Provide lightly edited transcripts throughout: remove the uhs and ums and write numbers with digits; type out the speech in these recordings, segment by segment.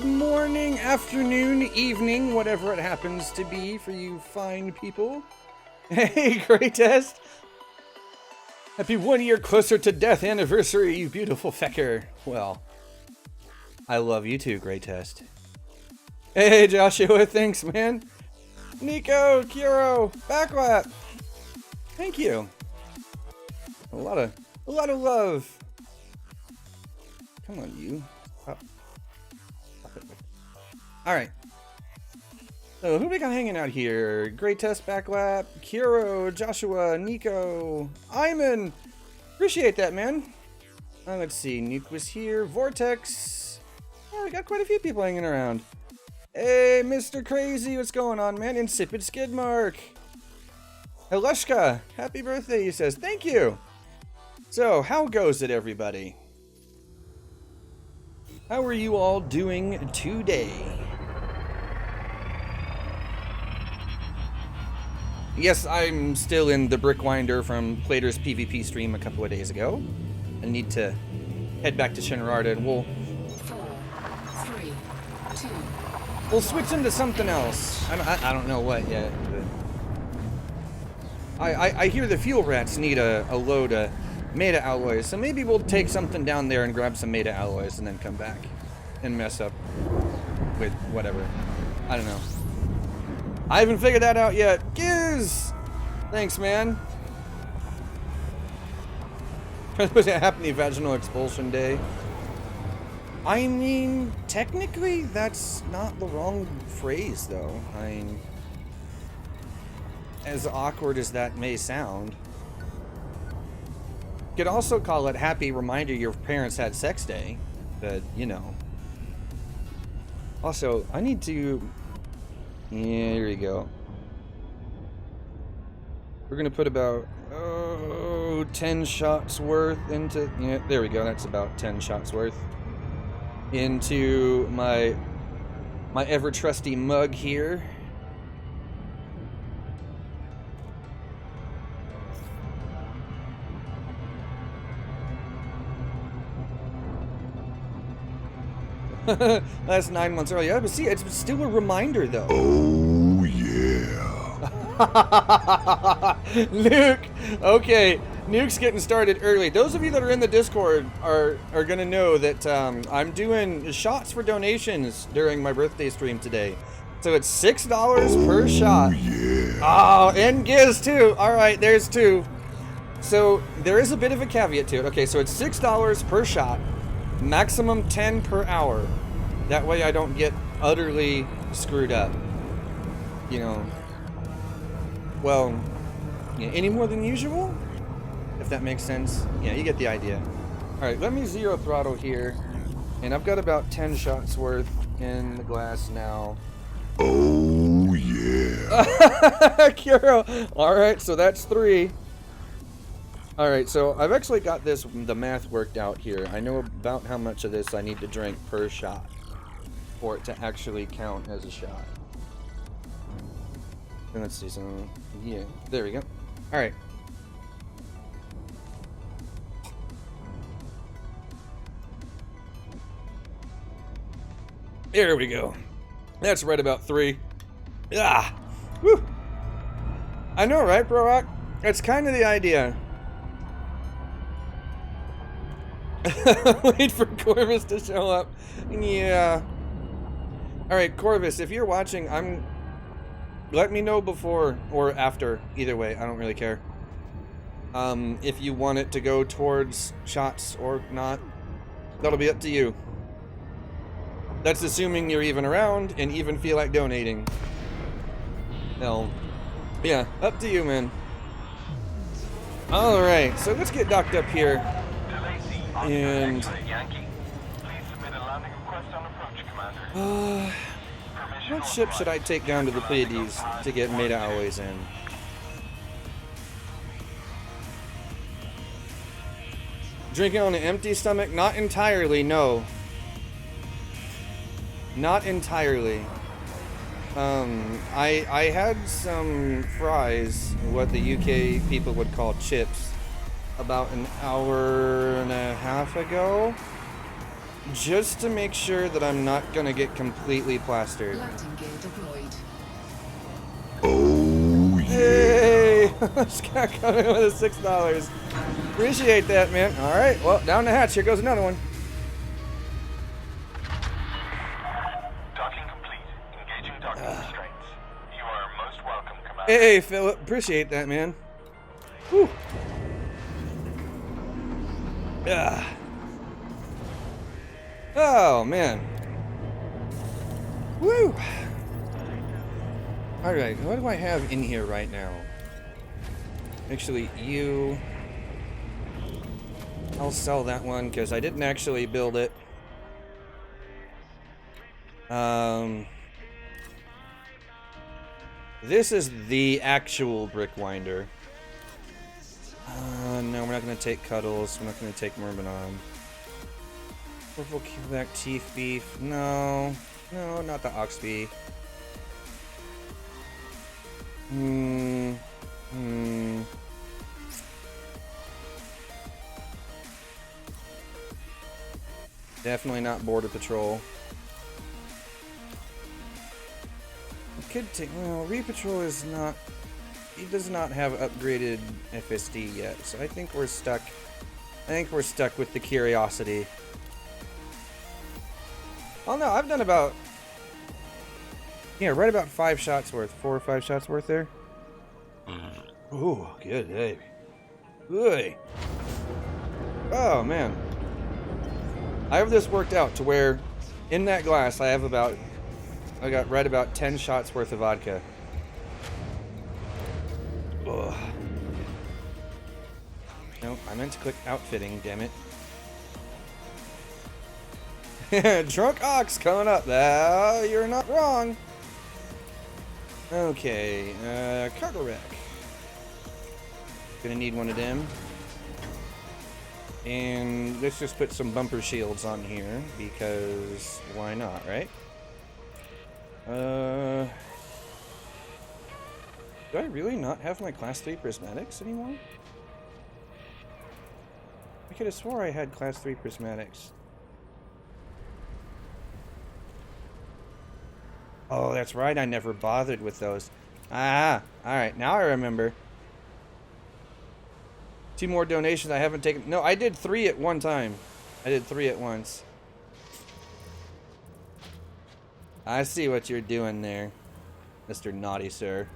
morning, afternoon, evening, whatever it happens to be for you fine people. Hey, great test. Happy 1 year closer to death anniversary, you beautiful fecker. Well, I love you too, great test. Hey, Joshua, thanks, man. Nico, Kiro, backlap. Thank you. A lot of love. Come on, you. All right. So who we got hanging out here? Great test, backlap, Kiro, Joshua, Nico, Iman. Appreciate that, man. Let's see. Nuke was here. Vortex. Oh, we got quite a few people hanging around. Hey, Mr. Crazy, what's going on, man? Insipid Skidmark. Heleshka, happy birthday, he says. Thank you. So, how goes it, everybody? How are you all doing today? Yes, I'm still in the Brickwinder from Plater's PvP stream a couple of days ago. I need to head back to Shenanigans and we'll 4, 3, 2. We'll switch into something else. I don't know what yet. But I hear the fuel rats need a load of Meta alloys, so maybe we'll take something down there and grab some Meta alloys and then come back and mess up with whatever. I don't know. I haven't figured that out yet. Giz! Thanks, man. Was it Happy Vaginal Expulsion Day? I mean, technically, that's not the wrong phrase, though. I mean, as awkward as that may sound. You could also call it Happy Reminder Your Parents Had Sex Day, but, you know. Also, I need to... Yeah, here we go. We're gonna put about 10 shots worth into... Yeah, there we go, that's about 10 shots worth. Into my ever trusty mug here. That's 9 months early. Yeah, but see, it's still a reminder though. Oh yeah. Nuke. Okay, Nuke's getting started early. Those of you that are in the Discord are gonna know that I'm doing shots for donations during my birthday stream today. So it's $6 per shot. Yeah. Oh, and Giz too. All right, there's two. So there is a bit of a caveat to it. Okay, so it's $6 per shot, maximum 10 per hour. That way I don't get utterly screwed up. You know. Well, yeah, any more than usual? If that makes sense. Yeah, you get the idea. Alright, let me zero throttle here. And I've got about 10 shots worth in the glass now. Oh yeah. Kuro. Alright, so that's 3. Alright, so I've actually got the math worked out here. I know about how much of this I need to drink per shot for it to actually count as a shot. And let's see, so, yeah, there we go. Alright. There we go. That's right about 3. Ah! Woo! I know, right, Bro Rock? That's kind of the idea. Wait for Corvus to show up. Yeah. Alright, Corvus, if you're watching, let me know before or after. Either way, I don't really care. If you want it to go towards shots or not, that'll be up to you. That's assuming you're even around and even feel like donating. Hell, yeah, up to you, man. Alright, so let's get docked up here. And what ship should I take down to the Pleiades to get Meta alloys in? Drinking on an empty stomach? Not entirely, no. Not entirely. I had some fries, what the UK people would call chips, about an hour and a half ago. just to make sure that I'm not gonna get completely plastered. Lighting gear deployed. Oh yeah. Hey! Scott coming with a $6. Appreciate that, man. Alright, well, down the hatch. Here goes another one. Docking complete. Engaging docking restraints. You are most welcome, Commander. Hey, Philip. Appreciate that, man. Whew. Ah. Oh, man. Woo! Alright, what do I have in here right now? Actually, you... I'll sell that one because I didn't actually build it. This is the actual brick winder. No, we're not going to take Cuddles. We're not going to take Myrmidon. Purple Keelback Teeth Beef. No. No, not the Oxbee. Definitely not Border Patrol. It could take... Well, Repatrol is not... He does not have upgraded FSD yet, so I think we're stuck. I think we're stuck with the Curiosity. Oh no, I've done about... Yeah, right about 5 shots worth. 4 or 5 shots worth there. Ooh, good day. Good. Oh, man. I have this worked out to where in that glass I have about... I got right about 10 shots worth of vodka. Ugh. No, I meant to click outfitting, damn it. Drunk Ox coming up. You're not wrong. Okay, cargo rack. Gonna need one of them. And let's just put some bumper shields on here because why not, right? Do I really not have my class 3 prismatics anymore? I could have swore I had class 3 prismatics. Oh, that's right, I never bothered with those. Ah, alright, now I remember. 2 more donations I haven't taken. No, I did 3 at one time. I did 3 at once. I see what you're doing there, Mr. Naughty Sir.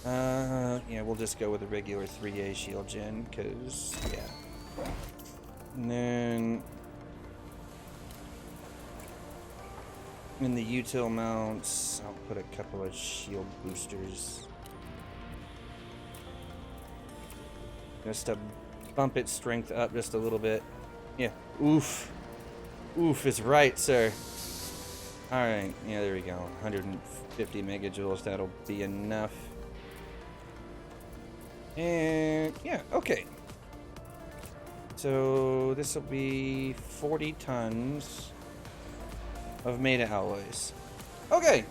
Yeah, we'll just go with a regular 3A shield gen, because, yeah. And then... in the util mounts, I'll put a couple of shield boosters. Just to bump its strength up just a little bit. Yeah, oof. Oof is right, sir. Alright, yeah, there we go. 150 megajoules, that'll be enough. And, yeah, okay. So, this will be 40 tons of Meta alloys. Okay,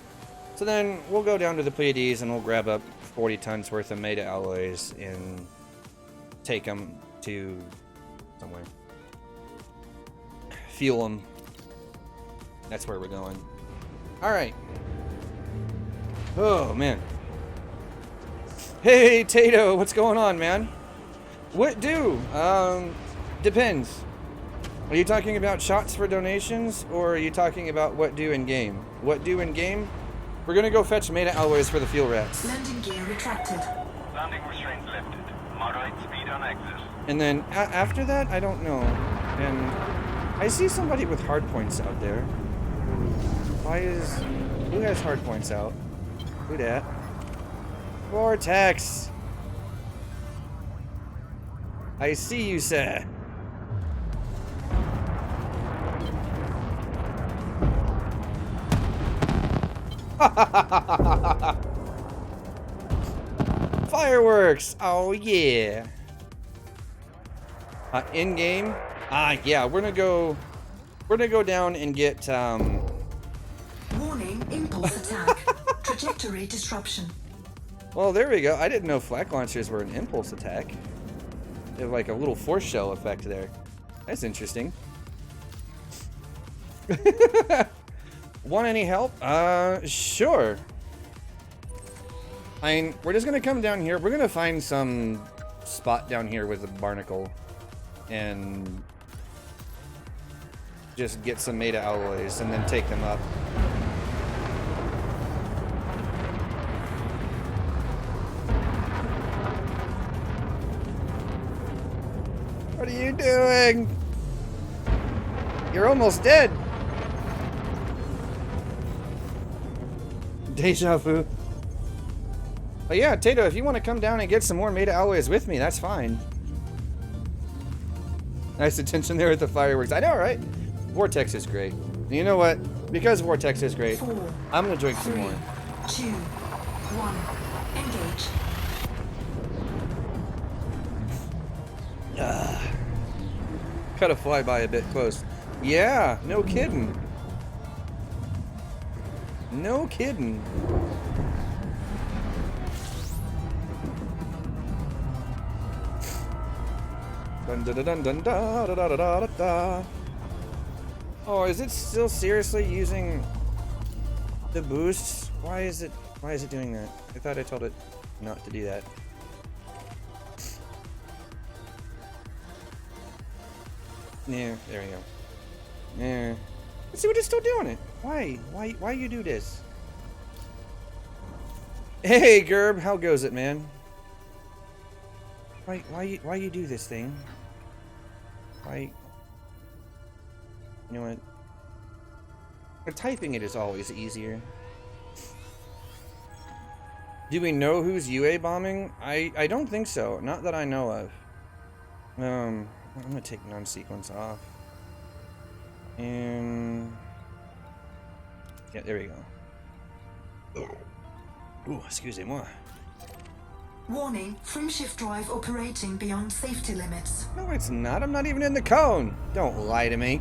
so then we'll go down to the Pleiades and we'll grab up 40 tons worth of Meta alloys and take them to somewhere. Fuel them. That's where we're going. Alright. Oh, man. Hey, Tato, what's going on, man? What do? Depends. Are you talking about shots for donations, or are you talking about what do in game? What do in game? We're gonna go fetch Meta alloys for the fuel rats. Landing gear retracted. Landing restraints lifted. Moderate speed on exit. And then after that, I don't know. And I see somebody with hard points out there. Who has hard points out? Who dat? Vortex! I see you, sir. Fireworks! Oh yeah. In game? Yeah, we're gonna go down and get Warning, impulse attack. Trajectory disruption. Well, there we go. I didn't know flak launchers were an impulse attack. They have like a little force shell effect there. That's interesting. Want any help? Sure. I mean, we're just gonna come down here. We're gonna find some spot down here with a barnacle and just get some meta alloys and then take them up. What are you doing? You're almost dead. Deja vu. But yeah, Tato, if you want to come down and get some more meta alloys with me, that's fine. Nice attention there with the fireworks. I know, right? Vortex is great. And you know what? Because Vortex is great, 4, I'm gonna drink some 3, more. 2, 1. Engage. Cut a flyby a bit close. Yeah, no kidding. No kidding. Dun dun dun dun da da da da da da. Oh, is it still seriously using the boosts? Why is it doing that? I thought I told it not to do that. Yeah, there we go. Yeah. Let's see what it's still doing it. Why you do this? Hey Gerb, how goes it, man? Why you do this thing? Why? You know what? Typing it is always easier. Do we know who's UA bombing? I don't think so. Not that I know of. I'm gonna take non-sequence off. And yeah, there we go. Ooh, excusez-moi. Warning, frame shift drive operating beyond safety limits. No, it's not. I'm not even in the cone. Don't lie to me.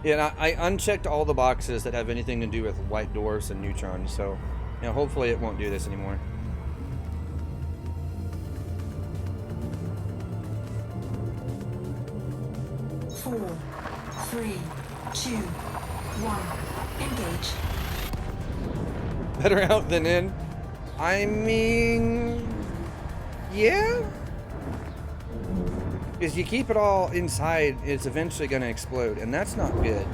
Yeah, and I unchecked all the boxes that have anything to do with white dwarfs and neutrons, so you know, hopefully it won't do this anymore. Four, 3, 2, 1. Engage. Better out than in. I mean, yeah. Because you keep it all inside, it's eventually going to explode, and that's not good.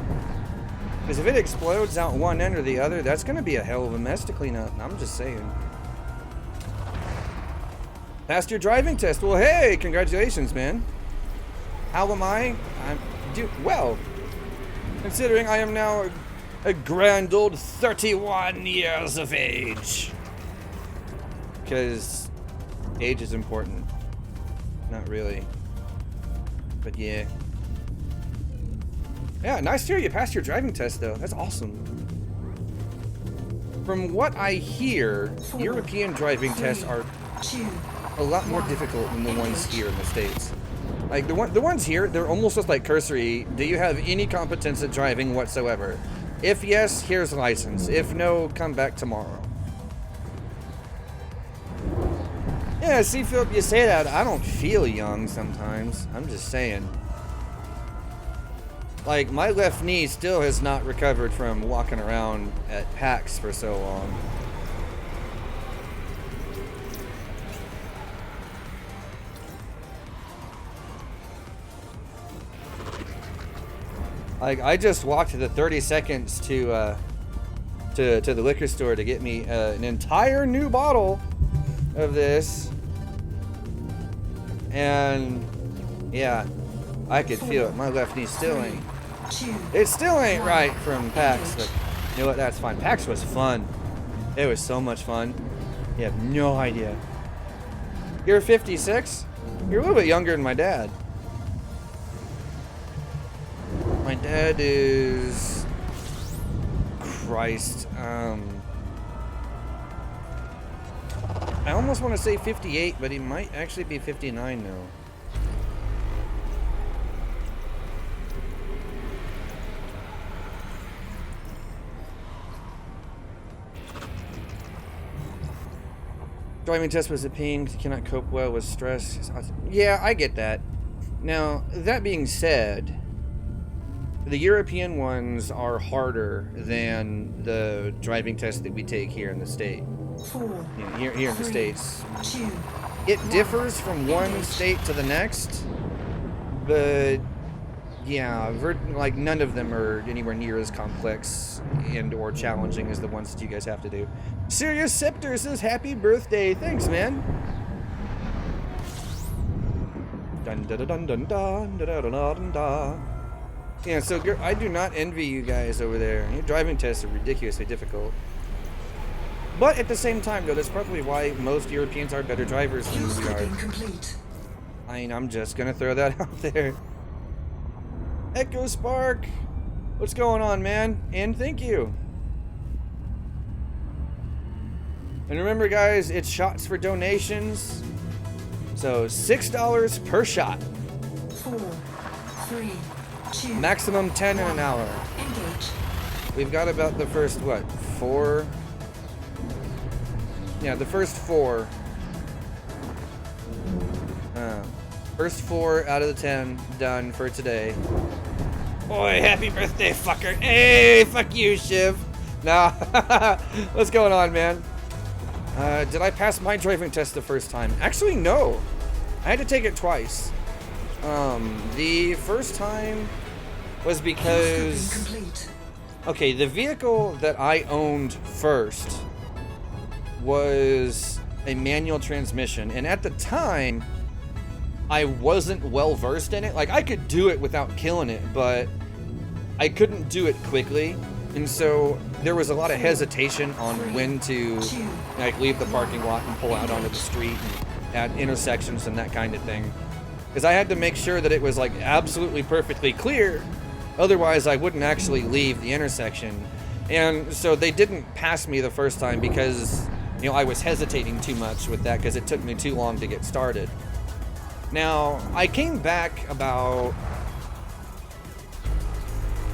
Because if it explodes out one end or the other, that's going to be a hell of a mess to clean up. I'm just saying. Passed your driving test. Well, hey, congratulations, man. How am I? I'm well. Considering I am now a grand old 31 years of age. Because age is important. Not really. But yeah. Yeah, nice to hear you passed your driving test though. That's awesome. From what I hear, European driving tests are a lot more difficult than the ones here in the States. Like the ones here, they're almost just like cursory. Do you have any competence at driving whatsoever? If yes, here's a license. If no, come back tomorrow. Yeah, see, Philip, you say that. I don't feel young sometimes. I'm just saying. Like, my left knee still has not recovered from walking around at PAX for so long. Like, I just walked the 30 seconds to the liquor store to get me an entire new bottle of this, and yeah, I could feel it. My left knee still ain't. It still ain't right from PAX, but you know what? That's fine. PAX was fun. It was so much fun. You have no idea. You're 56? You're a little bit younger than my dad. My dad is... Christ. I almost want to say 58, but he might actually be 59 now. Driving test was a pain because you cannot cope well with stress. Yeah, I get that. Now, that being said, the European ones are harder than the driving test that we take here in the state. 4, You know, here in the 3, States. 2, It 1. differs from one Engage. state to the next, but yeah, like none of them are anywhere near as complex and or challenging as the ones that you guys have to do. Serious Scepter says happy birthday. Thanks, man. Dun dun dun dun dun dun dun dun dun. Yeah, so I do not envy you guys over there. Your driving tests are ridiculously difficult. But at the same time, though, that's probably why most Europeans are better drivers than Fuel we are. scooping complete. I mean, I'm just gonna throw that out there. Echo Spark, what's going on, man? And thank you. And remember, guys, it's shots for donations. So $6 per shot. 4, 3, 2. Maximum 10 in an hour. Engage. We've got about the first, what, 4? Yeah, the first 4. First 4 out of the 10 done for today. Boy, happy birthday, fucker. Hey, fuck you, Shiv. Nah, what's going on, man? Did I pass my driving test the first time? Actually, no. I had to take it twice. The first time was Fuel because... scooping complete. Okay, the vehicle that I owned first was a manual transmission, and at the time, I wasn't well versed in it. Like, I could do it without killing it, but I couldn't do it quickly, and so there was a lot of hesitation on when to like leave the parking lot and pull out onto the street and at intersections and that kind of thing, because I had to make sure that it was like absolutely perfectly clear, otherwise I wouldn't actually leave the intersection. And so they didn't pass me the first time because, you know, I was hesitating too much with that because it took me too long to get started. Now, I came back about...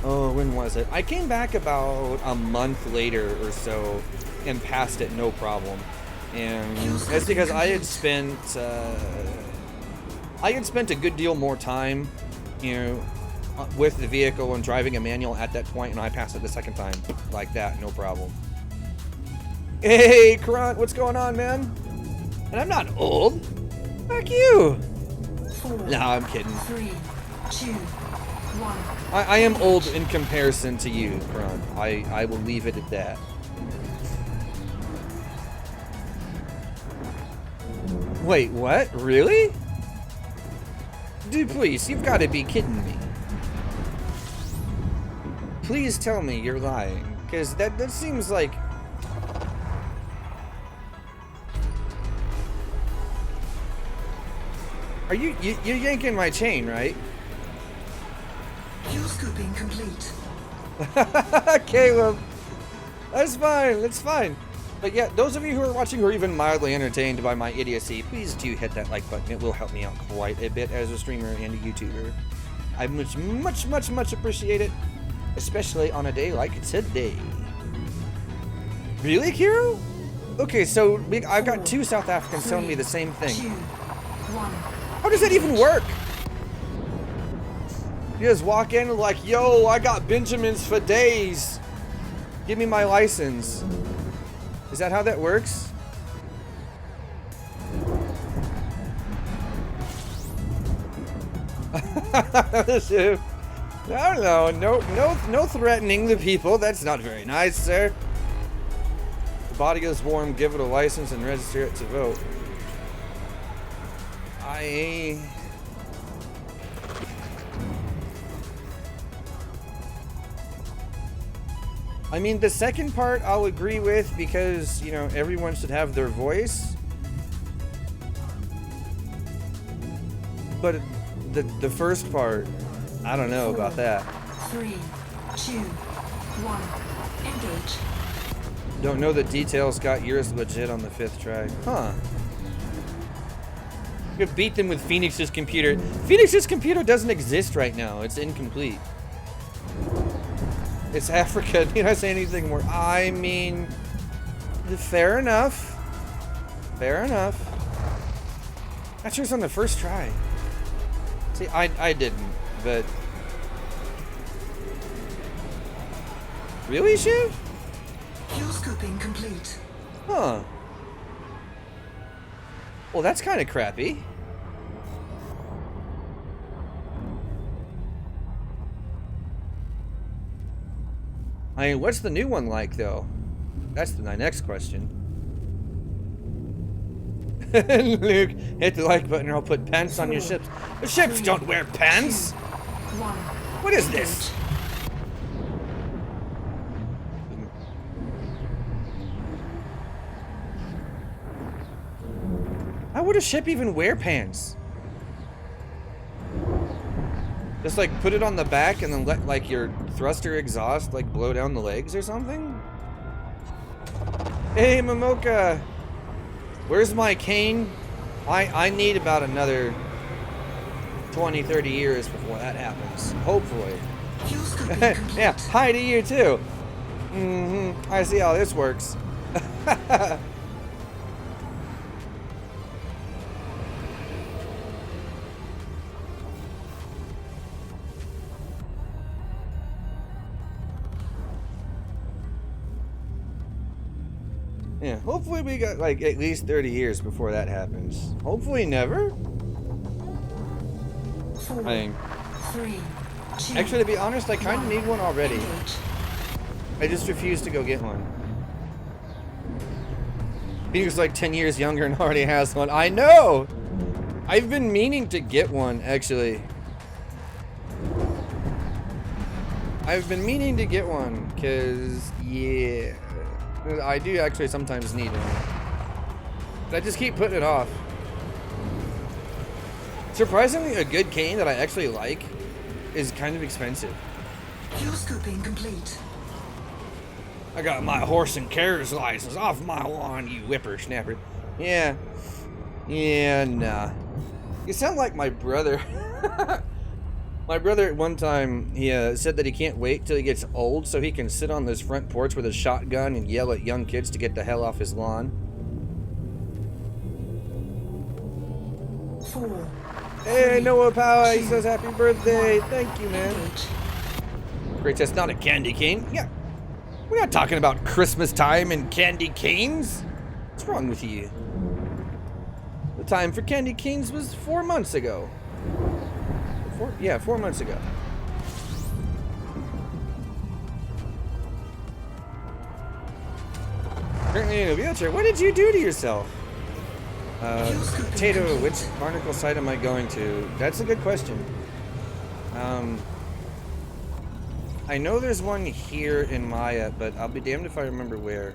Oh, when was it? I came back about a month later or so and passed it no problem. And that's because I had spent a good deal more time, you know, with the vehicle and driving a manual at that point, and I passed it the second time like that, no problem. Hey, Karant, what's going on, man? And I'm not old. Fuck you. 4, No, I'm kidding. 3, 2, 1. I am old in comparison to you, Karant. I will leave it at that. Wait, what? Really? Dude, please, you've got to be kidding me. Please tell me you're lying, because that seems like... Are you're yanking my chain, right? Fuel scooping complete. Caleb, that's fine. That's fine. But yeah, those of you who are watching who are even mildly entertained by my idiocy, please do hit that like button. It will help me out quite a bit as a streamer and a YouTuber. I much appreciate it, especially on a day like today. Really, Kiro? Okay, so I've got 2 South Africans telling me the same 2, thing. 1. How does that even work? You just walk in and like, yo, I got Benjamins for days. Give me my license. Is that how that works? No threatening the people. That's not very nice, sir. The body is warm. Give it a license and register it to vote. I mean, the second part I'll agree with because, you know, everyone should have their voice. But the first part, I don't know about that. 3, 2, 1. Engage. Don't know the details, got yours legit on the 5th try. Huh. You could beat them with Phoenix's computer. Phoenix's computer doesn't exist right now. It's incomplete. It's Africa. Did I say anything more? I mean, fair enough. Fair enough. That's yours on the first try. See, I didn't, but... Really, Shiv? Fuel scooping complete. Huh. Well, that's kind of crappy. I mean, what's the new one like, though? That's my next question. Luke, hit the like button or I'll put pants on your ships. The ships don't wear pants! What is this? How would a ship even wear pants? Just like put it on the back and then let like your thruster exhaust like blow down the legs or something? Hey Momoka! Where's my cane? I need about another 20, 30 years before that happens. Hopefully. Fuel scooping complete. Yeah, hi to you too. Mm-hmm. I see how this works. Yeah, hopefully we got like at least 30 years before that happens. Hopefully never. 4, I mean, 3, 2, actually, to be honest, I kind of need one already. engage. I just refuse to go get one. He was like 10 years younger and already has one. I know! I've been meaning to get one, actually. I've been meaning to get one, because, yeah. I do actually sometimes need one. I just keep putting it off. Surprisingly, a good cane that I actually like is kind of expensive. Fuel scooping complete. I got my horse and carriage license off my lawn, you whippersnapper. Yeah. Yeah, nah. You sound like my brother. My brother at one time, he said that he can't wait till he gets old so he can sit on this front porch with a shotgun and yell at young kids to get the hell off his lawn. 4. Hey, Noah Power, he says happy birthday. Thank you, man. Engage. Great, that's not a candy cane. Yeah. We're not talking about Christmas time and candy canes. What's wrong with you? The time for candy canes was 4 months ago. 4 months ago. Currently in a wheelchair. What did you do to yourself? Tato, which barnacle site am I going to? That's a good question. I know there's one here in Maya, but I'll be damned if I remember where.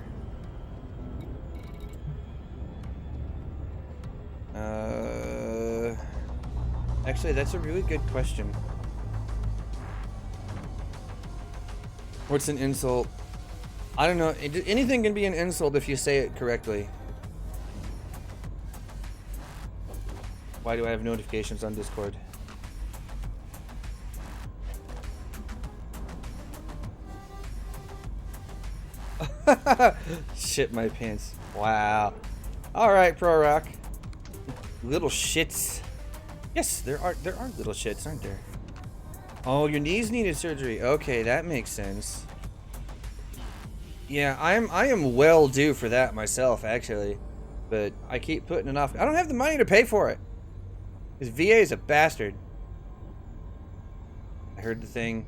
Actually, that's a really good question. What's an insult? I don't know. Anything can be an insult if you say it correctly. Why do I have notifications on Discord? Shit my pants. Wow. Alright, Pro Rock. Little shits. Yes, there are little shits, aren't there? Oh, your knees needed surgery. Okay, that makes sense. Yeah, I am well due for that myself, actually. But I keep putting it off. I don't have the money to pay for it. Because VA is a bastard. I heard the thing.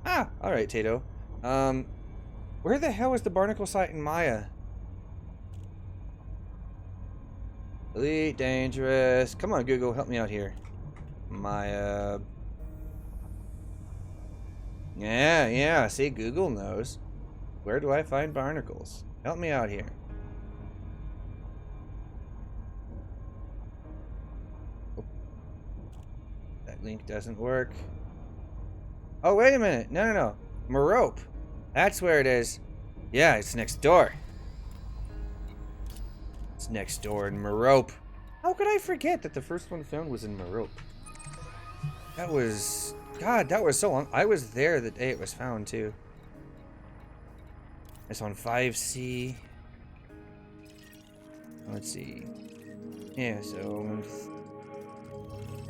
Ah, alright, Tato. Where the hell is the barnacle site in Maya? Elite, dangerous. Come on, Google, help me out here. Maya. Yeah, see, Google knows. Where do I find barnacles? Help me out here. Oh. That link doesn't work. Oh, wait a minute. No. Merope. That's where it is. Yeah, it's next door. It's next door in Merope. How could I forget that the first one found was in Merope? That was... God, that was so long. I was there the day it was found, too. It's on 5C. Let's see. Yeah, so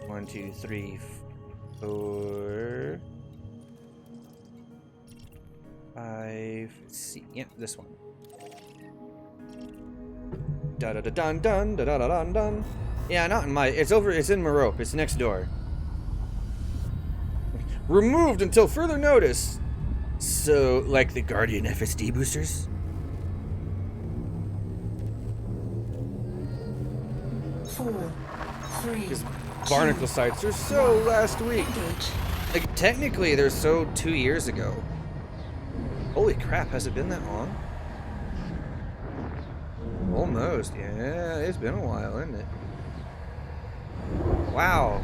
1, 2, 3, 4, 5. Let's see. Yep, this one. Da da da dun dun da da da dun dun. Yeah, not in my. It's over. It's in Merope. It's next door. Removed until further notice. So, like the Guardian FSD boosters. 4, 3. Because barnacle sites are so last week. Engage. Like, technically, they're so 2 years ago. Holy crap, has it been that long? Almost, yeah, it's been a while, isn't it? Wow.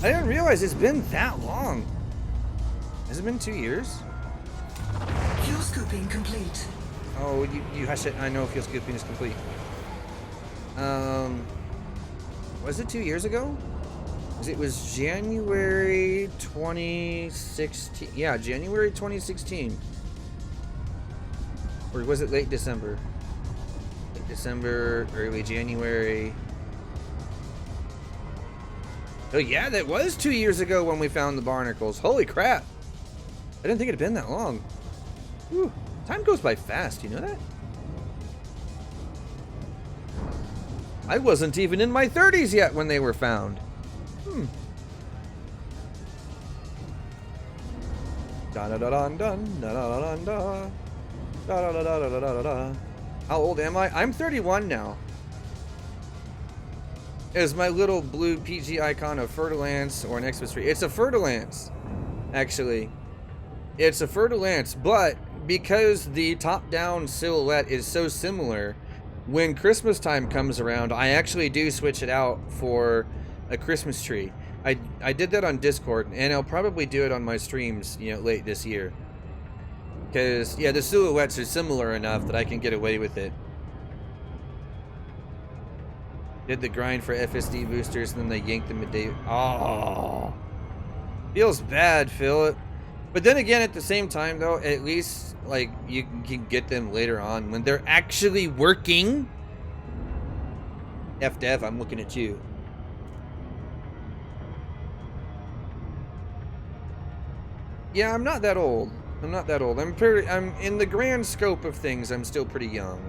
I didn't realize it's been that long. Has it been 2 years? Fuel scooping complete. Oh, you hush it. I know fuel scooping is complete. Was it 2 years ago? 'Cause it was January 2016. Yeah, January 2016. Or was it late December? Late December, early January. Oh yeah, that was 2 years ago when we found the barnacles. Holy crap. I didn't think it had been that long. Whew. Time goes by fast, you know that? I wasn't even in my 30s yet when they were found. Da da da da da da da da da da da da da da da. How old am I? I'm 31 now. Is my little blue PG icon a Fer-de-Lance or an Xmas tree? It's a Fer-de-Lance, actually. It's a Fer-de-Lance, but because the top-down silhouette is so similar, when Christmas time comes around, I actually do switch it out for a Christmas tree. I did that on Discord, and I'll probably do it on my streams, you know, late this year. Because, yeah, the silhouettes are similar enough that I can get away with it. Did the grind for FSD boosters, and then they yanked them a day. Oh, feels bad, Philip. But then again, at the same time, though, at least, like, you can get them later on when they're actually working. F-Dev, I'm looking at you. Yeah, I'm not that old. I'm not that old. I'm in the grand scope of things, I'm still pretty young.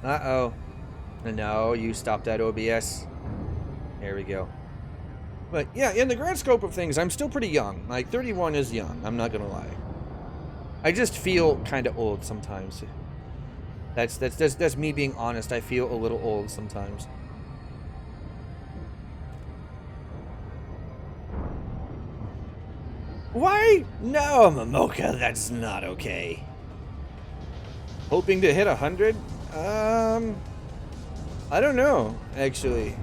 Uh-oh. No, you stopped that OBS. There we go. But yeah, in the grand scope of things, I'm still pretty young. Like, 31 is young, I'm not gonna lie. I just feel kind of old sometimes. That's me being honest. I feel a little old sometimes. Why? No, Momoka, that's not okay. Hoping to hit 100? I don't know, actually.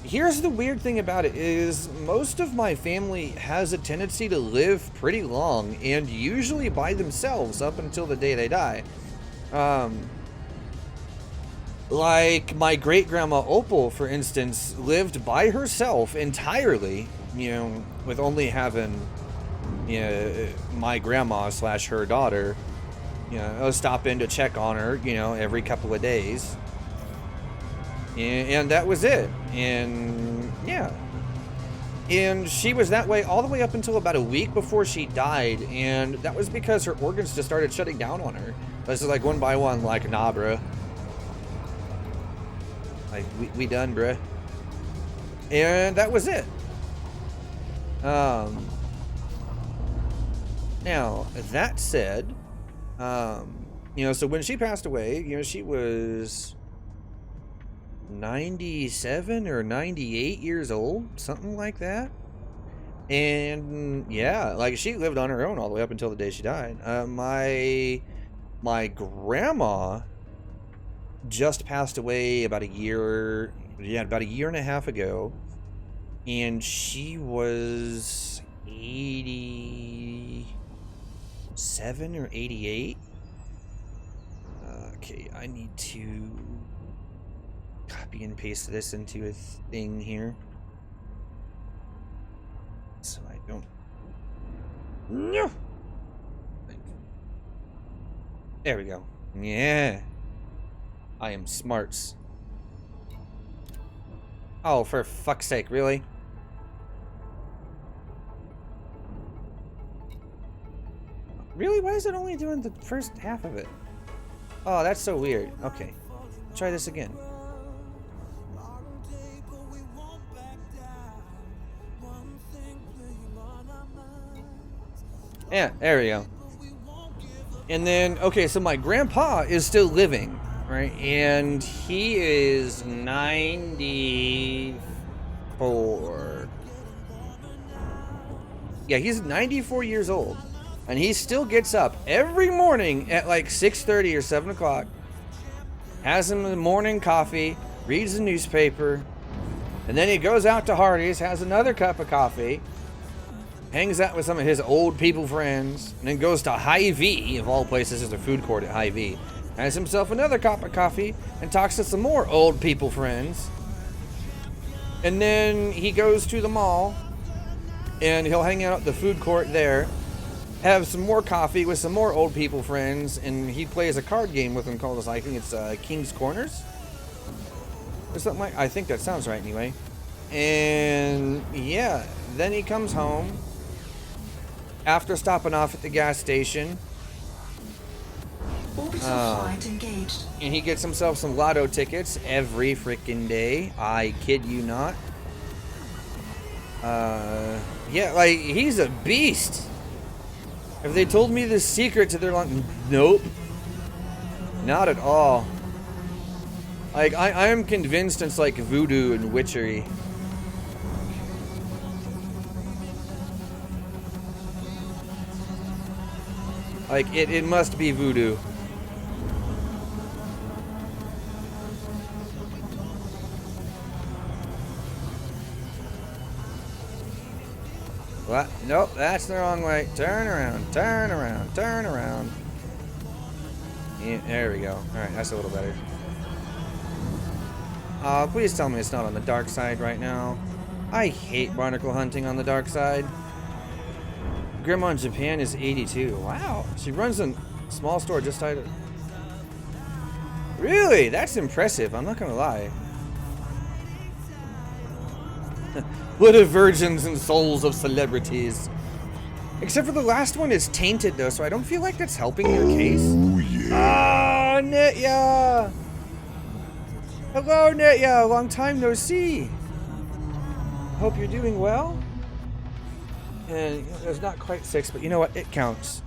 Here's the weird thing about it is most of my family has a tendency to live pretty long and usually by themselves up until the day they die. Like my great-grandma Opal, for instance, lived by herself entirely, you know, with only having, you know, my grandma / her daughter, you know, stop in to check on her, you know, every couple of days. And that was it. And yeah. And she was that way all the way up until about a week before she died. And that was because her organs just started shutting down on her. This is like one by one, like, nah, bruh. Like, we done, bruh. And that was it. Now, that said, you know, so when she passed away, you know, she was 97 or 98 years old, something like that. And yeah, like she lived on her own all the way up until the day she died. My grandma just passed away about a year and a half ago, and she was 87 or 88. Okay, I need to copy and paste this into a thing here. Don't. No. There we go. Yeah. I am smarts. Oh, for fuck's sake, really? Really? Why is it only doing the first half of it? Oh, that's so weird. Okay. Try this again. Yeah, there we go. And then, okay, so my grandpa is still living, right? And he is 94. Yeah, he's 94 years old. And he still gets up every morning at like 6:30 or 7 o'clock, has him the morning coffee, reads the newspaper, and then he goes out to Hardee's, has another cup of coffee, hangs out with some of his old people friends, and then goes to Hy-Vee, of all places, there's a food court at Hy-Vee, has himself another cup of coffee, and talks to some more old people friends. And then he goes to the mall, and he'll hang out at the food court there, have some more coffee with some more old people friends, and he plays a card game with them called, I think it's King's Corners? Or something like, I think that sounds right anyway. And yeah, then he comes home after stopping off at the gas station. Orbital flight engaged. And he gets himself some lotto tickets every freaking day. I kid you not. Yeah, like, he's a beast. Have they told me the secret to their long... Nope. Not at all. Like, I am convinced it's like voodoo and witchery. Like, it must be voodoo. What? Nope, that's the wrong way. Turn around, turn around, turn around. Yeah, there we go. Alright, that's a little better. Please tell me it's not on the dark side right now. I hate barnacle hunting on the dark side. Grandma in Japan is 82. Wow. She runs a small store just outside of... Really? That's impressive. I'm not gonna lie. What a virgins and souls of celebrities. Except for the last one is tainted though, so I don't feel like that's helping your case. Oh, yeah. Ah, Nitya! Hello, Nitya. Long time no see. Hope you're doing well. And there's not quite 6, but you know what? It counts.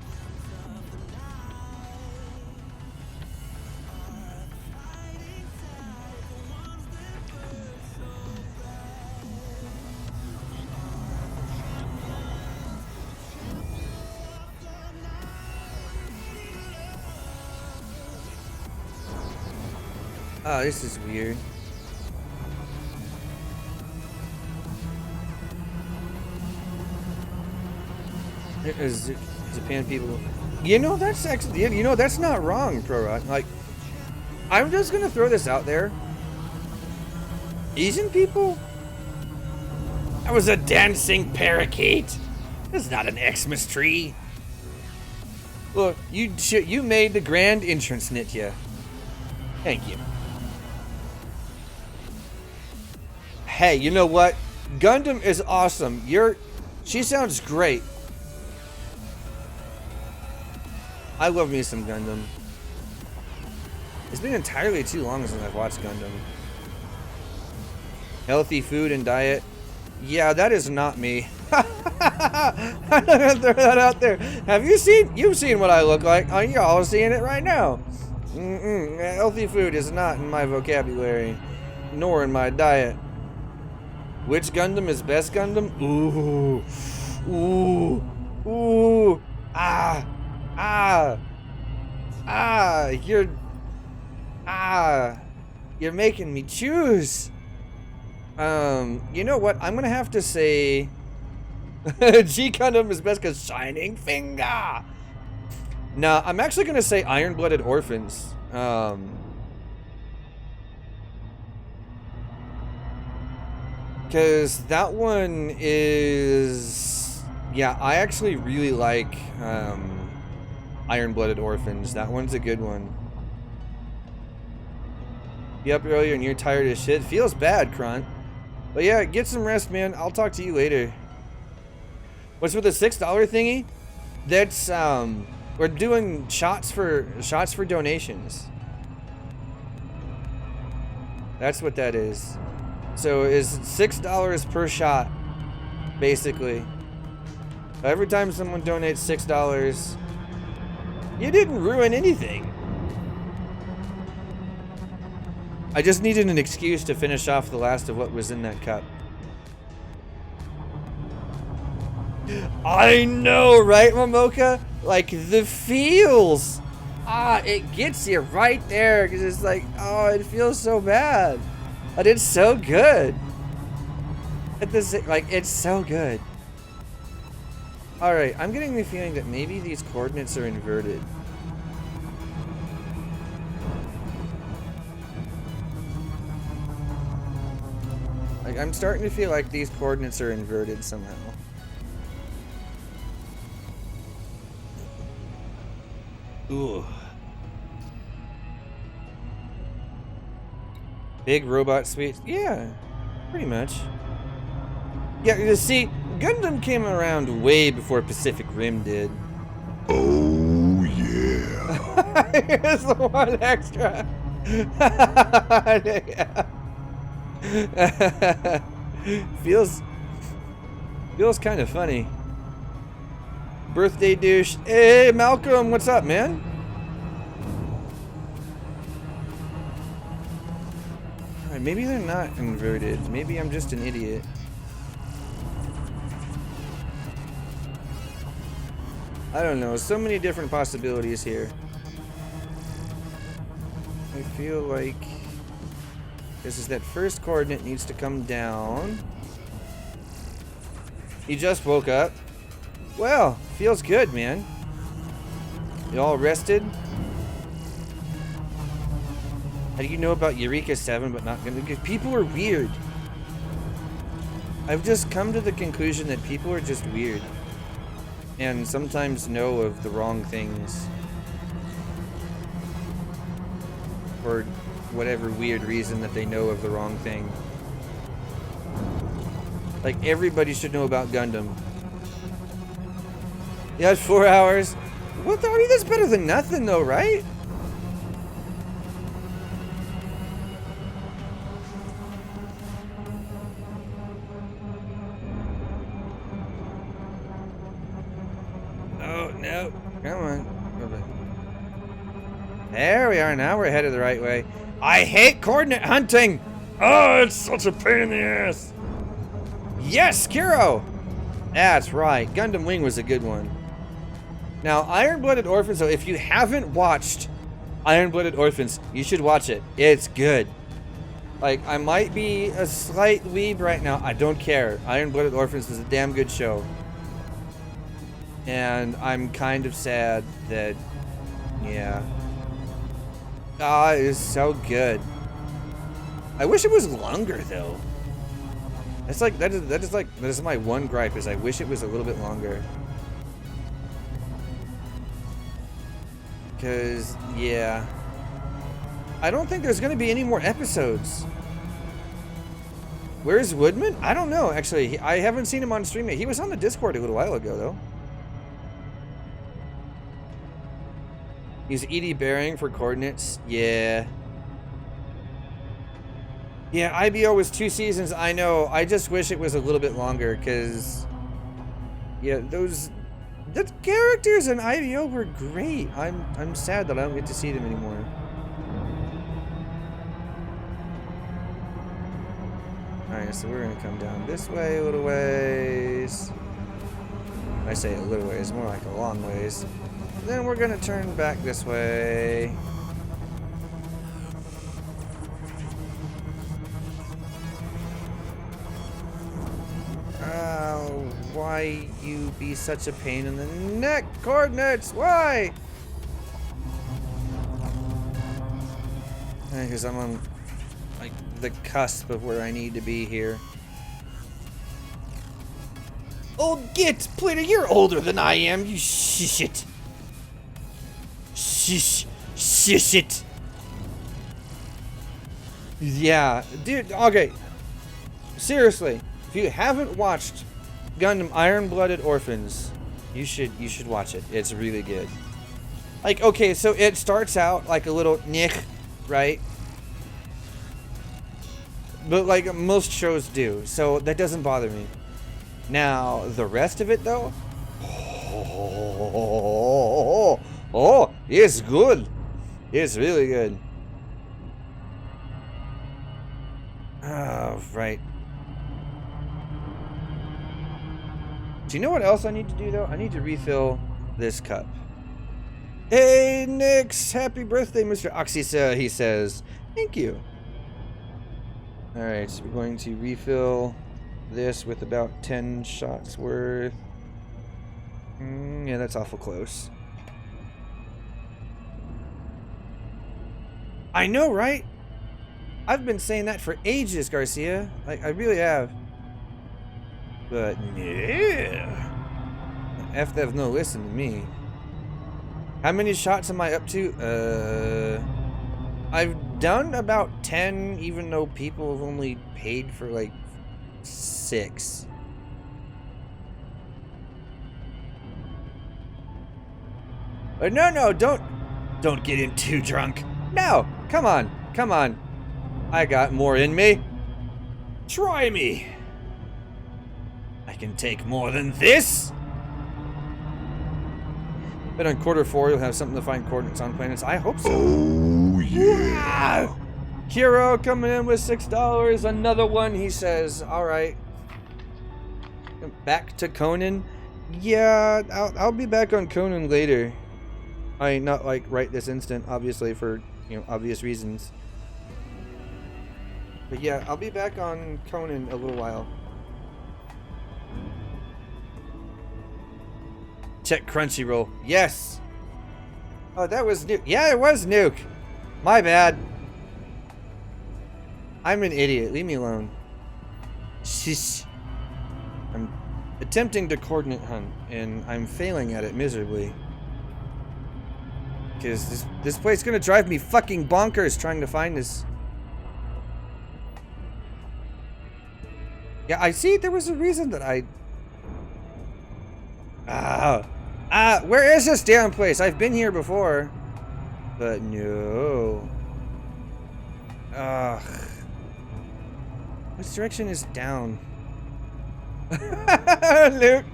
Oh, this is weird. Is Japan people? You know, that's actually, you know, that's not wrong, Pro. Like, I'm just gonna throw this out there. Asian people? That was a dancing parakeet. That's not an Xmas tree. Look, you made the grand entrance, Nitya. Thank you. Hey, you know what? Gundam is awesome. She sounds great. I love me some Gundam. It's been entirely too long since I've watched Gundam. Healthy food and diet. Yeah, that is not me. I'm gonna throw that out there. You've seen what I look like. Oh, you're all seeing it right now. Healthy food is not in my vocabulary, nor in my diet. Which Gundam is best Gundam? Ooh. Ooh. Ooh. Ah. You're making me choose. You know what? I'm gonna have to say G Gundam is best because Shining Finger. Nah, I'm actually gonna say Iron-Blooded Orphans. Because that one is Yeah, I actually really like Iron-Blooded Orphans. That one's a good one. Be up earlier and you're tired as shit. Feels bad, Crunt. But yeah, get some rest, man. I'll talk to you later. What's with the $6 thingy? That's we're doing shots for donations. That's what that is. So it's $6 per shot, basically. Every time someone donates $6, you didn't ruin anything. I just needed an excuse to finish off the last of what was in that cup. I know, right, Momoka? Like, the feels. It gets you right there. Because it's like, oh, it feels so bad. But it's so good. It's so good. Alright, I'm getting the feeling that maybe these coordinates are inverted. Like, I'm starting to feel like these coordinates are inverted somehow. Ooh. Big robot suite? Yeah, pretty much. Yeah, you see, Gundam came around way before Pacific Rim did. Oh, yeah. Here's the one extra. Feels kind of funny. Birthday douche. Hey, Malcolm, what's up, man? Alright, maybe they're not inverted. Maybe I'm just an idiot. I don't know. So many different possibilities here. I feel like this is that first coordinate needs to come down. He just woke up. Well, feels good, man. You all rested? How do you know about Eureka 7 but not gonna? Because people are weird. I've just come to the conclusion that people are just weird. And sometimes know of the wrong things. For whatever weird reason that they know of the wrong thing. Like, everybody should know about Gundam. Yeah, it's 4 hours. What the, I mean, that's better than nothing though, right? Oh, no. Come on. There we are. Now we're headed the right way. I hate coordinate hunting. Oh, it's such a pain in the ass. Yes, Kiro. That's right. Gundam Wing was a good one. Now, Iron-Blooded Orphans, though, if you haven't watched Iron-Blooded Orphans, you should watch it. It's good. Like, I might be a slight weeb right now. I don't care. Iron-Blooded Orphans is a damn good show. And I'm kind of sad that, yeah. It is so good. I wish it was longer, though. It's like, that is my one gripe, is I wish it was a little bit longer. Because, yeah. I don't think there's going to be any more episodes. Where's Woodman? I don't know, actually. I haven't seen him on stream yet. He was on the Discord a little while ago, though. He's ED bearing for coordinates. Yeah. Yeah, IBO was 2 seasons. I know. I just wish it was a little bit longer, because... Yeah, the characters in IBO were great. I'm sad that I don't get to see them anymore. Alright, so we're gonna come down this way a little ways. I say a little ways, more like a long ways. Then we're gonna turn back this way. Why you be such a pain in the neck? Coordinates, why? Because I'm on, like, the cusp of where I need to be here. Old git, Plato, you're older than I am, you shit. Shit. Yeah, dude, okay. Seriously, if you haven't watched Gundam Iron-Blooded Orphans, you should watch it. It's really good. Like, okay, so it starts out like a little nick, right? But like most shows do, so that doesn't bother me. Now, the rest of it though, oh, it's good. It's really good. Oh, right. Do you know what else I need to do though? I need to refill this cup. Hey, Nix! Happy birthday, Mr. Oxysa, he says. Thank you. Alright, so we're going to refill this with about 10 shots worth. Yeah, that's awful close. I know, right? I've been saying that for ages, Garcia. I really have. But, yeah. FDev no listen to me. How many shots am I up to? I've done about 10, even though people have only paid for like 6. But no, don't get him too drunk. No, come on. I got more in me. Try me. I can take more than this. But on quarter 4, you'll have something to find coordinates on planets. I hope so. Oh, yeah. Kiro coming in with $6. Another one, he says. All right. Back to Conan. Yeah, I'll be back on Conan later. Not like right this instant, obviously, for obvious reasons. But yeah, I'll be back on Conan a little while. Check Crunchyroll. Yes. Oh, that was Nuke. Yeah, it was Nuke. My bad. I'm an idiot. Leave me alone. Shish. I'm attempting to coordinate hunt, and I'm failing at it miserably. Because this place is gonna drive me fucking bonkers trying to find this. Yeah, I see. There was a reason that I. Where is this damn place? I've been here before, but no. Ugh. Which direction is down? Luke,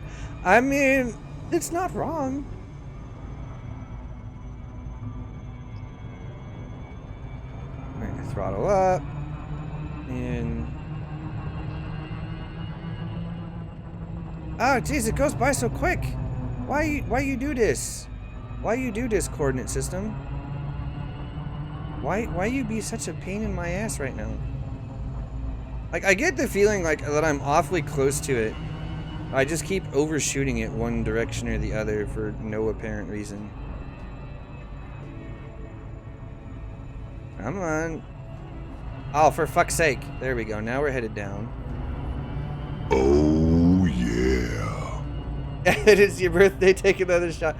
I mean, it's not wrong. Alright, throttle up. And... oh, jeez, it goes by so quick. Why you do this? Why you do this, coordinate system? Why you be such a pain in my ass right now? Like, I get the feeling like that I'm awfully close to it. I just keep overshooting it one direction or the other for no apparent reason. Come on. Oh, for fuck's sake. There we go. Now we're headed down. Oh, yeah. It is your birthday. Take another shot.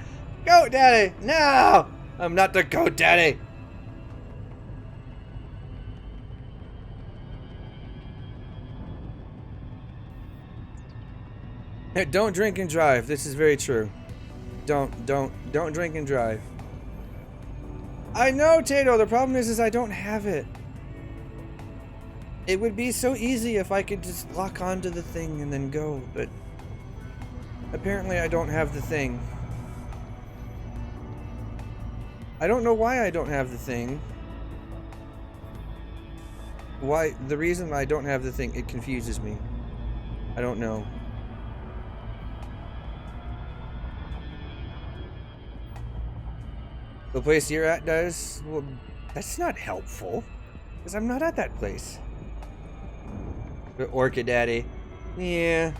Goat Daddy. No! I'm not the Goat Daddy. Hey, don't drink and drive. This is very true. Don't drink and drive. I know, Tato. The problem is I don't have it. It would be so easy if I could just lock onto the thing and then go, but apparently I don't have the thing. I don't know why I don't have the thing. Why? The reason I don't have the thing, it confuses me. I don't know. The place you're at does? Well, that's not helpful. Because I'm not at that place. The Orchid Daddy. Yeah.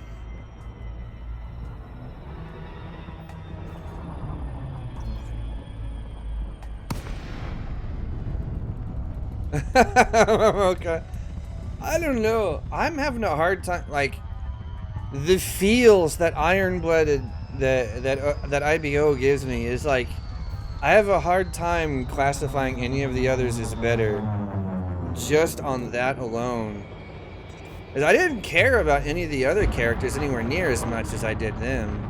Okay. I don't know. I'm having a hard time. Like, the feels that Iron-Blooded, that IBO gives me is like, I have a hard time classifying any of the others as better, just on that alone. 'Cause I didn't care about any of the other characters anywhere near as much as I did them.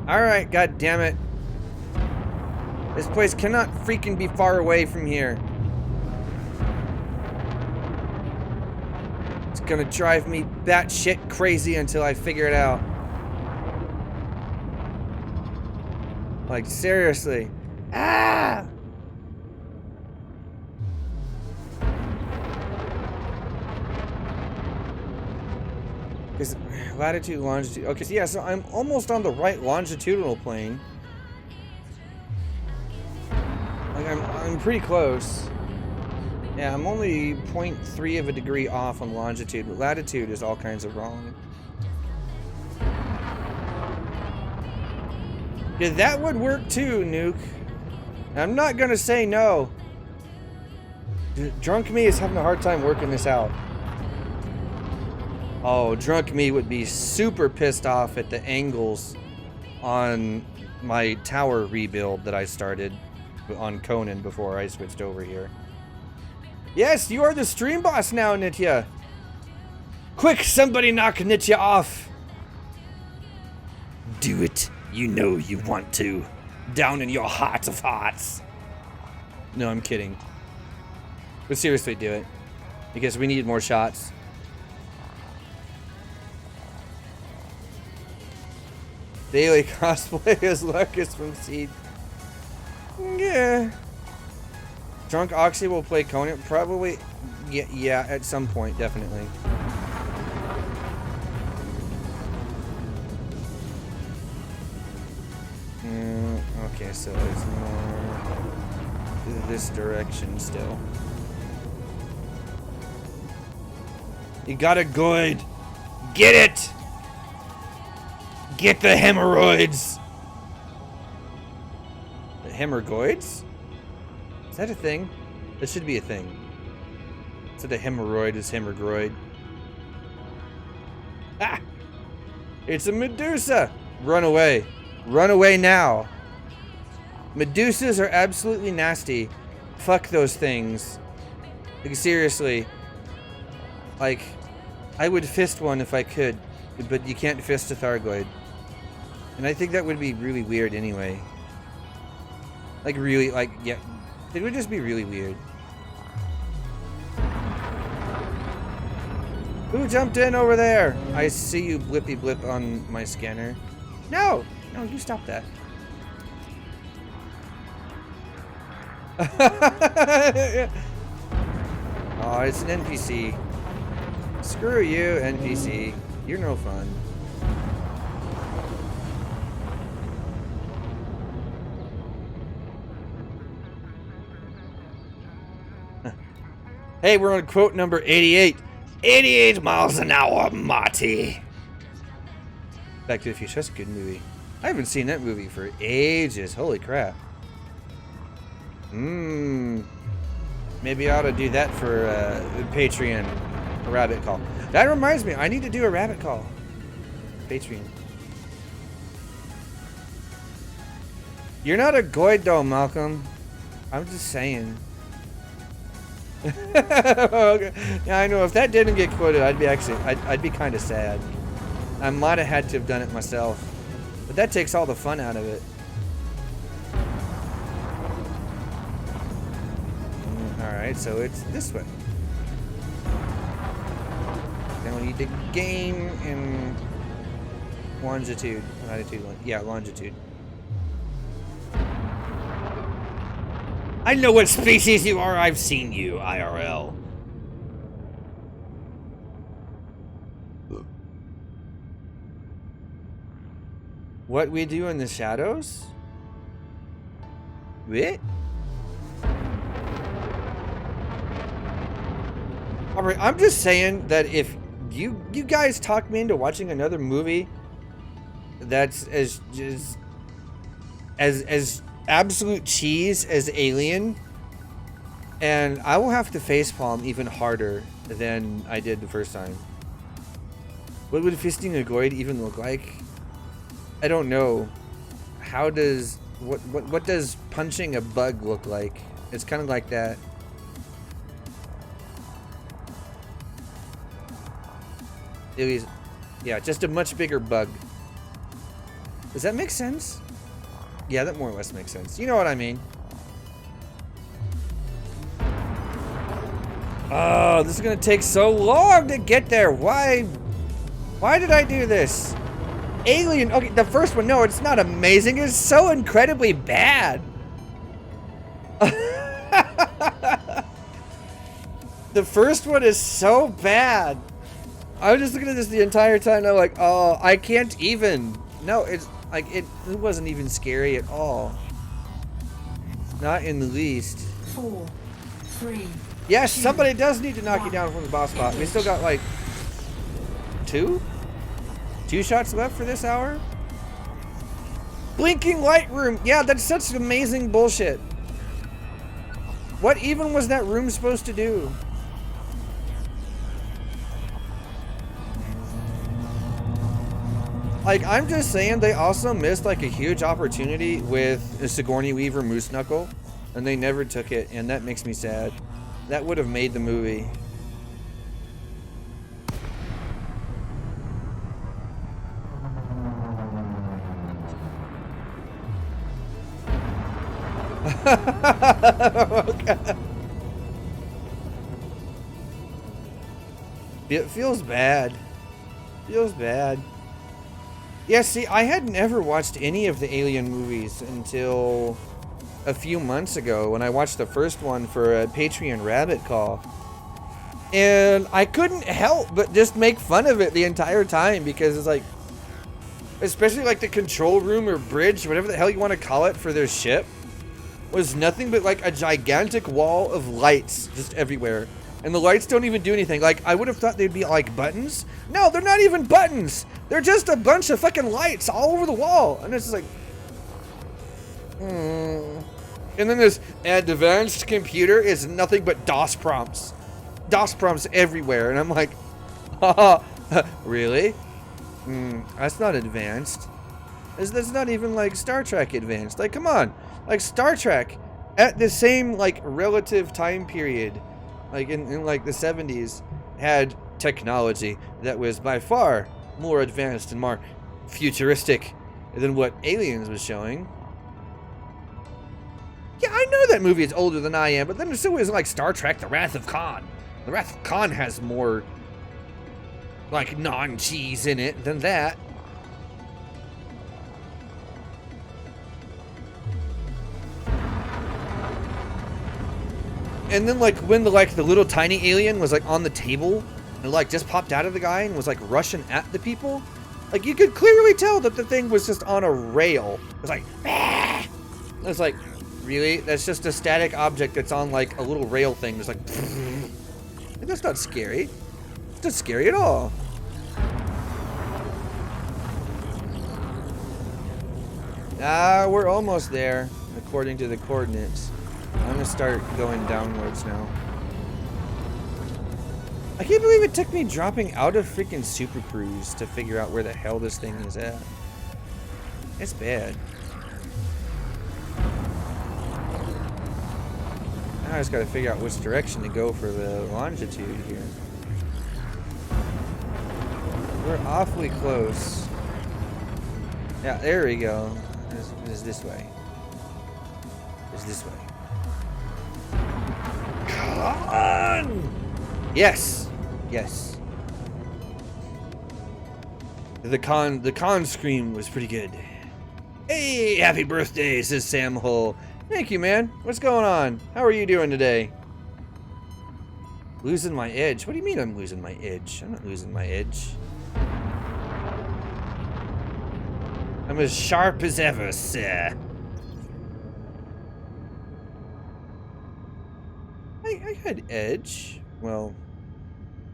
Alright, god damn it. This place cannot freaking be far away from here. It's gonna drive me batshit crazy until I figure it out. Like, seriously. Ah! Because latitude, longitude. Okay, so yeah, so I'm almost on the right longitudinal plane. Like, I'm pretty close. Yeah, I'm only 0.3 of a degree off on longitude, but latitude is all kinds of wrong. Yeah, that would work too, Nuke. I'm not gonna say no. Drunk me is having a hard time working this out. Oh, drunk me would be super pissed off at the angles on my tower rebuild that I started on Conan before I switched over here. Yes, you are the stream boss now, Nitya. Quick, somebody knock Nitya off. Do it. You know you want to. Down in your heart of hearts. No, I'm kidding. But seriously, do it. Because we need more shots. Daily cosplay as Lucas from Seed. Yeah. Drunk Oxy will play Conan. Probably. Yeah, at some point, definitely. Okay, so it's more this direction still. You got a good. Get it! Get the hemorrhoids! The hemorrhoids? Is that a thing? That should be a thing. So the hemorrhoid is hemorrhoid. Ah! It's a Medusa! Run away. Run away now. Medusas are absolutely nasty. Fuck those things. Like, seriously. Like, I would fist one if I could, but you can't fist a Thargoid. And I think that would be really weird anyway. Like, really, like, yeah. It would just be really weird. Who jumped in over there? I see you blippy blip on my scanner. No! No, you stop that. Oh, it's an NPC. Screw you, NPC. You're no fun. Hey, we're on quote number 88. 88 miles an hour, Marty. Back to the Future. That's a good movie. I haven't seen that movie for ages. Holy crap. Maybe I ought to do that for Patreon. A rabbit call. That reminds me, I need to do a rabbit call. Patreon. You're not a goid though, Malcolm. I'm just saying. Okay. Yeah, I know if that didn't get quoted, I'd be kind of sad. I might have had to have done it myself. But that takes all the fun out of it. Alright, so it's this way. Then we need to gain in longitude. Latitude, yeah, longitude. I know what species you are. I've seen you, IRL. What we do in the shadows? What? Alright, I'm just saying that if you guys talk me into watching another movie that's as absolute cheese as Alien, and I will have to facepalm even harder than I did the first time. What would fisting a gourd even look like? I don't know. How does what does punching a bug look like? It's kind of like that. It was, yeah, just a much bigger bug. Does that make sense? Yeah, that more or less makes sense. You know what I mean? Oh, this is gonna take so long to get there. Why did I do this? Alien, okay, the first one, no, it's not amazing. It's so incredibly bad. The first one is so bad. I was just looking at this the entire time and I'm like, oh, I can't even. No, it's like, it wasn't even scary at all. Not in the least. 4, 3. Yes, somebody does need to knock you down from the boss spot. We still got like two shots left for this hour. Blinking light room. Yeah, that's such amazing bullshit. What even was that room supposed to do? Like, I'm just saying, they also missed like a huge opportunity with a Sigourney Weaver Moose Knuckle, and they never took it, and that makes me sad. That would have made the movie. Okay. It feels bad. Feels bad. Yeah, see, I had never watched any of the Alien movies until a few months ago when I watched the first one for a Patreon rabbit call. And I couldn't help but just make fun of it the entire time because it's like, especially like the control room or bridge, whatever the hell you want to call it for their ship, was nothing but like a gigantic wall of lights just everywhere. And the lights don't even do anything. Like, I would have thought they'd be like buttons. No, they're not even buttons. They're just a bunch of fucking lights all over the wall. And it's like, And then this advanced computer is nothing but DOS prompts. DOS prompts everywhere. And I'm like, haha, really? That's not advanced. That's not even like Star Trek advanced. Like, come on. Like, Star Trek, at the same like relative time period, like in like the 70s, had technology that was by far more advanced and more futuristic than what Aliens was showing. Yeah, I know that movie is older than I am, but then it still isn't like Star Trek: The Wrath of Khan. The Wrath of Khan has more like non-cheese in it than that. And then like when the little tiny alien was like on the table and like just popped out of the guy and was like rushing at the people, like you could clearly tell that the thing was just on a rail. It was like, ah! It was like, really? That's just a static object that's on like a little rail thing. It's like, and that's not scary. It's not scary at all. Ah, we're almost there, according to the coordinates. I'm gonna start going downwards now. I can't believe it took me dropping out of freaking Super Cruise to figure out where the hell this thing is at. It's bad. Now I just gotta figure out which direction to go for the longitude here. We're awfully close. Yeah, there we go. It's this way. It's this way. Come on! Yes! Yes. The con scream was pretty good. Hey, happy birthday, says Sam Hull. Thank you, man. What's going on? How are you doing today? Losing my edge? What do you mean I'm losing my edge? I'm not losing my edge. I'm as sharp as ever, sir. I had edge. Well,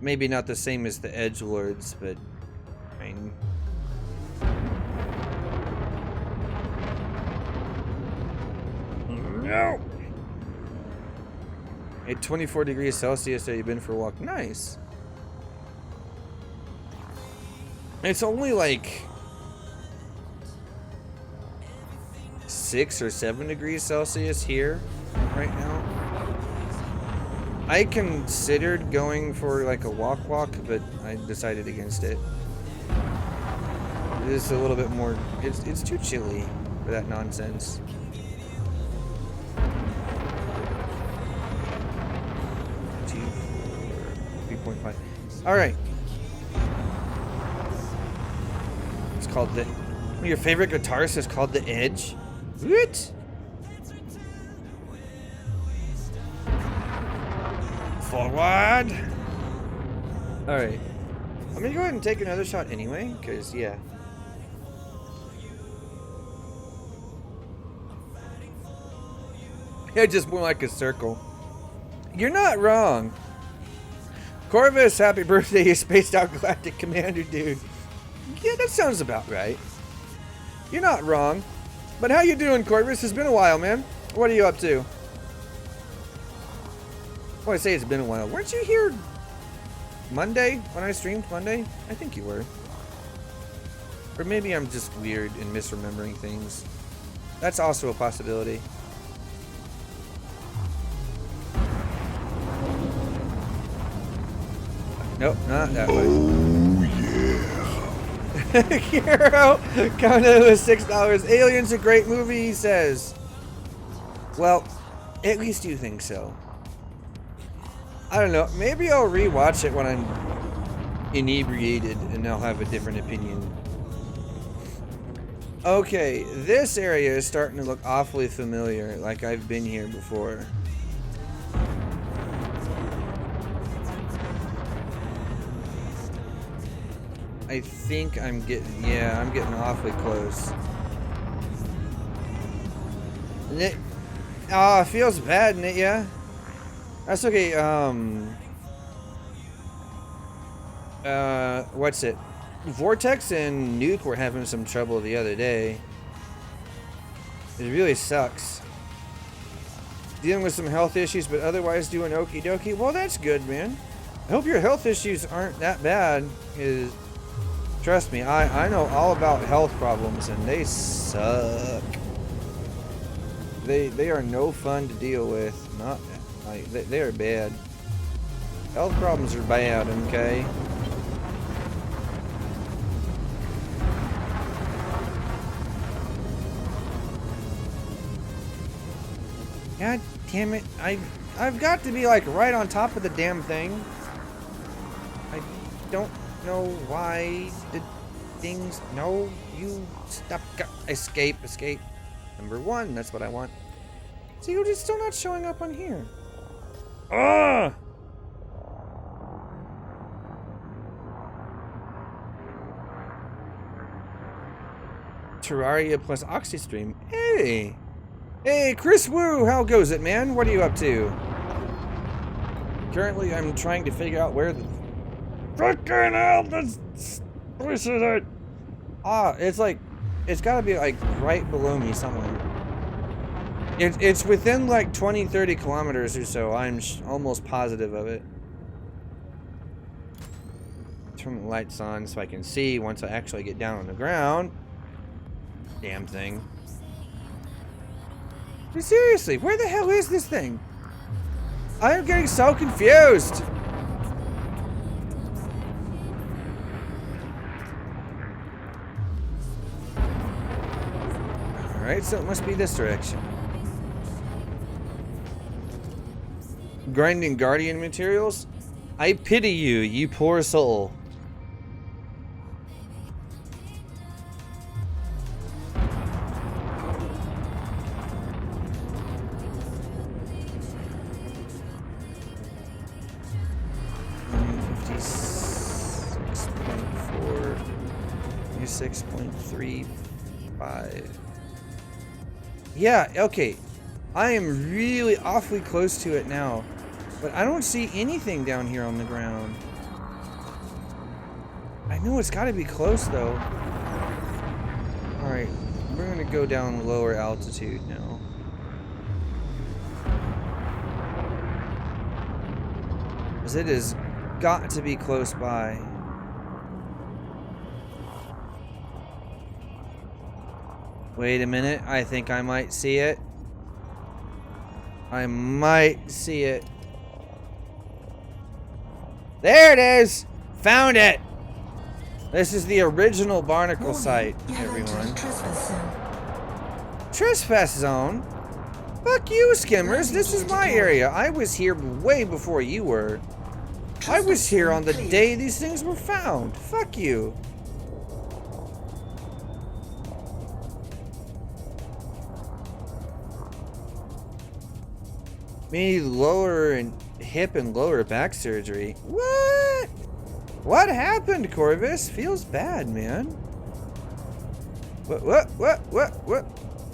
maybe not the same as the edgelords, but I mean, no. At 24 degrees Celsius, have you been for a walk? Nice. It's only like 6 or 7 degrees Celsius here right now. I considered going for like a walk, but I decided against it. It is a little bit more, it's too chilly for that nonsense. Two, 3.5. All right. It's called the, one of your favorite guitarists is called The Edge? What? Forward. All right. I'm gonna go ahead and take another shot anyway, because yeah. It's just more like a circle. You're not wrong. Corvus, happy birthday, you spaced out galactic commander, dude. Yeah, that sounds about right. You're not wrong. But how you doing, Corvus? It's been a while, man. What are you up to? Well, I say it's been a while. Weren't you here Monday when I streamed Monday? I think you were. Or maybe I'm just weird and misremembering things. That's also a possibility. Nope, not that way. Oh yeah. Hero coming in with $6. Alien's a great movie, he says. Well, at least you think so. I don't know. Maybe I'll rewatch it when I'm inebriated and I'll have a different opinion. Okay, this area is starting to look awfully familiar, like I've been here before. I think I'm getting, yeah, I'm getting awfully close. And it, it feels bad, isn't it? Yeah. That's okay. What's it? Vortex and Nuke were having some trouble the other day. It really sucks. Dealing with some health issues, but otherwise doing okie dokie. Well, that's good, man. I hope your health issues aren't that bad. Trust me, I know all about health problems, and they suck. They are no fun to deal with. Not like they are bad. Health problems are bad, okay? God damn it! I've got to be like right on top of the damn thing. I don't know why the things. No, you stop. Escape. Number 1. That's what I want. See, you're just still not showing up on here. Ugh! Terraria plus Oxystream. Hey! Hey, Chris Wu! How goes it, man? What are you up to? Currently, I'm trying to figure out where the... Frickin' hell! This is it! It's like... It's gotta be, like, right below me somewhere. It's within, like, 20-30 kilometers or so. I'm almost positive of it. Turn the lights on so I can see once I actually get down on the ground. Damn thing. But seriously, where the hell is this thing? I am getting so confused. Alright, so it must be this direction. Grinding Guardian materials? I pity you, you poor soul. $6.35. Yeah, okay. I am really awfully close to it now. But I don't see anything down here on the ground. I know it's gotta be close though. Alright, we're gonna go down lower altitude now. Because it has got to be close by. Wait a minute. I think I might see it. I might see it. There it is! Found it! This is the original barnacle site, everyone. Trespass zone? Fuck you, skimmers. This is my area. I was here way before you were. I was here on the day these things were found. Fuck you. Me lower and hip and lower back surgery. What? What happened, Corvus? Feels bad, man. What?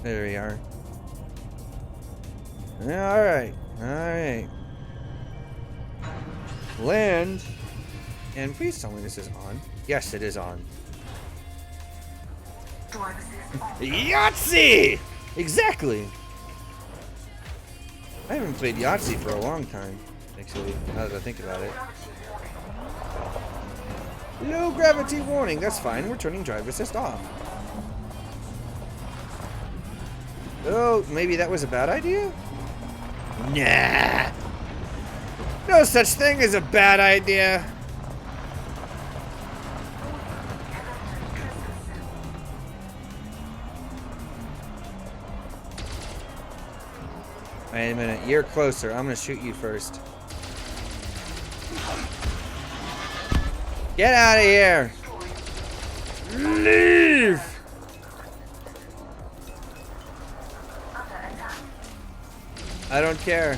There we are. Alright. Alright. Land. And please tell me this is on. Yes, it is on. Yahtzee! Exactly. I haven't played Yahtzee for a long time, actually, now that I think about it. Low gravity warning, that's fine. We're turning drive assist off. Oh, maybe that was a bad idea? Nah. No such thing as a bad idea. Wait a minute, you're closer. I'm gonna shoot you first. Get out of here! Leave! I don't care.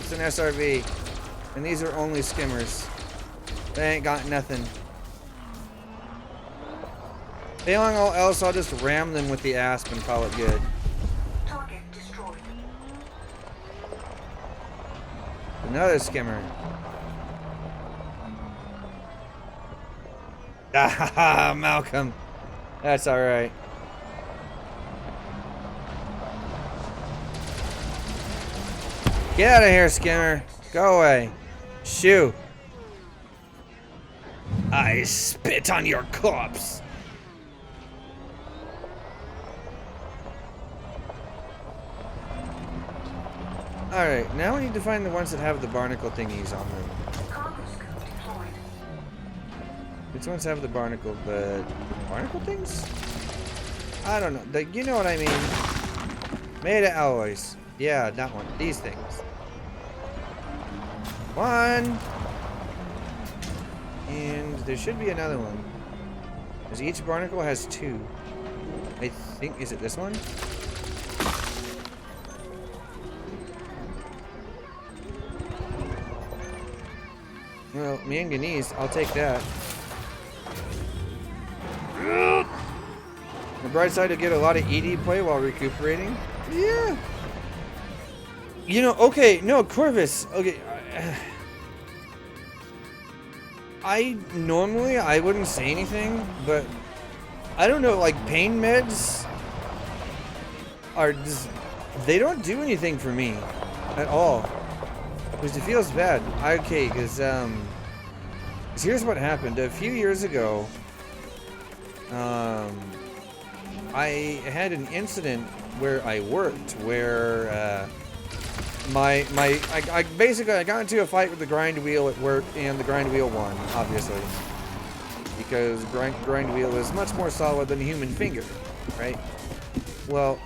It's an SRV. And these are only skimmers. They ain't got nothing. Failing all else, I'll just ram them with the asp and call it good. Another skimmer. Ah, Malcolm. That's alright. Get out of here, skimmer. Go away. Shoo. I spit on your corpse. Alright, now we need to find the ones that have the barnacle thingies on them. Which ones have the barnacle things? I don't know. You know what I mean. Made of alloys. Yeah, that one. These things. One. And there should be another one. Because each barnacle has two. I think, is it this one? Well, manganese, I'll take that. The bright side, to get a lot of ED play while recuperating. Yeah. You know, okay, no, Corvus. Okay. I wouldn't say anything, but I don't know, like pain meds are just, they don't do anything for me at all. Because it feels bad. Okay, because here's what happened. A few years ago, I had an incident where I worked, where I basically got into a fight with the grind wheel at work, and the grind wheel won, obviously, because grind wheel is much more solid than a human finger, right? Well,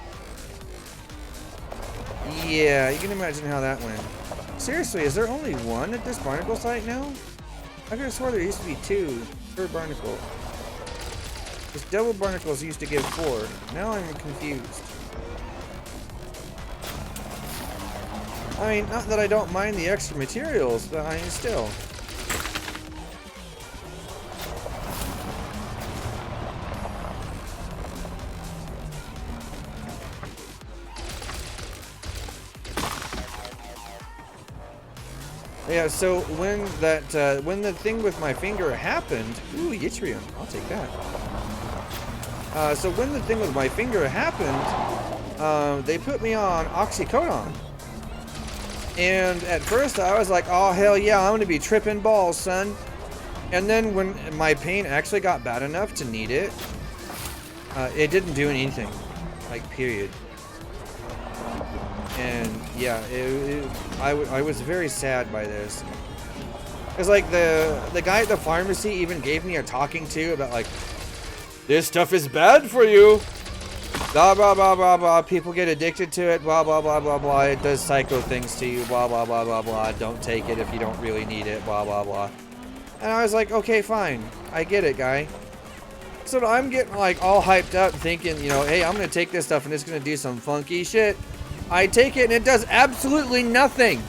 yeah, you can imagine how that went. Seriously, is there only one at this barnacle site now? I could have swore there used to be 2 per barnacle. Because double barnacles used to give 4. Now I'm confused. I mean, not that I don't mind the extra materials, but I mean, still. Yeah, so when the thing with my finger happened, ooh, yttrium, I'll take that. So when the thing with my finger happened, they put me on oxycodone. And at first I was like, oh hell yeah, I'm gonna be tripping balls, son. And then when my pain actually got bad enough to need it, it didn't do anything. like period. And yeah, I was very sad by this. Cause like the guy at the pharmacy even gave me a talking to about like, this stuff is bad for you. Blah blah blah blah blah. People get addicted to it. Blah blah blah blah blah. It does psycho things to you. Blah blah blah blah blah. Don't take it if you don't really need it. Blah blah blah. And I was like, okay, fine. I get it, guy. So I'm getting like all hyped up, thinking, you know, hey, I'm gonna take this stuff and it's gonna do some funky shit. I take it and it does absolutely nothing.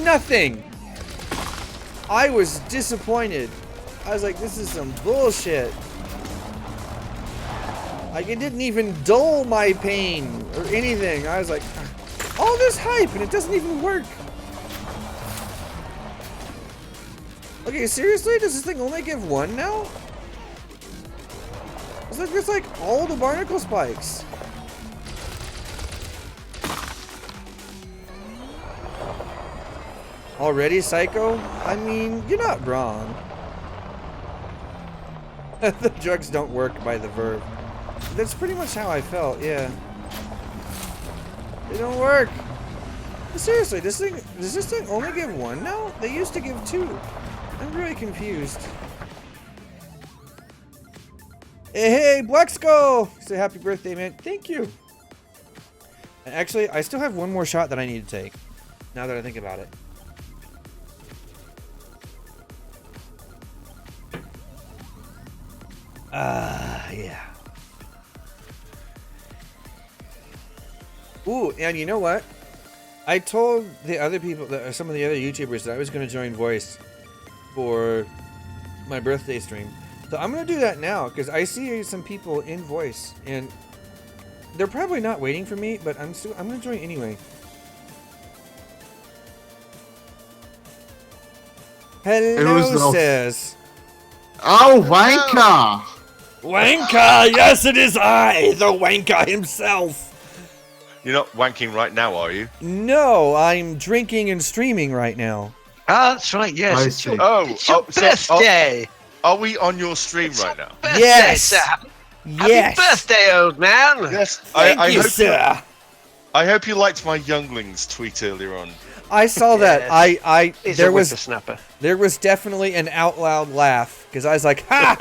Nothing. I was disappointed. I was like, this is some bullshit. Like, it didn't even dull my pain or anything. I was like, all this hype and it doesn't even work. Okay, seriously? Does this thing only give one now? It's like, it's like all the barnacle spikes. Already, Psycho? I mean, you're not wrong. The drugs don't work by the verb. That's pretty much how I felt, yeah. They don't work. But seriously, does this thing only give one now? They used to give two. I'm really confused. Hey, Black Skull! Say happy birthday, man. Thank you. And actually, I still have one more shot that I need to take. Now that I think about it. Yeah. Ooh, and you know what? I told the other people, some of the other YouTubers, that I was going to join Voice for my birthday stream. So I'm going to do that now, because I see some people in Voice, and they're probably not waiting for me, but I'm going to join anyway. Hello, sis. Oh, Wanka! Wanka! Yes, it is I, the Wanka himself. You're not wanking right now, are you? No, I'm drinking and streaming right now. Ah, that's right. Yes, it's your, it's your birthday. Are we on your stream right now? Birthday, Yes. sir. Yes. Happy birthday, old man. Yes. Thank you, sir. I hope you liked my younglings tweet earlier on. I saw that. He's There a was whippersnapper. there was definitely an out loud laugh because I was like, ha,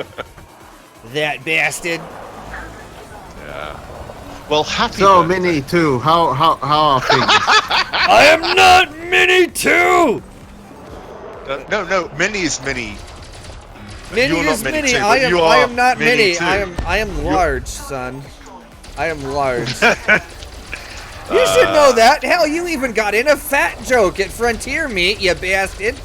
that bastard. Yeah. Well, happy. So birthday. Mini too. How are things? I am not Mini 2. No, Mini is Mini. Mini You're not is Mini Mini. too, I but you am are not Mini Mini. too. I am large, son. I am large. You should know that. Hell, you even got in a fat joke at Frontier Meat, you bastard.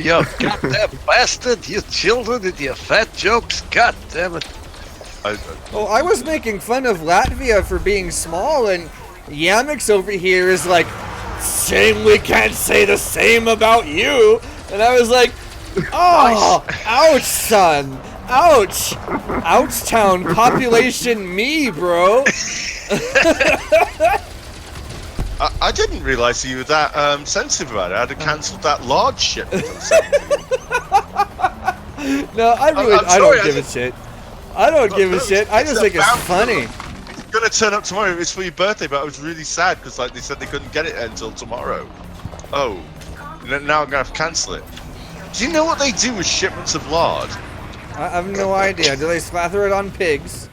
You goddamn bastard! You children and your fat jokes. God damn it! Well, I was making fun of Latvia for being small, and Yamix over here is like, shame we can't say the same about you. And I was like, oh, ouch, son. Ouch. Ouch town, population me, bro. I didn't realise you were that sensitive about it. I'd have cancelled that large shipment. No, I don't give a shit. I don't give a no, shit. I just think it's funny. It's gonna turn up tomorrow. It's for your birthday, but I was really sad because like they said they couldn't get it until tomorrow. Oh, now I'm gonna have to cancel it. Do you know what they do with shipments of lard? I have no idea. Do they slather it on pigs?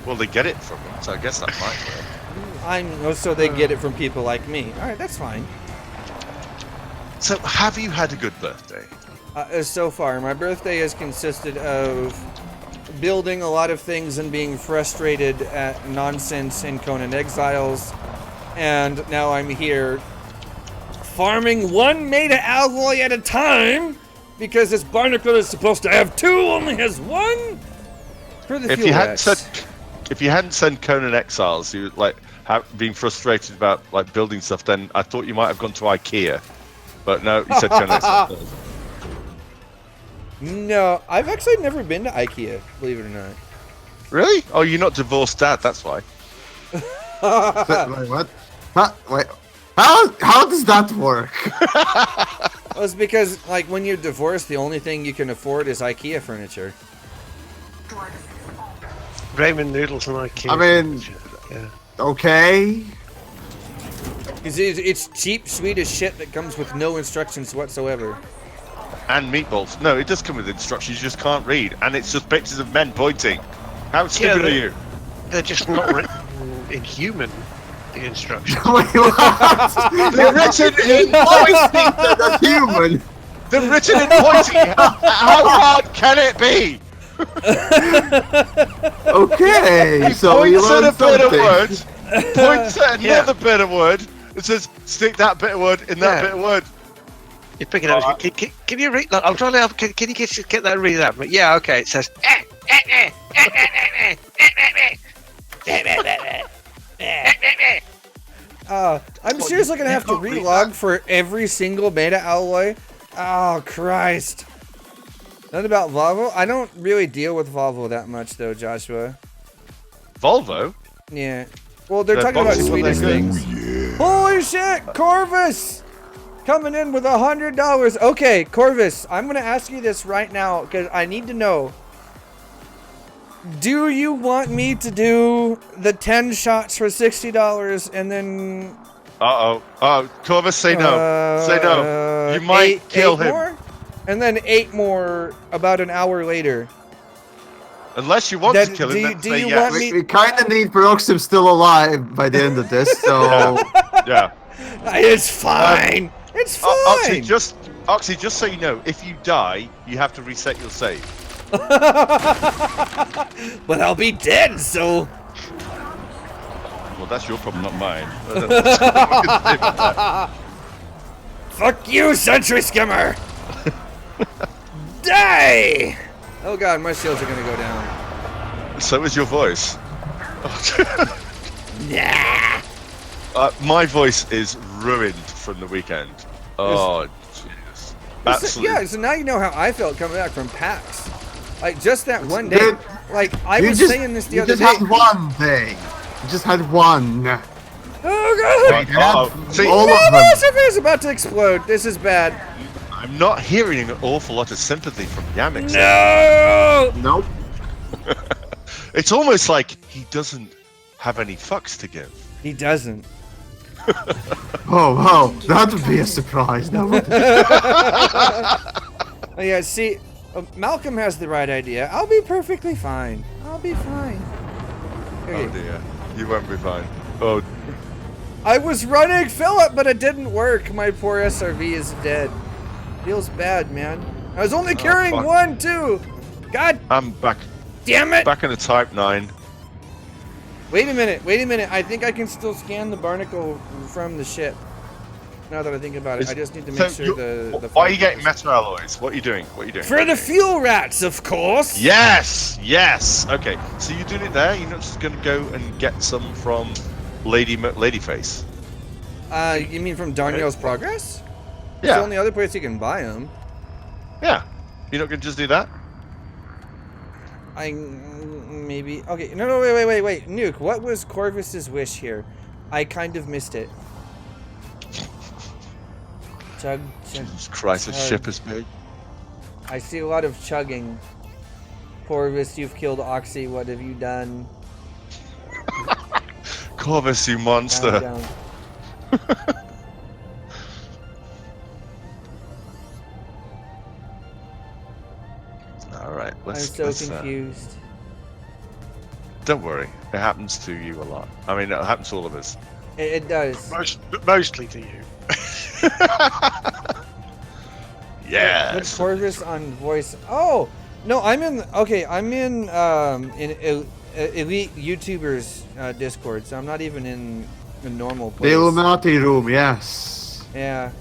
Well, they get it from them, so I guess that might work. So they get it from people like me. All right, that's fine. So, have you had a good birthday? So far, my birthday has consisted of building a lot of things and being frustrated at nonsense in Conan Exiles, and now I'm here farming one meta alloy at a time because this barnacle is supposed to have two, only has one. For the If you hadn't said Conan Exiles, you like being frustrated about like building stuff, then I thought you might have gone to IKEA. But no, you said Conan Exiles. No, I've actually never been to IKEA, believe it or not. Really? Oh, you're not divorced dad, that's why. Wait, what? Huh? Wait. How does that work? Well, it's because, like, when you're divorced, the only thing you can afford is IKEA furniture. Ramen noodles and IQ. I mean, yeah. okay. It's cheap Swedish shit that comes with no instructions whatsoever. And meatballs. No, it does come with instructions. You just can't read, and it's just pictures of men pointing. How stupid are you? They're just not written in human. The instructions. Wait, what? They're written in pointing. They're human. They're written in pointing. How hard can it be? Okay, so we Points at a learned bit of something. word. Points at another bit of word. It says stick that bit of word in that bit of word. You pick it up. Can you read? Look, I'm trying to help. Can you get that and read that? But yeah, okay. It says. I'm seriously gonna have to relog for every single beta alloy. Oh Christ! Nothing about Volvo. I don't really deal with Volvo that much though, Joshua. Volvo? Yeah. Well, they're They're talking about boxy, Swedish they're good. things. Holy shit, Corvus! Coming in with $100. Okay, Corvus, I'm gonna ask you this right now because I need to know. Do you want me to do the 10 shots for $60 and then? Oh, Corvus, say no. Say no. You might kill him. More? And then 8 more about an hour later. Unless you want to kill him, then do say you yes. want me- We kind of need Peroxim still alive by the end of this, so... Yeah. It's fine. It's fine. Oxy, just so you know, if you die, you have to reset your save. But I'll be dead, so. Well, that's your problem, not mine. I don't know what can say about that. Fuck you, Sentry Skimmer. Die. Oh god, my shields are gonna go down. So is your voice. Nah. My voice is ruined from the weekend. Oh, jeez. Absolutely. Yeah, so now you know how I felt coming back from PAX. Like, just that one day. Dude, Like, I was saying this the other day. You just had one thing. You just had one. Oh god. See, All of No, them. something's about to explode. This is bad. I'm not hearing an awful lot of sympathy from Yamik. No. Nope. It's almost like he doesn't have any fucks to give. He doesn't. Oh, that would be a surprise. No. Oh, yeah, see, Malcolm has the right idea. I'll be perfectly fine. I'll be fine. Okay. Oh dear, you won't be fine. Oh, I was running Philip, but it didn't work. My poor SRV is dead. Feels bad, man. I was only carrying fuck. one, too. God I'm back. damn it. Back in a Type 9. Wait a minute. I think I can still scan the barnacle from the ship. Now that I think about it, I just need to make sure the Why are you getting metal alloys? What are you doing? For the fuel rats, of course. Yes, yes. Okay, so you're doing it there. You're not just gonna go and get some from Ladyface. You mean from Darnielle's Progress? It's the Yeah, only other place you can buy them. yeah. You're not gonna just do that? Maybe. Okay. No, wait. Nuke, what was Corvus's wish here? I kind of missed it. Chug. Jesus Christ, the ship is big. I see a lot of chugging. Corvus, you've killed Oxy. What have you done? Corvus, you monster. Down. All right, I'm let's. so let's, confused. Don't worry, it happens to you a lot. I mean, it happens to all of us. It does. Mostly to you. Yeah. Put Corvus on voice. Oh no, I'm in. Okay, I'm in elite YouTubers Discord, so I'm not even in a normal place. The Illuminati room, yes. Yeah.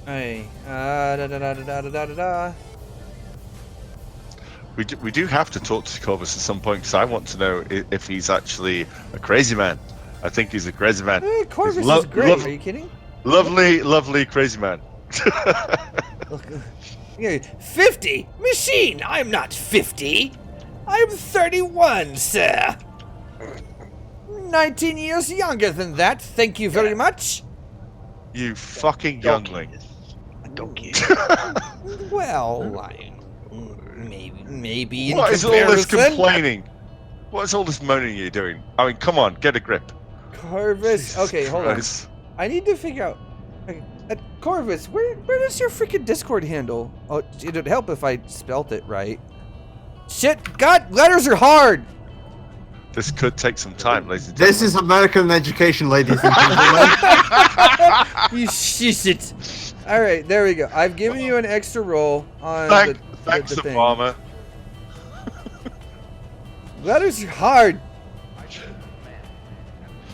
Hey. We do have to talk to Corvus at some point because I want to know if he's actually a crazy man. I think he's a crazy man. Corvus He's is great. Are you kidding? Lovely crazy man. Yeah, 50? Machine! I'm not 50! I'm 31, sir! 19 years younger than that, thank you very much. You fucking youngling. donkey. Well, maybe. In What is all this comparison. complaining? What is all this moaning you're doing? I mean, come on, get a grip. Corvus. Okay, hold Christ. on. I need to figure out. Okay, Corvus, where does your freaking Discord handle? Oh, it'd help if I spelt it right. Shit, God, letters are hard. This could take some time, ladies and This gentlemen. is American education, ladies and gentlemen. You shit. All right, there we go. I've given you an extra roll on Thanks, the thing. Obama. Letters are hard.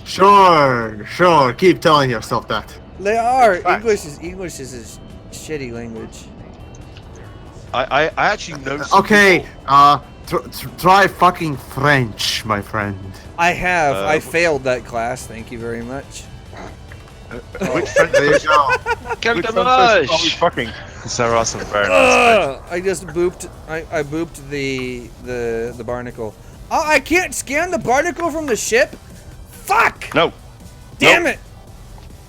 Sure. Keep telling yourself that. They are. Fact. English is a shitty language. I actually know some Okay, people- try fucking French, my friend. I have. I failed that class. Thank you very much. Which French There you go. Quel which French person are we dommage! fucking? There are some very nice I just booped. I booped the barnacle. Oh, I can't scan the barnacle from the ship. Fuck! French. No. Damn Nope. it!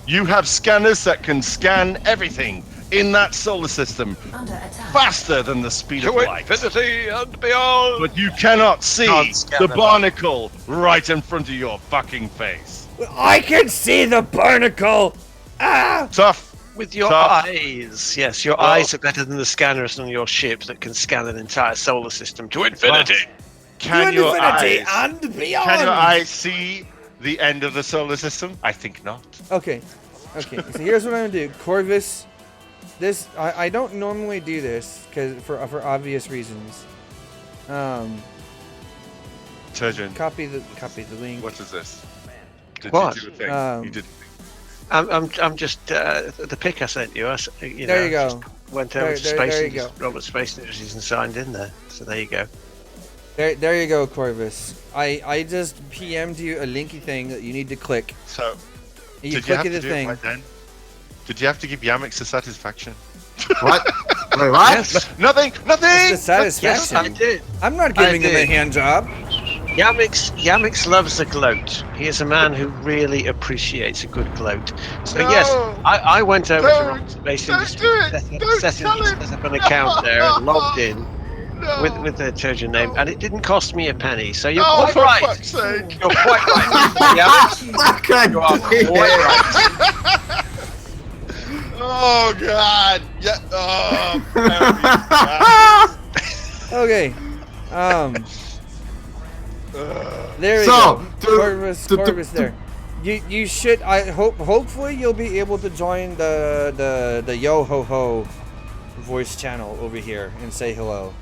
You have scanners that can scan everything in that solar system Under attack. faster than the speed To of light. infinity and beyond! But you cannot see Can't scan the them. barnacle right in front of your fucking face. I can see the barnacle. Ah! Tough. With your Tough. eyes. Yes, your Well- eyes are better than the scanners on your ship that can scan an entire solar system to infinity. Can your Infinity eyes? and beyond. Can your eyes see the end of the solar system? I think not. Okay. So here's what I'm gonna do, Corvus. This I don't normally do this because for obvious reasons. Turgeon, Copy the link. what is this? Did What? you do a thing? You did. I'm just the pic I sent you. There you go. Just went over to There Space you Industries, go. Robert Space Industries and signed in there. So there you go. There you go, Corvus. I just PM'd you a linky thing that you need to click. So, You did you click have it to a do thing. it right then? Did you have to give Yamix a satisfaction? What? Wait, what? Yes, Nothing. It's the yes, I satisfaction. did. I'm not giving him a did. hand job. Yamix loves a gloat. He is a man who really appreciates a good gloat. So No. yes, I went over to Don't. Robert Space Don't Industries, do it. Don't set tell him. up an account there and logged in No. with the Turgeon name, and it didn't cost me a penny. So you're Oh, quite for right. fuck's sake! You're quite right. Yamix, God you are damn. quite right. Oh god! Yeah. Oh. Very Okay. There we So, go. Corvus there. You should. Hopefully you'll be able to join the yo ho ho voice channel over here and say hello.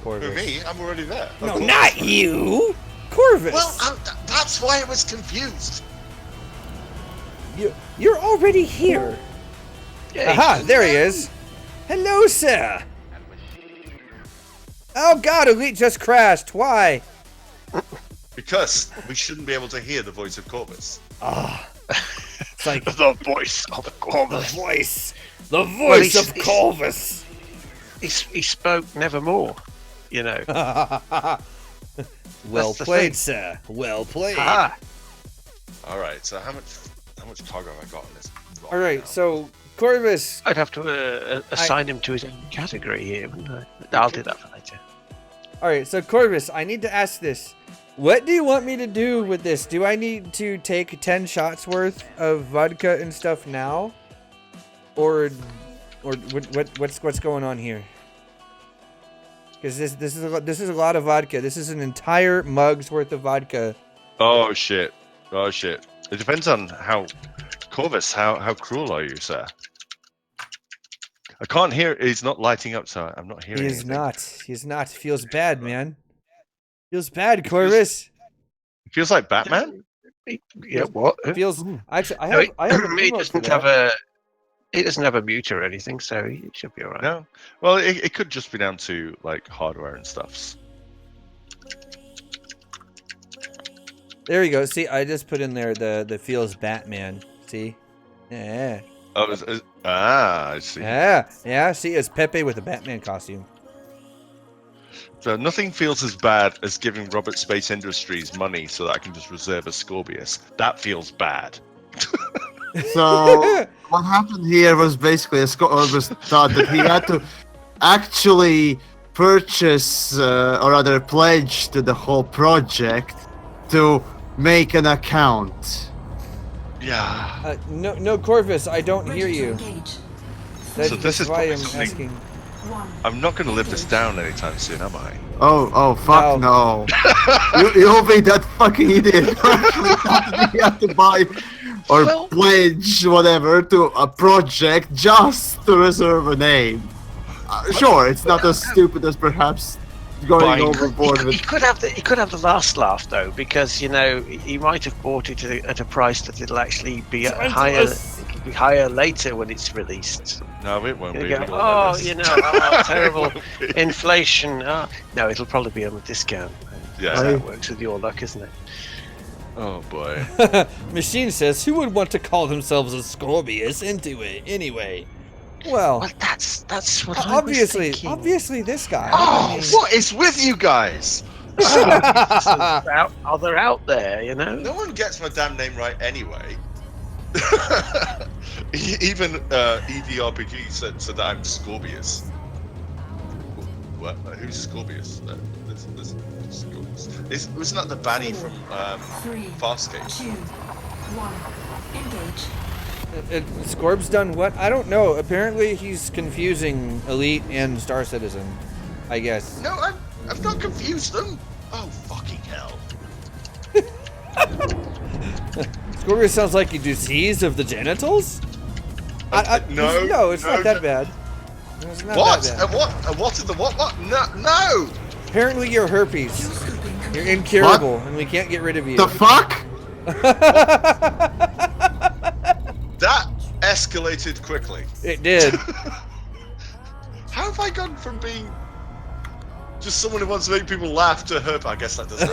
Corvus. For me, I'm already there. No, not you. Corvus. Well, that's why I was confused. You're already here. Yeah, Aha, there he is. Hello, sir. Oh God, Elite just crashed. Why? Because we shouldn't be able to hear the voice of Corvus. It's like the voice of Corvus. the Well, voice he's- of Corvus. He spoke nevermore. You know. Well That's the played, thing. sir. Well played. Ah, All right. So how much cargo have I got on this? All right, so Corvus. I'd have to assign him to his own category here, wouldn't I? I'll do that for later. All right, so Corvus, I need to ask this. What do you want me to do with this? Do I need to take 10 shots worth of vodka and stuff now, or what's going on here? Because this is a lot of vodka. This is an entire mug's worth of vodka. Oh shit! Oh shit! It depends on how Corvus. How cruel are you, sir? I can't hear. He's not lighting up, so I'm not hearing. He is anything. not. He's not. Feels bad, man. Feels bad, Corvus. It feels like Batman. Yeah, what? Feels. Actually, I No, have. I have an he emote for doesn't that. have a. He doesn't have a mute or anything, so he should be alright. No. Well, it could just be down to like hardware and stuffs. There you go. See, I just put in there the feels Batman. See? Yeah. Oh, I see. Yeah. See, it's Pepe with a Batman costume. So nothing feels as bad as giving Robert Space Industries money so that I can just reserve a Scorpius. That feels bad. So, what happened here was basically was thought that he had to actually purchase or rather pledge to the whole project to make an account. Yeah. No, Corvus, I don't hear Ready to you. engage. So this is why probably I'm something- asking. 1. I'm not going to live this down anytime soon, am I? Oh, fuck no. You'll be that fucking idiot who actually thought that he had to buy or pledge whatever to a project just to reserve a name. Sure, it's not as stupid as perhaps going Buying- overboard He with. could have the last laugh though, because he might have bought it at a price that it'll actually be higher later when it's released. No, it won't be. You go, We all know this. terrible It won't be. inflation. Oh. No, it'll probably be on a discount. Yeah. That's how it works with your luck, isn't it? Oh boy. Machine says, who would want to call themselves a Scorpius anyway? Well, Well, that's what obviously, I was thinking. obviously this guy. Oh, what is with you guys? They're out there, you know. No one gets my damn name right anyway. Even EDRPG said that I'm Scorpius. What? Who's Scorpius? This Scorpius. It's not the baddie from 3, Farscape. 2, 1. Engage. Scorb's done what? I don't know. Apparently he's confusing Elite and Star Citizen, I guess. No, I've not confused them. Oh, fucking hell. Scorpius sounds like a disease of the genitals? No, it's not that bad. It's not What? that bad. What in the what? No! Apparently you're herpes. You're incurable, and we can't get rid of you. The fuck? That escalated quickly. It did. How have I gone from being just someone who wants to make people laugh to herp? I guess that doesn't.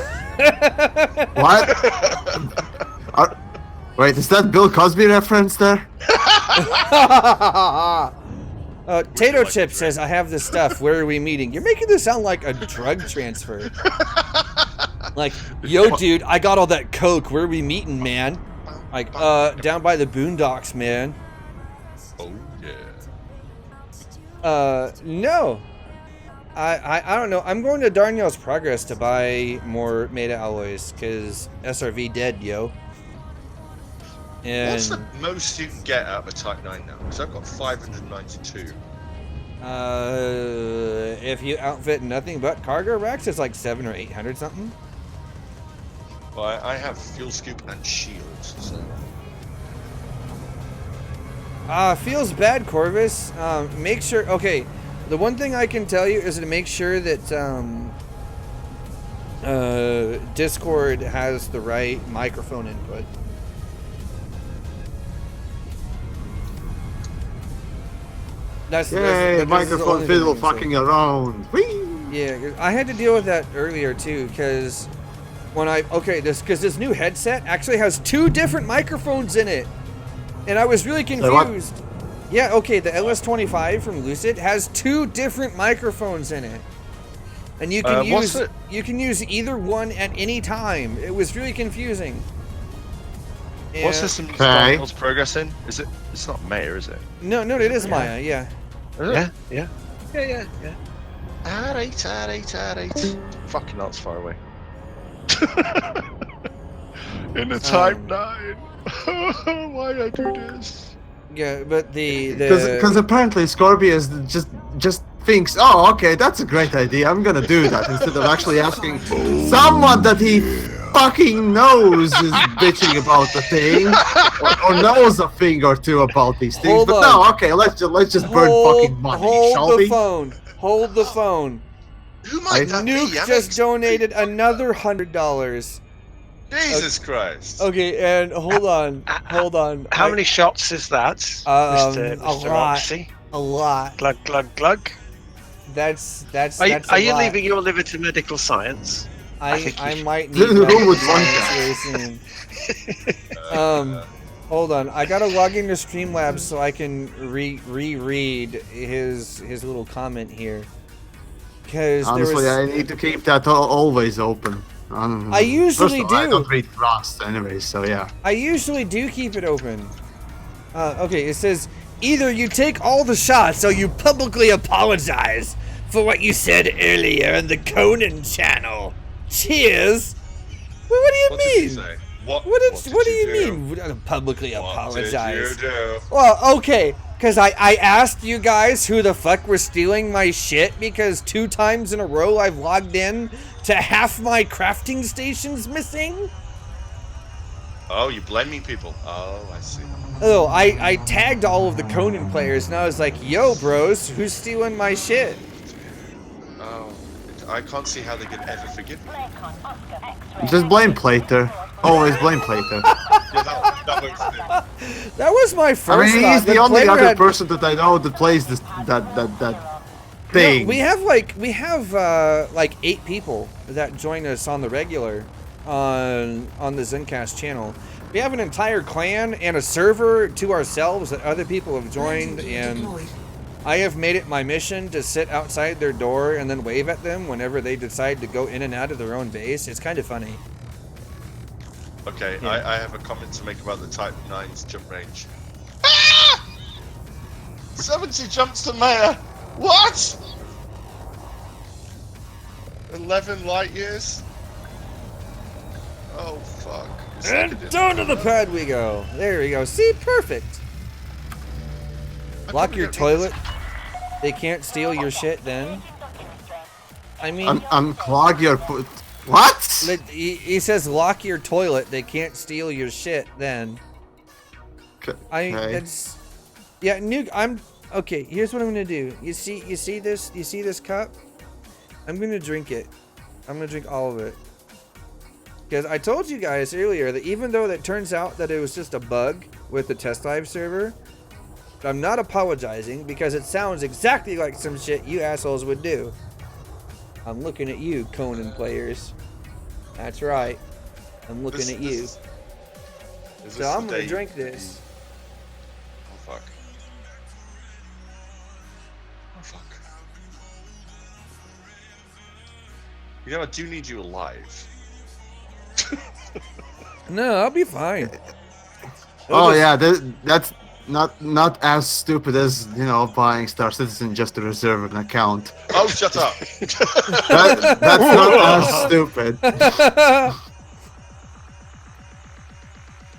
What? Wait, is that Bill Cosby reference there? Tato Chip says, I have this stuff. Where are we meeting? You're making this sound like a drug transfer. Like, yo, dude, I got all that coke. Where are we meeting, man? Like, down by the boondocks, man. Oh, yeah. No. I don't know. I'm going to Darnielle's Progress to buy more Meta alloys, because SRV dead, yo. And What's the most you can get out of a Type 9 now? Because I've got 592. if you outfit nothing but cargo racks, it's like 700 or 800 something. Well, I have fuel scoop and shields, so. Feels bad, Corvus. Make sure. Okay, the one thing I can tell you is to make sure that Discord has the right microphone input. Yay, microphone fiddle fucking around. Whee! Yeah, I had to deal with that earlier too, because when this new headset actually has 2 different microphones in it, and I was really confused. Yeah, okay, the LS25 from Lucid has 2 different microphones in it, and you can use either one at any time. It was really confusing. And What system is Daniel's Progress in? Is it? It's not Maya, is it? No, it is Maya. Yeah. Yeah. R8. Fucking hell, it's far away. In the Type 9. Why I do this? Yeah, but Because apparently Scorpius just thinks, oh, okay, that's a great idea. I'm gonna do that instead of actually asking someone that he fucking knows is bitching about the thing or knows a thing or two about these things. Hold but on. no, okay, let's just burn fucking money, shall we? Hold the phone. Who might that be? Nuke just donated another $100. Jesus Christ. Okay, and hold on. How many shots is that, Mr. A lot. Oxy? A lot. Glug, glug, glug. That's Are a you lot. leaving your liver to medical science? I might need Who that would want very soon. Hold on. I gotta log into Streamlabs so I can reread his little comment here. Because honestly, I need to keep that always open. I usually First of all, I do. don't read Frost anyway, so yeah. I usually do keep it open. Okay, it says, either you take all the shots or you publicly apologize for what you said earlier in the Conan channel. Cheers. Well, what do you What mean? did you say? What What do you do? mean publicly apologize? What did you do? Well, okay, because I asked you guys who the fuck were stealing my shit because 2 times in a row I've logged in to half my crafting stations missing. Oh, you blaming people. Oh, I see. Oh, I tagged all of the Conan players and I was like, yo, bros, who's stealing my shit? Oh, I can't see how they could ever forgive me. Just blame Plater. Always blame Plater. Yeah, that works. That was my first I mean, thought. he's the The only player other had- person that I know that plays this that thing. No, we have like 8 people that join us on the regular on the Zencast channel. We have an entire clan and a server to ourselves that other people have joined, and I have made it my mission to sit outside their door and then wave at them whenever they decide to go in and out of their own base. It's kind of funny. Okay, Yeah. I have a comment to make about the Type 9's jump range. Ah! 70 jumps to Maya. What? 11 light years? Oh, fuck. It's like a And different- down to the pad we go. There we go. See, perfect. I Lock couldn't your get- toilet. They can't steal your shit then. I mean, Unclog your put. What? he says lock your toilet. They can't steal your shit then. Okay. It's yeah, Nuke. I'm okay. Here's what I'm gonna do. You see this cup? I'm gonna drink it. I'm gonna drink all of it. Because I told you guys earlier that even though it turns out that it was just a bug with the test live server, I'm not apologizing because it sounds exactly like some shit you assholes would do. I'm looking at you, Conan players. That's right. I'm looking at you. Is this So I'm the gonna day drink this. Oh, fuck. Oh, fuck. You know, I do need you alive. No, I'll be fine. Oh yeah, that's not as stupid as buying Star Citizen just to reserve an account. Oh, shut up! That's not as stupid.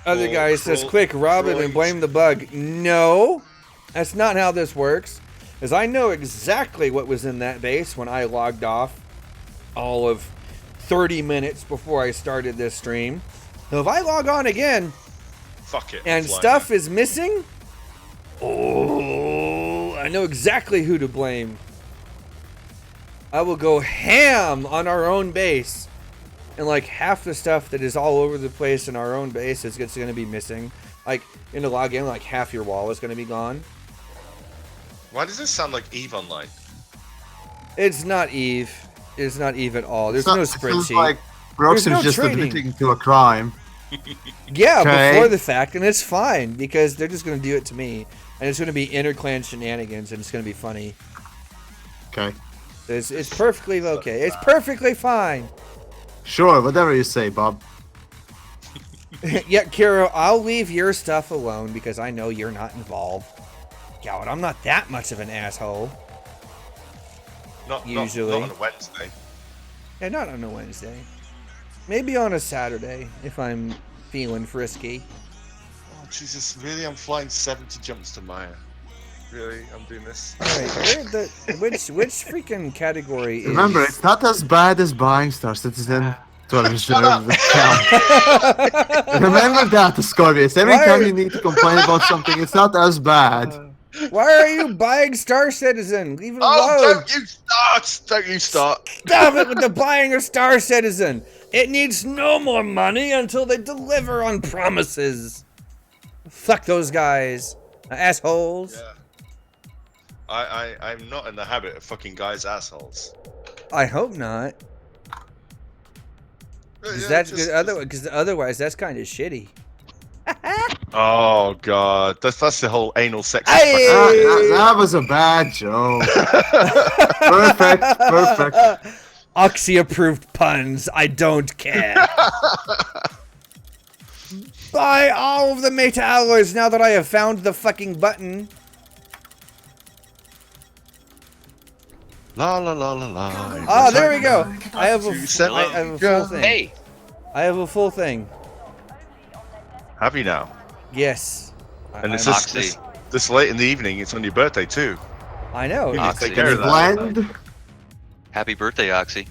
Other guy says, troll- quick, rob it and trolling. blame the bug. No, that's not how this works. As I know exactly what was in that base when I logged off all of 30 minutes before I started this stream. So if I log on again Fuck it. and fly stuff now. is missing, oh, I know exactly who to blame. I will go ham on our own base. And like half the stuff that is all over the place in our own base is going to be missing. Like in the login, like half your wall is going to be gone. Why does this sound like EVE Online? It's not Eve. It's not Eve at all. There's It's no not- it sounds spreadsheet. like Brooks There's no is just trading. admitting to a crime. Yeah, Okay. before the fact, and it's fine because they're just going to do it to me, and it's going to be inter-clan shenanigans, and it's going to be funny. Okay. It's perfectly okay. It's perfectly fine. Sure, whatever you say, Bob. Yeah, Kiro, I'll leave your stuff alone because I know you're not involved. God, I'm not that much of an asshole. Not Usually. not on a Wednesday. Yeah, not on a Wednesday. Maybe on a Saturday if I'm feeling frisky. Oh Jesus! Really? I'm flying 70 jumps to Maya. Really? I'm doing this. All right, which freaking category is? Remember, it's not as bad as buying Star Citizen to a reserve account. Remember that, Scorpius. Every Why time are- you need to complain about something, it's not as bad. Why are you buying Star Citizen? Leave it Oh, alone. don't you start! Don't you start! Stop it with the buying of Star Citizen. It needs no more money until they deliver on promises. Fuck those guys, assholes. Yeah. I'm not in the habit of fucking guys assholes. I hope not. Yeah, That's just- good. Because otherwise, that's kind of shitty. Oh god, that's the whole anal sex. Hey! That was a bad joke. Perfect. Oxy approved puns. I don't care. Buy all of the meta alloys now that I have found the fucking button. La la la la la. Ah, there we go. I have a full thing. Hey, I have a full thing. Have you now? Yes. And it's Oxy. this late in the evening. It's on your birthday too. I know. You need to Oxy. take care of that. Blend. Happy birthday, Oxy.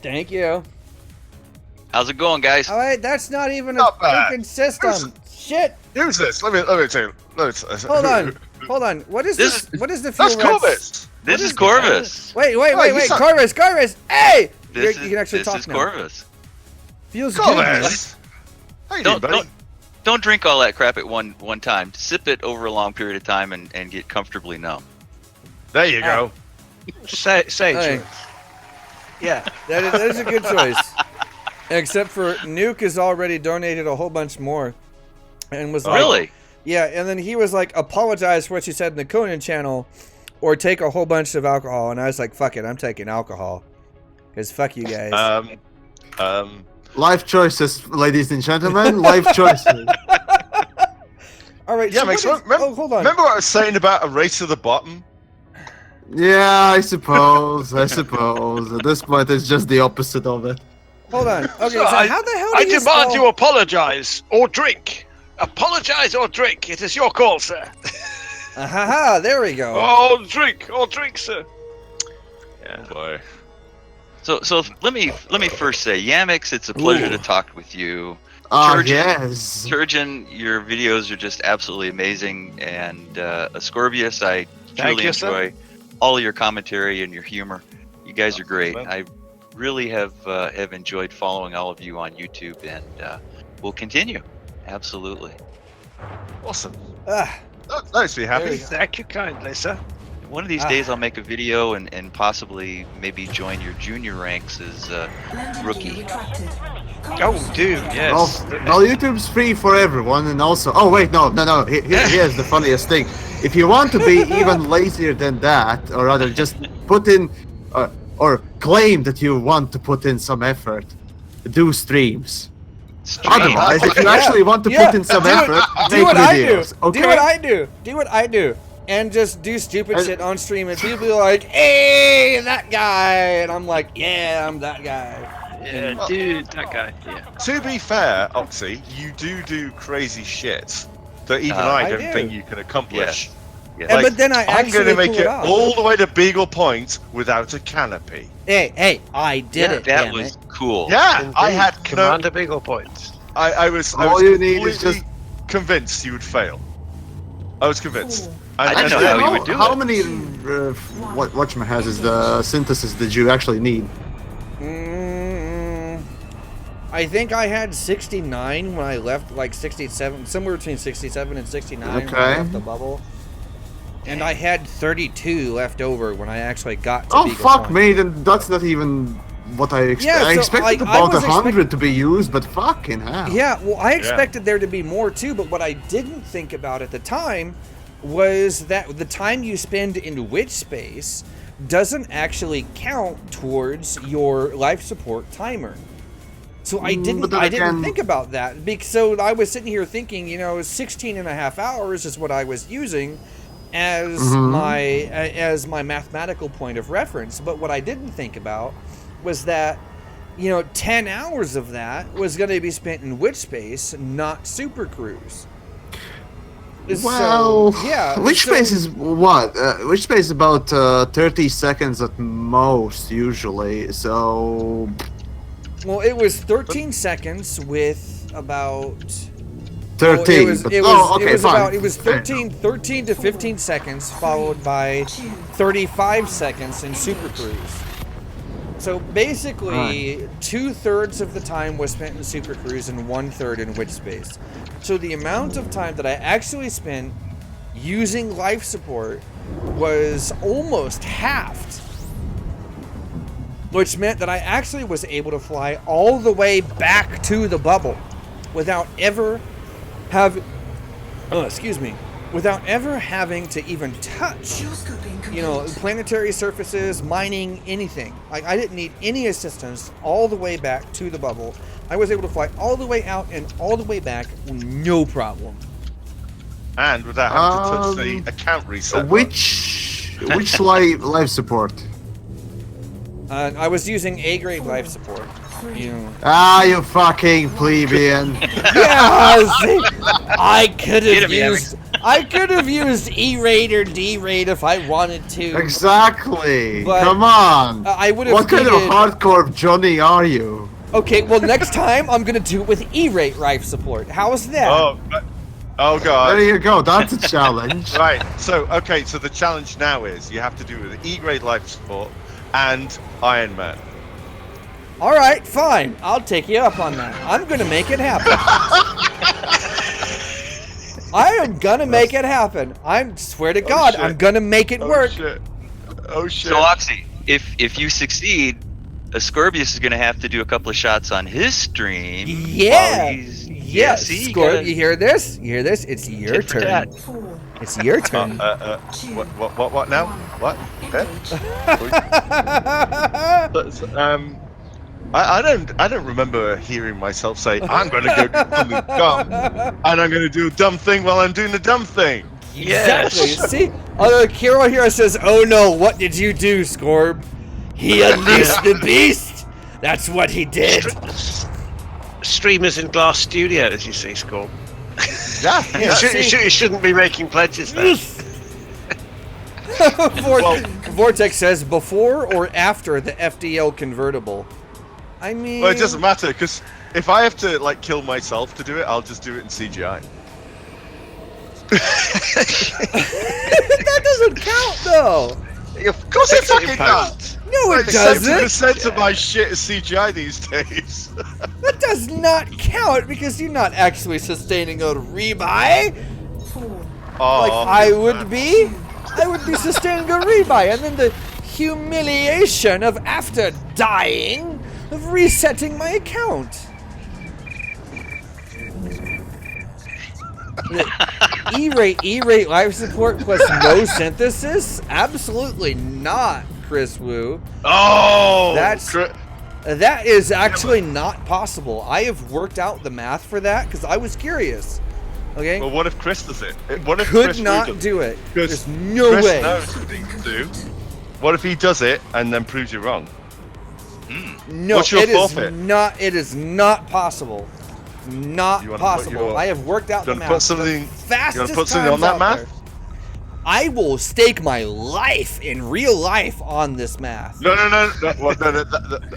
Thank you. How's it going, guys? All right, that's not even a Not bad. freaking system. Shit. Who's this? Let me tell you. Hold on. What is This- this? What is the fuel That's red? Corvus. This is Corvus. Wait. you suck. Corvus. Hey! This You can actually talk is now. Corvus. Feels good, man. Corvus. How you doing, buddy? Don't drink all that crap at one time. Sip it over a long period of time and get comfortably numb. There you go. say Hey. Drew. Yeah. That is a good choice. Except for Nuke has already donated a whole bunch more. And was like, Really? Yeah, and then he was like, apologize for what you said in the Conan channel, or take a whole bunch of alcohol. And I was like, fuck it, I'm taking alcohol. Because fuck you guys. Life choices, ladies and gentlemen. Life choices. All right, Yeah, so makes what is- remember, oh, hold on. remember what I was saying about a race to the bottom? Yeah, I suppose. At this point, it's just the opposite of it. Hold on. Okay, so I- how the hell do I you demand spell... you apologize or drink. Apologize or drink. It is your call, sir. Haha, there we go. Oh, drink, sir. Oh boy. So let me first say, Yamix, it's a pleasure to talk with you. Ah, Turgeon- yes. Turgeon, your videos are just absolutely amazing, and Ascorbius, I truly you, sir. enjoy all of your commentary and your humor. You guys are great. Well. I really have enjoyed following all of you on YouTube, and we'll continue. Absolutely. Awesome. Ah, That's nice to be There happy. we go. Thank you kindly, sir. One of these days I'll make a video and possibly maybe join your junior ranks as Landing rookie. gear retracted. Oh, dude, yes. Well, YouTube's free for everyone, and also, oh wait, no. Here's the funniest thing. If you want to be even lazier than that, or rather, just put in, or claim that you want to put in some effort, do streams. Otherwise, if you actually want to put in some effort, do make what videos. I do. Okay? Do what I do. And just do stupid shit on stream, and people are like, "Hey, that guy," and I'm like, "Yeah, I'm that guy." Yeah, dude, that guy. Yeah. To be fair, Oxy, you do crazy shit that even I I don't do. think you can accomplish. Yeah. And, but then I I'm actually going to make pull it off. all the way to Beagle Point without a canopy. Hey, I did it. That damn was it. cool. Yeah, I Indeed. had Commander Beagle points. I was All you need is completely just- convinced you would fail. I was convinced. I didn't know And- how you would do How it. many Watchman has is the synthesis that you actually need? I think I had 69 when I left, like 67, somewhere between 67 and 69 when I Okay. left the bubble. And I had 32 left over when I actually got to Oh Beagle fuck Point. me! Then that's not even what I expected. Yeah, I so, expected like, I about was 100 to be used, but fucking hell. Yeah, well, I expected there to be more too, but what I didn't think about at the time was that the time you spend in witch space doesn't actually count towards your life support timer. So I but didn't then again- think about that. So I was sitting here thinking, 16 and a half hours is what I was using as my mathematical point of reference. But what I didn't think about was that 10 hours of that was going to be spent in witch space, not super cruise. Well, yeah. Which space is what? Which space is about 30 seconds at most, usually. So. Well, it was 13 seconds with about 13. It was fine. 13 to 15 seconds, followed by 35 seconds in Super Cruise. So basically, 2/3 of the time was spent in Super Cruise and 1/3 in Witch Space. So the amount of time that I actually spent using life support was almost halved. Which meant that I actually was able to fly all the way back to the bubble without ever having to even touch, planetary surfaces, mining, anything. Like, I didn't need any assistance all the way back to the bubble I was able to fly all the way out and all the way back, no problem. And without having to touch the account reset. Which life support? I was using A-grade life support. You you fucking plebeian. yeah, see, I could have used E-rate or D-rate if I wanted to. Exactly. But, Come on. I would have. What kind of hardcore Johnny are you? Okay, well next time I'm gonna do it with E-rate life support. How's that? Oh god. There you go. That's a challenge. Right. So so the challenge now is you have to do with E-grade life support and Iron Man. All right, fine. I'll take you up on that. I'm gonna make it happen. I am gonna make it happen. I swear to God, shit. I'm gonna make it work. Shit. Oh shit. So Oxy, if you succeed, Scorpius is gonna have to do a couple of shots on his stream. Yeah. Yeah. See, Scorp, you hear this? You hear this? It's your tit for turn. tat. It's your turn. What now? What? I don't remember hearing myself say I'm going to go do something dumb, and I'm going to do a dumb thing while I'm doing the dumb thing. Exactly. See, Kiro here says, "Oh no, what did you do, Scorb? He unleashed the beast. That's what he did." Streamers in Glass Studios, you see, Scorp. Yeah. You shouldn't be making pledges there. Vortex says, "Before or after the FDL convertible?" I mean, Well, it doesn't matter because if I have to like kill myself to do it, I'll just do it in CGI. That doesn't count, though. Of course it fucking does. No, it Like, doesn't. 70% of my shit is CGI these days. That does not count because you're not actually sustaining a rebuy. Like I would be sustaining a rebuy, and then the humiliation of after dying of resetting my account. E-rate life support plus no synthesis? Absolutely not, Chris Wu. Oh, that is actually not possible. I have worked out the math for that because I was curious. Okay. Well, what if Chris does it? What if Could Chris not do it. There's no Chris way. knows what he can do. What if he does it and then proves you wrong? No, What's your it forfeit? is not. It is not possible. Not You wanna possible. put I have worked out the math. Put something, you fastest want to put something on times that out math? there. I will stake my life in real life on this math. No.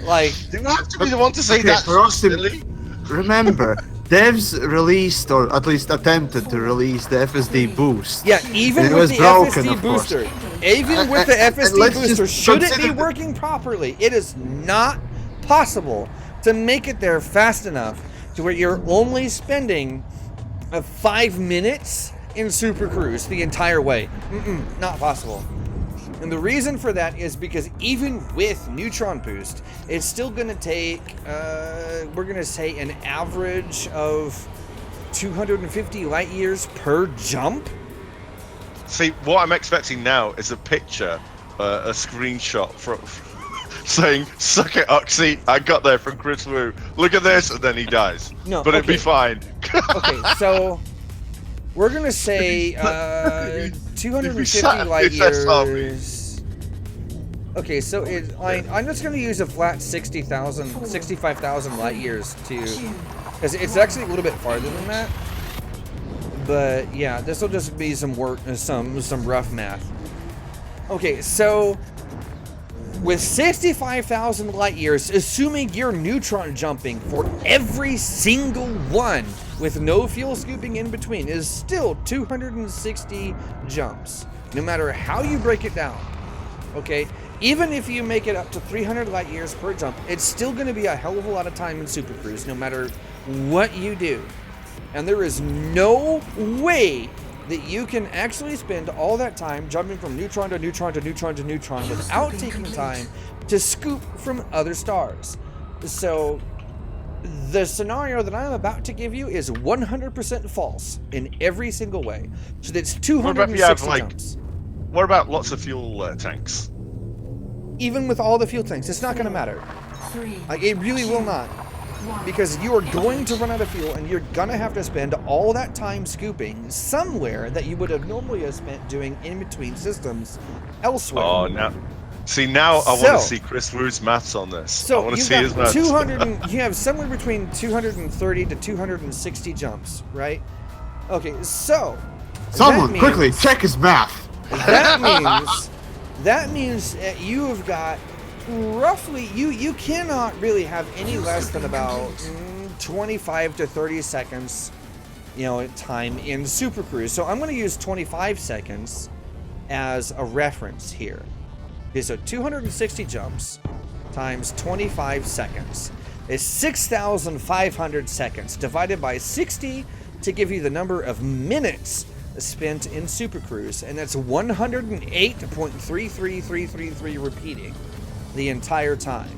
Like, you have to be the one to say that. For us to Silly. remember, devs released or at least attempted to release the FSD boost. yeah, even It with was the broken, FSD of course. booster, even with the and FSD let's booster, just should it be consider working properly? It is not possible to make it there fast enough to where you're only spending 5 minutes in Super Cruise the entire way. Not possible. And the reason for that is because even with Neutron Boost, it's still going to take, we're going to say, an average of 250 light years per jump. See, what I'm expecting now is a picture, a screenshot from saying, "Suck it, Oxy, I got there from Chris Wu. Look at this," and then he dies. No, but it'd be fine. Okay, so we're gonna say 250 light years. Okay, so I'm just gonna use a flat 65,000 light years to, because it's actually a little bit farther than that. But yeah, this will just be some work, some rough math. Okay, so with 65,000 light years, assuming you're neutron jumping for every single one with no fuel scooping in between, is still 260 jumps, no matter how you break it down. Okay, even if you make it up to 300 light years per jump, it's still going to be a hell of a lot of time in Super Cruise, no matter what you do. And there is no way that you can actually spend all that time jumping from neutron to neutron to neutron to neutron without taking time to scoop from other stars. So the scenario that I'm about to give you is 100% false in every single way. So that's 260 jumps. What about lots of fuel tanks? Even with all the fuel tanks, it's not going to matter. Like, it really will not. because you are going to run out of fuel and you're gonna have to spend all that time scooping somewhere that you would have normally have spent doing in between systems elsewhere. Oh, now. See, now I want to see Chris Wu's maths on this. So I want to you've see his got maths. 200 and, you have somewhere between 230 to 260 jumps, right? Okay, so Someone that quickly means- check his math. that means that you have got roughly you cannot really have any less than about 25 to 30 seconds, time in Super Cruise. So I'm going to use 25 seconds as a reference here. Okay, so 260 jumps times 25 seconds is 6,500 seconds divided by 60 to give you the number of minutes spent in Super Cruise, and that's 108.33333 repeating the entire time,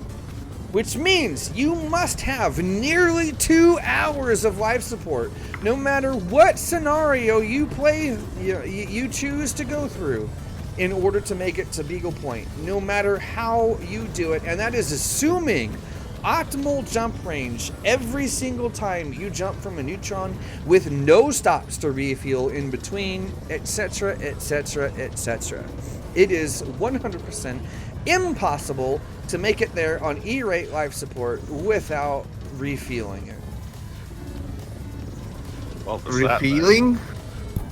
which means you must have nearly 2 hours of life support no matter what scenario you play, you choose to go through in order to make it to Beagle Point, no matter how you do it. And that is assuming optimal jump range every single time you jump from a neutron with no stops to refuel in between, etc, etc, etc. It is 100% impossible to make it there on E-rate life support without refueling it. Refueling?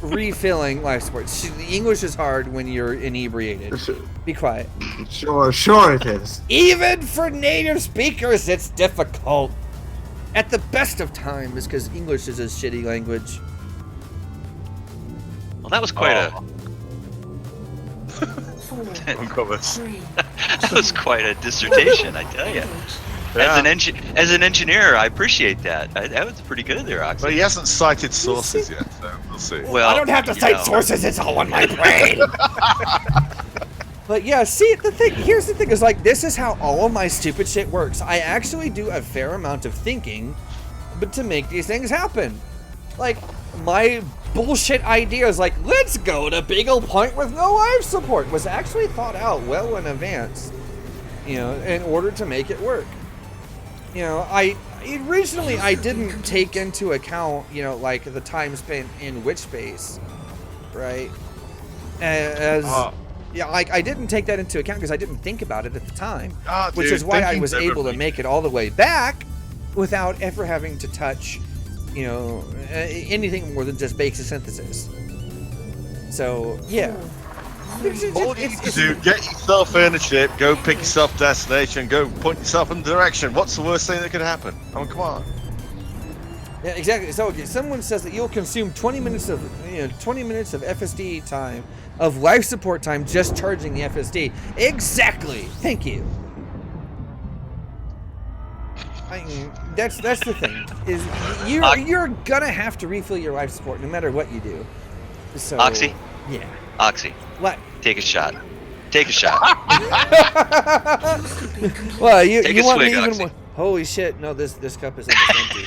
Refilling life support. The English is hard when you're inebriated. Be quiet. Sure it is. Even for native speakers, it's difficult. At the best of times, because English is a shitty language. Well, that was quite that was quite a dissertation, I tell you. Yeah. As an engineer, I appreciate that. That was pretty good there, Oxy. But he hasn't cited sources yet, so we'll see. Well, I don't have to cite sources, it's all on my brain. But yeah, see, here's the thing is like, this is how all of my stupid shit works. I actually do a fair amount of thinking, but to make these things happen. Like, my bullshit idea is like, let's go to Beagle Point with no life support, was actually thought out well in advance, in order to make it work. Originally I didn't take into account, like the time spent in which space, right? I didn't take that into account because I didn't think about it at the time, which is why I was able to make it all the way back without ever having to touch, anything more than just basic synthesis. So yeah. All you need to do, get yourself in a ship, go pick yourself a destination, go point yourself in the direction. What's the worst thing that could happen? I mean, come on. Yeah, exactly. So someone says that you'll consume 20 minutes of FSD time, of life support time, just charging the FSD. Exactly. Thank you. That's the thing. Is you're gonna have to refill your life support no matter what you do. So, Oxy? Yeah. Oxy. What? Take a shot. Take a shot. Well, you want swig, me even Oxy. more? Holy shit! No, this cup is almost empty.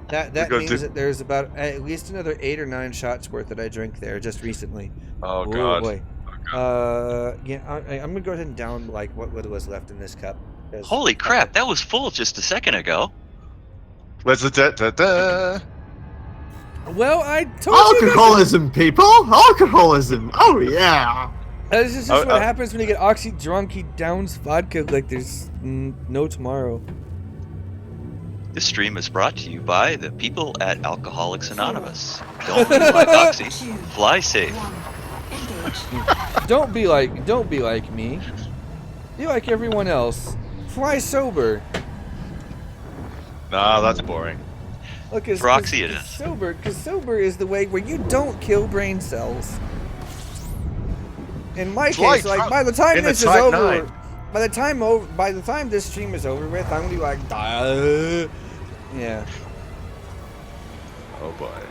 That means that there's about at least another 8 or 9 shots worth that I drank there just recently. Oh god. Boy. Yeah, I'm gonna go ahead and down like what was left in this cup. Holy crap! That was full just a second ago. Where's the da-da-da? Well, I told you. Alcoholism, people! Alcoholism! Oh yeah! This is just what happens when you get Oxy drunk. He downs vodka like there's no tomorrow. This stream is brought to you by the people at Alcoholics Anonymous. Don't be like Oxy. Fly safe. Don't be like me. Be like everyone else. Fly sober. Nah, that's boring. Look, For Oxy it is. Sober is the way where you don't kill brain cells. In my It's case, like by the time in the this is Type over, 9. by the time this stream is over with, I'm gonna be like, yeah. Oh boy.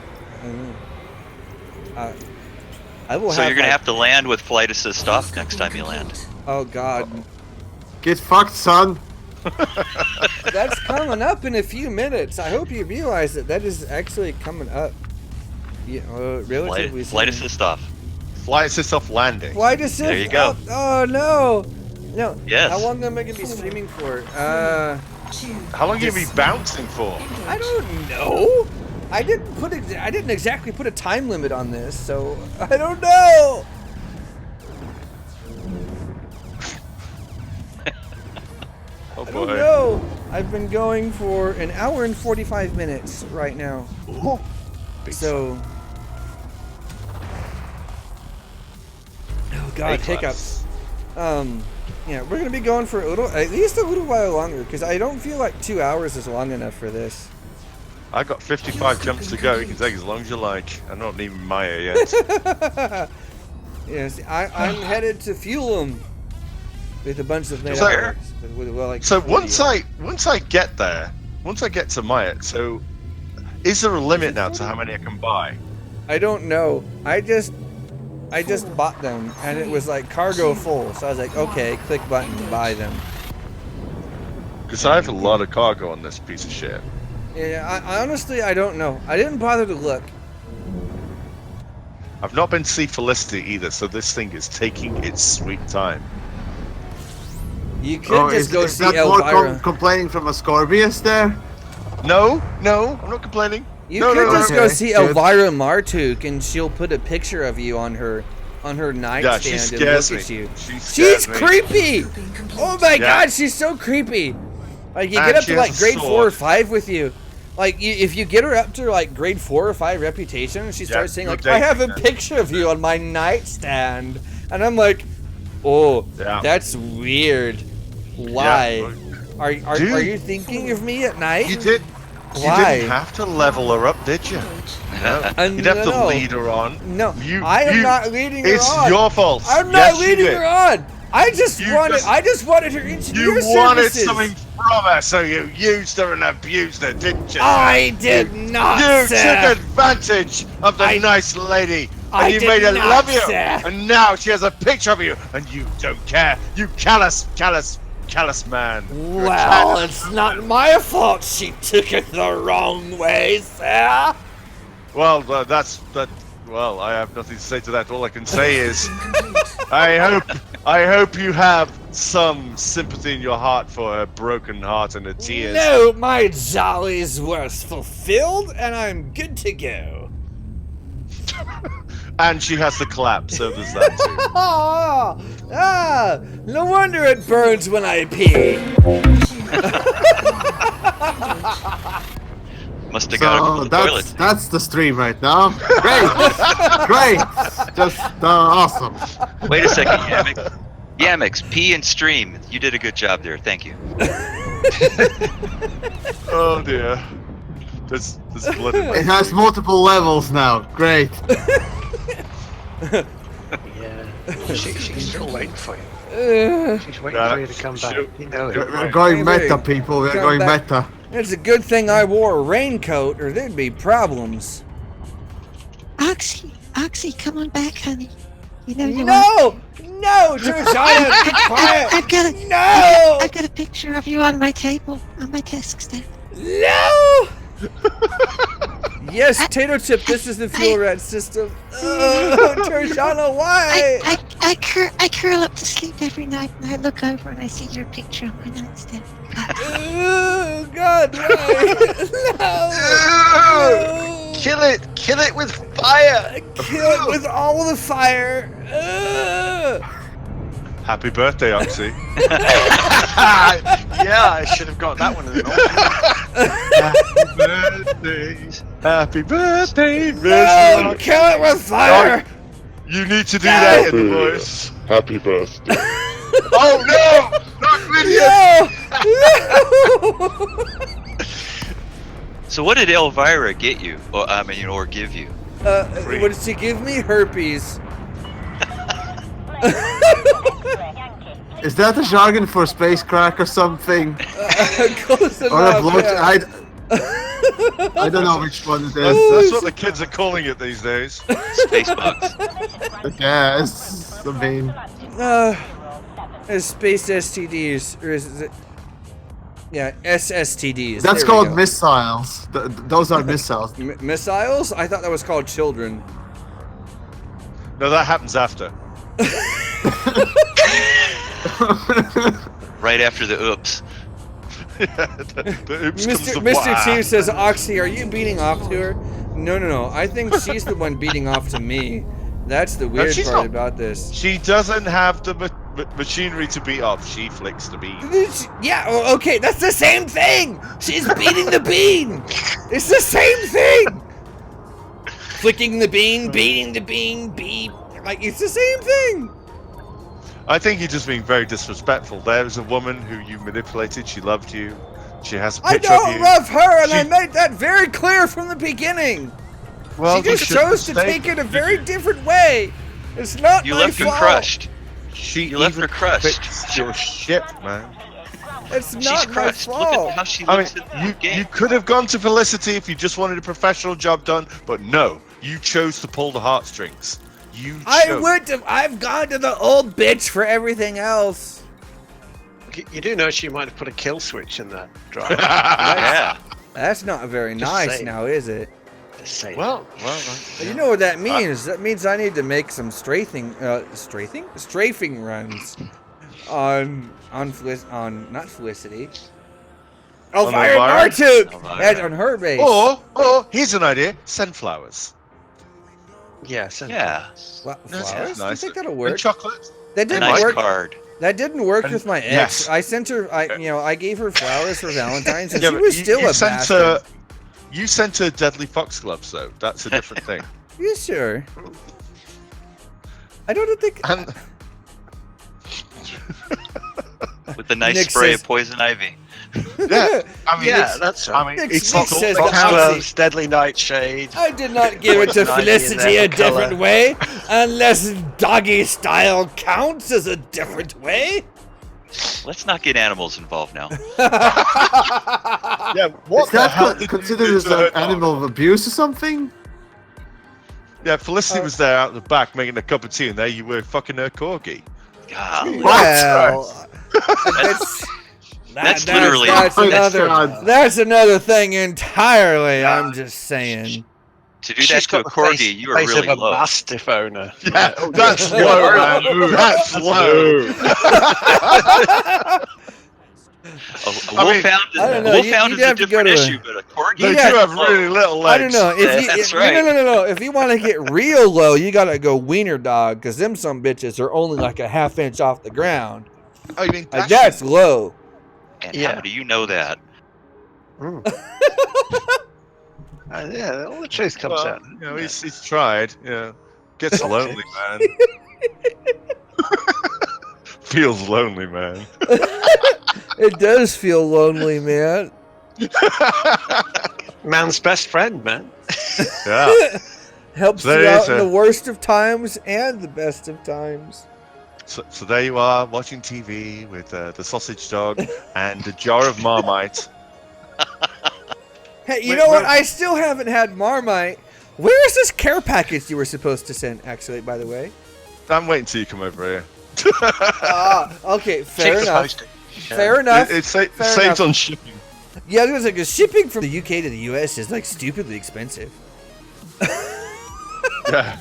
I will. So you're gonna like, have to land with flight assist off next time you land. Oh God. Get fucked, son! That's coming up in a few minutes. I hope you realize that is actually coming up. Yeah, relatively Flight soon. assist off. Flight assist off landing. Flight assist. There you go. Oh no. No. Yes. How long am I gonna be streaming for? How long are you gonna be bouncing for? I don't know. I didn't exactly put a time limit on this, so I don't know. Oh I don't boy. know. I've been going for an hour and 45 minutes right now. So. Oh God, hiccups. Yeah, we're gonna be going for at least a little while longer, because I don't feel like 2 hours is long enough for this. I got 55 jumps to go. You can take as long as you like. I'm not even Maya yet. Yes, I'm headed to fuel them with a bunch of So- like So 40 once I get there, once I get to Maya, so is there a limit now to how many I can buy? I don't know. I just bought them, and it was like cargo full. So I was like, okay, click button, buy them. Because I have a lot of cargo on this piece of shit. Yeah, I honestly, I don't know. I didn't bother to look. I've not been to see Felicity either, so this thing is taking its sweet time. You could just go is see that more Elvira. complaining from Ascorbius there? No, I'm not complaining. You No, could no, just no. go Okay, see good. Elvira Martuk, and she'll put a picture of you on her Yeah, nightstand she and scares look me. at you. She She's scares me. creepy. Oh my Yeah. God, she's so creepy. Like you And get up she to has like a grade 4 or sword. 5 with you. Like if you get her up to like grade 4 or 5 reputation, and she starts saying you're like, "I have a dating her. picture of you on my nightstand," and I'm like, "Oh, Yeah. that's weird. Why? Yeah. Are Dude. you thinking of me at night?" You did. Why? You didn't have to level her up, did you? No. You'd have to No. lead her on. No, I am not leading her It's on. your fault. I'm Yes, not you leading did. her on. I just You wanted her You engineer wanted services. something from her, so you used her and abused her, didn't you? I did not, You sir. took advantage of the nice lady, I and you did made her not, love you. sir. And now she has a picture of you, and you don't care. You callous man. You're a Well, callous- it's not my fault she took it the wrong way, sir. Well, that's that. Well, I have nothing to say to that. All I can say is, I hope you have some sympathy in your heart for her broken heart and her tears. No, my jollies were fulfilled, and I'm good to go. And she has the clap, so there's that too. No wonder it burns when I pee. Must have got it from So the toilet. that's the stream right now. Great, great, just awesome. Wait a second, Yamix. Yamix, pee and stream. You did a good job there. Thank you. Oh dear. There's blood in my It has multiple levels now. Great. Yeah. She's still waiting for you. She's waiting Yeah, for you to come back. shoot. You know it. We're going Hey, meta, wait. people. We're Come going back. meta. It's a good thing I wore a raincoat, or there'd be problems. Oxy, come on back, honey. You know you No! No, Georgiana, be quiet! I've got a No! I've got a picture of you on my table, on my desk stand. No! Yes, Tato Chip, this is the fuel rat system. Oh, Georgiana, why? I curl up to sleep every night and I look over and I see your picture on my nightstand. Oh, God, why? No! Kill it with fire. Kill it with all the fire. Happy birthday, Oxy. Yeah, I should have got that one in the Happy birthday, No, kill it with fire. You need to do that in the voice. Happy birthday. Oh no! Not with you! No! So what did Elvira get you? Or give you? What did she give me? Herpes. Is that a jargon for space crack or something? Close Or a enough, blow? yeah. I don't know which one it That's, is. that's what the kids are calling it these days. Space bugs. I guess. I mean, It's space STDs, or is it? Yeah, SSTDs. that's There we called go. missiles. Those are missiles. Missiles? I thought that was called children. No, that happens after. Right after the oops. the oops comes the Mr. wah. Chief says, Oxy, are you beating off to her? No. I think she's the one beating off to me. That's the weird she's part not. about this. She doesn't have the machinery to beat off. She flicks the bean. Yeah, okay, that's the same thing. She's beating the bean. It's the same thing. Flicking the bean, beating the bean, beep. Like, it's the same thing. I think you're just being very disrespectful. There's a woman who you manipulated. She loved you. She has a I picture of don't you. love her, and I made that very clear from the beginning. Well, she just chose to take it a very different way. It's not You my left her fault. crushed. You left her crushed. Fixed your ship, man. It's She's not my crushed. Look fault. at how she I mean, looks at the game. you could have gone to Felicity if you just wanted a professional job done, but no, you chose to pull the heartstrings. You chose. I would have. I've gone to the old bitch for everything else. You do know she might have put a kill switch in that drive. Yeah. That's not very Just nice saying. now, is it? Just saying. Well, You know what that means? That means I need to make some strafing runs on not Felicity. Elvira Elvira? Martuk! Elvira. That's on her base. or here's an idea: send flowers. yeah. Yeah. Flowers? That's Do you nice. think that'll And work? chocolate. That A didn't nice work. card. That didn't work And- with my ex. yes. I sent her. I gave her flowers for Valentine's, and Yeah, she but was you- still you a sent bastard. her. You sent her deadly foxgloves, though. That's a different thing. You sure? I don't think. And With the nice Nick spray says- of poison ivy. yeah, I mean, Yeah, it's, that's I right. mean, Nick it's Smith not says all the about- Oxy- Gloves, deadly nightshade. I did not give it to Poison ivy in Felicity a that colour. different way, unless doggy style counts as a different way. Let's not get animals involved now. Yeah, what Is the hell that did you considered do as to her an dog? animal of abuse or something? Yeah, Felicity was there out the back making a cup of tea, and there you were fucking her corgi. God. Well, That's literally- that's Oh, that's another God. that's another thing entirely. I'm just saying. To do that to a the corgi, face- you are face really of a low. mastiff owner. Yeah, that's low, man. That's low. A wolf hound I don't know, wolf you- hound you'd is a have to go different to a- issue, but a corgi. They Yeah. do have really little legs. I don't know if Yeah, you. that's if, right. No. If you want to get real low, you gotta go wiener dog, because them some bitches are only like a half inch off the ground. Oh, you mean Like, that's low. And Yeah. how do you know that? Yeah, all the truth comes Well, out. you know, he's tried. Yeah, gets lonely, man. Feels lonely, man. It does feel lonely, man. Man's best friend, man. Yeah. Helps So there you it out is, in the worst of times and the best of times. So there you are, watching TV with the sausage dog and a jar of Marmite. Hey, you Wait, know what? wait. I still haven't had Marmite. Where is this care package you were supposed to send, actually, by the way? I'm waiting till you come over here. Okay, fair Check the enough. posting. Fair enough. It's Fair saved enough. on shipping. Yeah, I was gonna say, 'cause shipping from the UK to the US is like stupidly expensive. Yeah.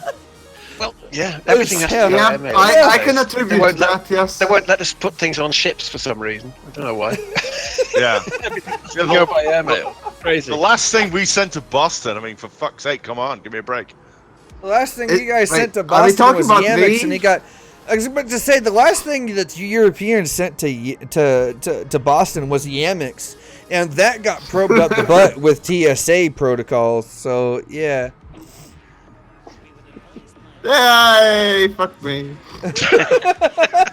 Well, yeah, everything has to Yeah, go Yeah, airmail. I can They attribute won't that, yes. They won't let us put things on ships for some reason. I don't know why. Yeah. Go by airmail. Crazy. The last thing we sent to Boston, I mean, for fuck's sake, come on, give me a break. The last thing It- you guys wait, sent to are we Boston talking was about Yammix, me? and he got. I was about to say the last thing that you Europeans sent to Boston was Yammix, and that got probed up the butt with TSA protocols. So yeah. Yay, fuck me.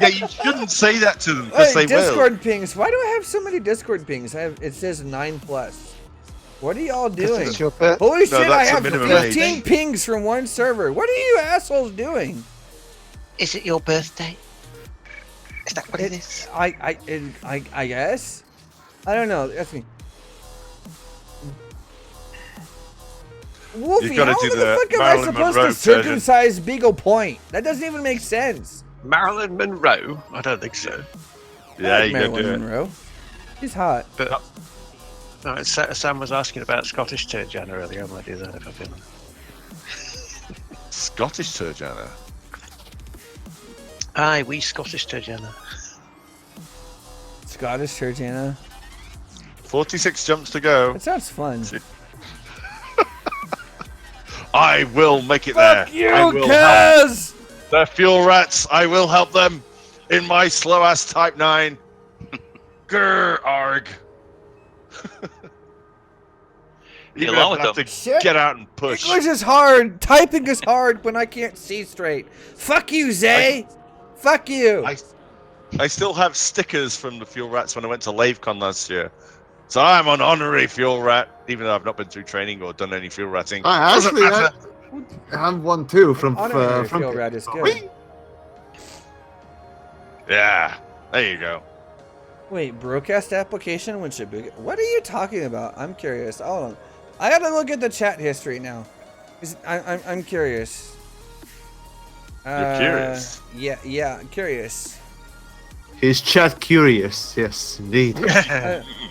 Yeah, you shouldn't say that to them because Hey, they will. Discord pings. Why do I have so many Discord pings? It says 9+. What are y'all doing? It's your bet. Holy shit! I that's a have minimum 15 age. pings from one server. What are you assholes doing? Is it your birthday? Is that what it is? I guess. I don't know. That's me. Wolfie, You've gotta how do the the fuck am I Marilyn supposed Monroe to circumcise Beagle Point? That doesn't even make sense. Marilyn Monroe? I don't think so. Yeah, I like you gotta Marilyn do it. Monroe. She's hot. But no, Sam was asking about Scottish Turjana earlier. I might do that if I feel. Scottish Turjana. Aye, we Scottish Turjana. Scottish Turjana. 46 jumps to go. That sounds fun. I will make it there. Fuck you, I will Kaz! help the fuel rats. I will help them in my slow ass Type 9. Grr, arg. Even along if I with have them. to get out and push. English is hard. Typing is hard when I can't see straight. Fuck you, Zay. Fuck you. I still have stickers from the fuel rats when I went to LaveCon last year. So I'm an honorary fuel rat, even though I've not been through training or done any fuel ratting. Actually, I'm one too from Honorary from. fuel rat is good. Yeah, there you go. Wait, broadcast application when should be? What are you talking about? I'm curious. Hold on. I gotta look at the chat history now. I'm curious. You're curious? Yeah, I'm curious. He's chat curious. Yes, indeed.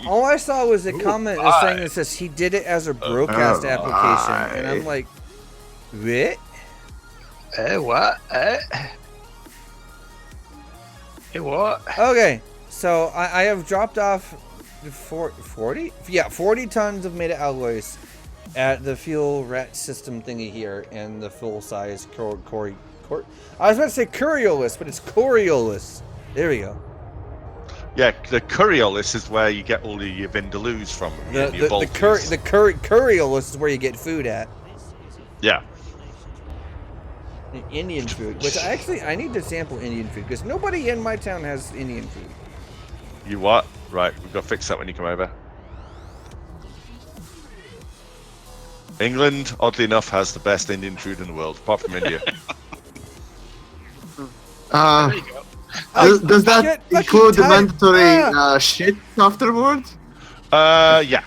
All I saw was a comment saying that says he did it as a broadcast application, and I'm like, what? What? What? Okay, so I have dropped off 40? Yeah, 40 tons of made alloys at the fuel rat system thingy here, and the full size I was about to say Coriolis, but it's Coriolis. There we go. Yeah, the Coriolis is where you get all your Vindaloos from. The Coriolis is where you get food at. Yeah. Indian food, which I need to sample Indian food because nobody in my town has Indian food. You what? Right, we've got to fix that when you come over. England, oddly enough, has the best Indian food in the world, apart from India. Does that include the mandatory shit afterward? Yeah.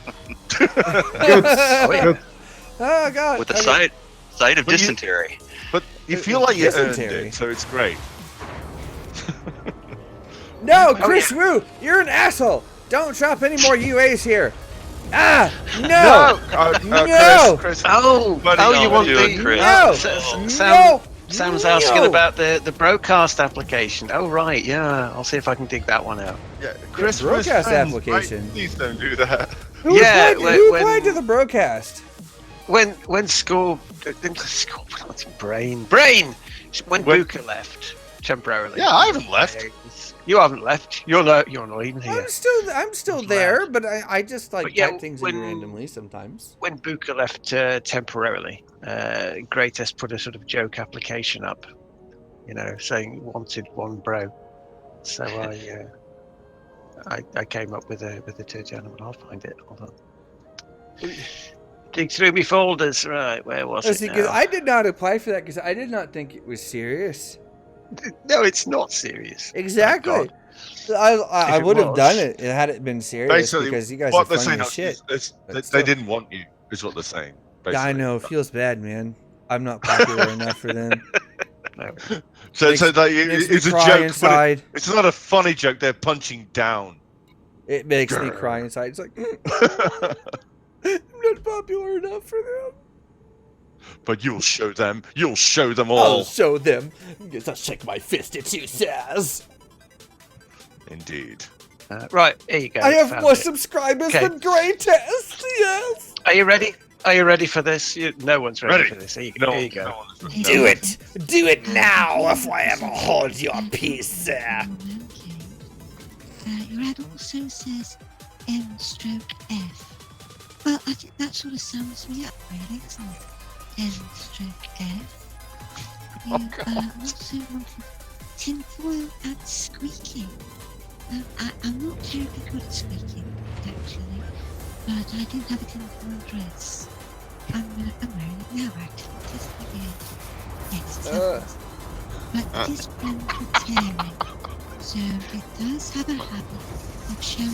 Good. Good. Oh god. With the side of dysentery. But you feel like you earned Dysentery. it, so it's great. No, Chris Wu, you're an asshole. Don't drop any more UAs here. Ah, no, no. Chris, you want the Chris. No. Sam's asking about the broadcast application. Oh right, yeah. I'll see if I can dig that one out. Yeah, Chris, broadcast friends, application. Right? Please don't do that. Who applied to the broadcast? When school brain when Buka left temporarily. Yeah, I haven't left. You haven't left. You're not even here. I'm still there, but I just like type things in randomly sometimes. When Buka left temporarily, Greatest put a sort of joke application up, saying wanted one bro. So I came up with a two gentlemen. I'll find it. Hold on. Dig through my folders. Right, where was it? Because I did not apply for that because I did not think it was serious. No, it's not serious. Exactly. I would have done it had it been serious. Basically, because you guys what are they're funny saying as shit. they didn't want you, is what they're saying. Basically. Yeah, I know. It feels bad, man. I'm not popular enough for them. No. So it's a joke. Inside. It's not a funny joke. They're punching down. It makes me cry inside. It's like I'm not popular enough for them. But you'll show them. You'll show them all. I'll show them. Guess I'll shake my fist at you, Saz. Indeed. Right, here you go. I have more subscribers than Greatest. Yes. Are you ready? Are you ready for this? No one's ready for this. Here you go. Do it. Do it now if I ever hold your peace, sir. Your ad also says M/F. Well, I think that sort of sums me up, really, doesn't it? M/F. You also wanted tinfoil and squeaking. I'm not terribly good at squeaking, actually, but I do have a tinfoil dress. I'm wearing it now, actually. Just again. Yes, it's happens. But it is prone to tearing, so it does have a habit of showing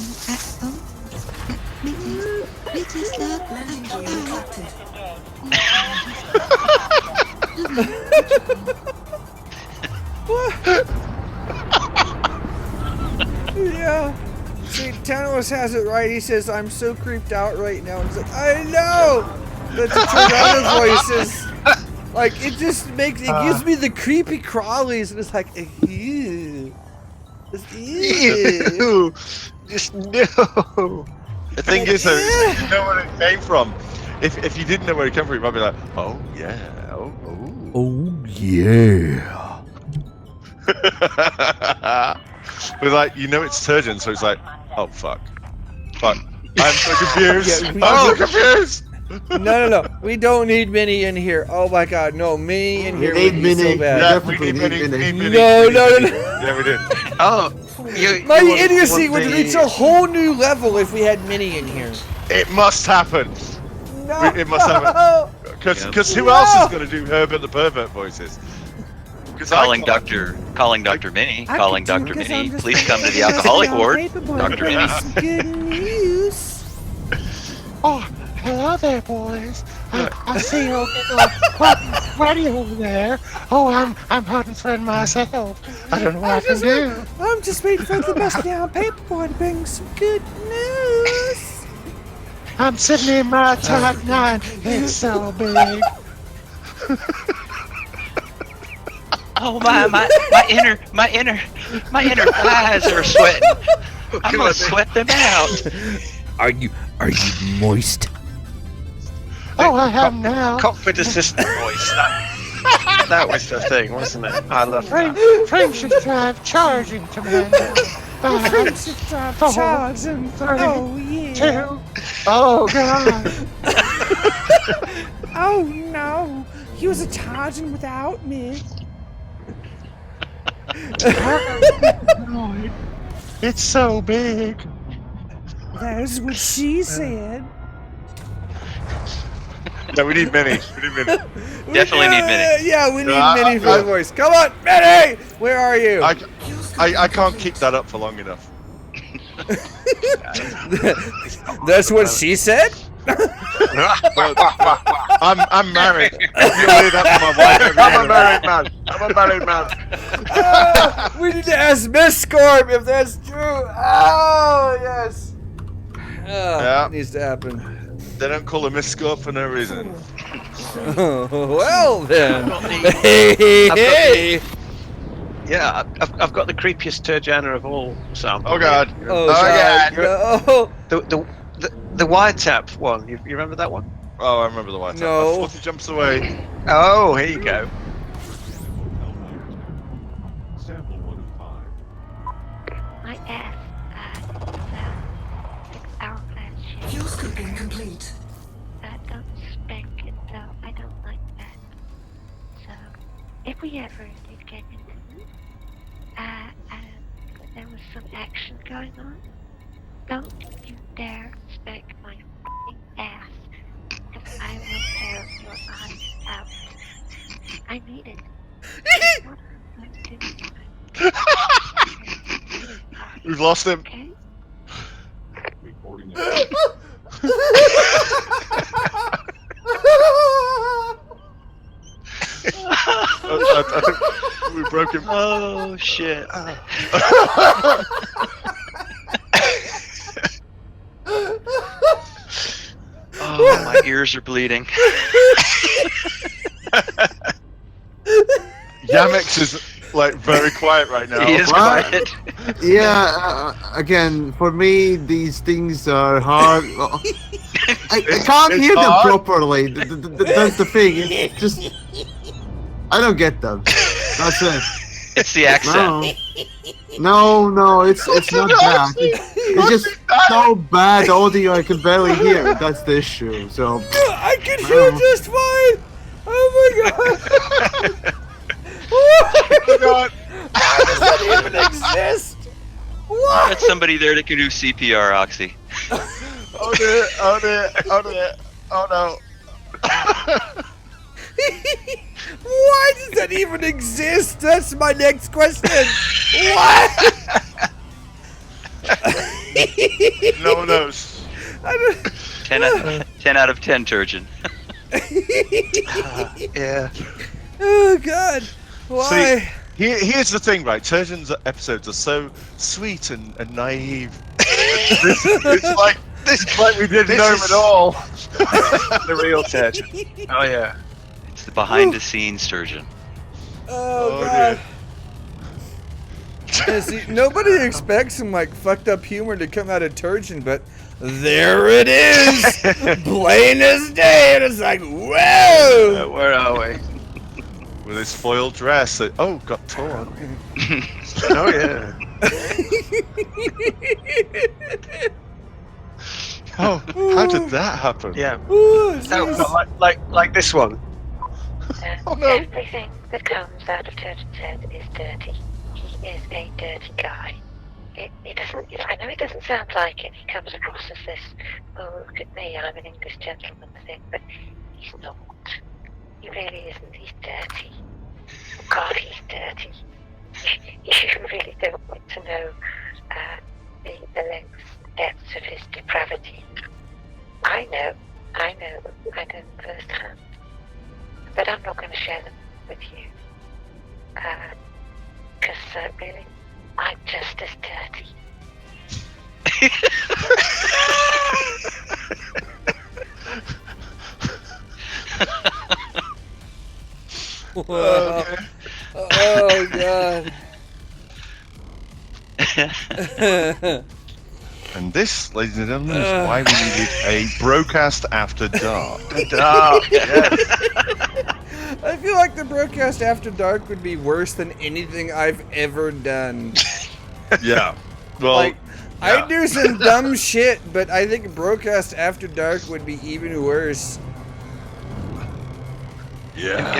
it is love. Landing gear Yeah. See, Tanos has it right. He says, I'm so creeped out right now. And he's like, I know! The Toronto voices. Like, it just makes, it gives me the creepy crawlies. And it's like, ew. Ew. Just no. The thing is, though, is you know where it came from. If you didn't know where it came from, you might be like, oh yeah, Oh yeah. But like, you know it's turgid, so it's like, oh fuck. I'm so confused. Yeah, I'm so confused. No. We don't need Mini in here. Oh my god, no. Mini in here would be so bad. Yeah, we Definitely need Mini. Mini. No. Yeah, we did. Oh, My want- idiocy want would the- reach a whole new level if we had Mini in here. It must happen. No. It must happen. Because who else is going to do Herbert the Pervert voices? Calling Dr. Mini. Calling Dr. Mini. Please come to the alcoholic ward. Dr. Mini. Good news. Oh, hello there, boys. I see you're getting all ready over there. Oh, I'm hunting for it myself. I don't know what I can do. I'm just waiting for the best down paperboy to bring some good news. I'm sitting in my top 9. It's so big. Oh my inner thighs are sweating. I'm gonna sweat them out. Are you moist? Oh, I have now. Cockpit assistant voice. That was the thing, wasn't it? I love that. Friendship drive charging, Commander. 5, 4, 3, Oh yeah. 2. Oh God. Oh no. He was a charging without me. It's so big. That's what she said. No, we need Mini. Definitely need Mini. Yeah, we need Mini for the voice. Come on, Mini! Where are you? I can't keep that up for long enough. That's what she said? I'm married. You'll hear that from my wife. I'm a married man. We need to ask Miss Scorp if that's true. Oh, yes. Yeah. It needs to happen. They don't call her Miss Scorp for no reason. Well, then. Hey. Yeah, I've got the creepiest Turjana of all sample. Oh god. Oh god. No. The wiretap one. You remember that one? Oh, I remember the white. No. 40 jumps away. Oh, here you go. My ass, 6-hour flash shift. Fuel scooping complete. Don't spec it, so I don't like that. So, if we ever did get into it, there was some action going on, don't you dare spec my f***ing ass, because I will tear your eyes out. I need it. We've lost him. Okay? I think we broke him. Oh shit. Oh, my ears are bleeding. Yamex is like very quiet right now. He is quiet. Yeah, again, for me, these things are hard. I can't it's hear them hard. properly. That's the thing. It's just I don't get them. That's it. It's the accent. No, it's not that. It's just so bad audio I can barely hear. That's the issue. So I can hear just fine. Oh my god. Oh god. Why does that even exist? What? Got somebody there that can do CPR, Oxy. Oh dear. Oh dear. Oh dear. Oh no. Why does that even exist? That's my next question. What? No one knows. 10 out of 10, Turgeon. Yeah. Oh god. Why? See, here's the thing, right? Turgeon's episodes are so sweet and naive. It's like we didn't know him at all. The real Turgeon. Oh yeah. It's the behind the scenes Turgeon. Oh Oh, god. Yeah, see, nobody expects some like fucked up humor to come out of Turgeon, but there it is, plain as day, and it's like, whoa! Where are we? With his foil dress. Oh, got torn. Oh yeah. Oh, how did that happen? Yeah. Ooh, No, like this one. Oh no. Everything that comes out of Turgeon's head is dirty. He is a dirty guy. It doesn't. I know it doesn't sound like it. He comes across as this. Oh, look at me! I'm an English gentleman thing, but he's not. He really isn't. He's dirty. Oh, God, he's dirty. You really don't want to know the lengths, depths of his depravity. I know them firsthand. But I'm not going to share them with you. Because really, I'm just as dirty. Wow. Oh god. And this, ladies and gentlemen, is why we needed a broadcast after dark. I feel like the broadcast after dark would be worse than anything I've ever done. Yeah. Well, Like, yeah. I do some dumb shit, but I think broadcast after dark would be even worse. Yeah.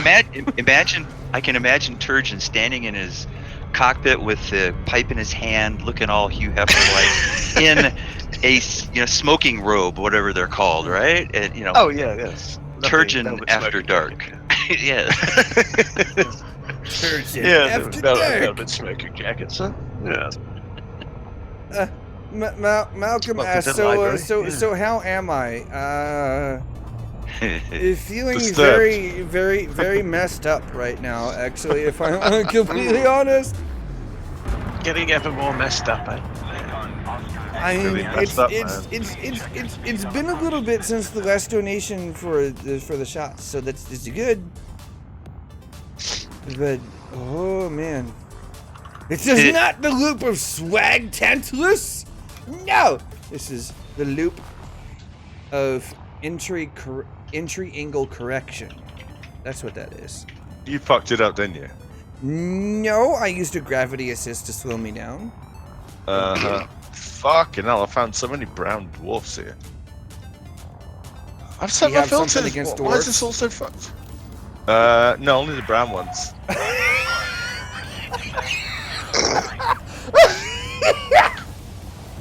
Imagine, I can imagine Turgeon standing in his cockpit with the pipe in his hand, looking all Hugh Hefner-like, in a smoking robe, whatever they're called, right? And, Oh yeah, yes. Turgeon after dark. Yeah. Turgeon after velvet dark. smoking jackets, huh? Yeah. Malcolm Welcome asked, to the library. so how am I? Feeling Disturbed. very, very, very messed up right now, actually, if I'm completely honest. Getting ever more messed up, eh? I mean, Really messed up, man. it's been a little bit since the last donation for the shots, so that's good. But oh man, this is not the loop of swag Tantalus. No, this is the loop of entry angle correction. That's what that is. You fucked it up, didn't you? No, I used a gravity assist to slow me down. Fucking hell, I found so many brown dwarfs here. I've set You my have something filters. against Why is dwarfs? this all so fucked? No, only the brown ones.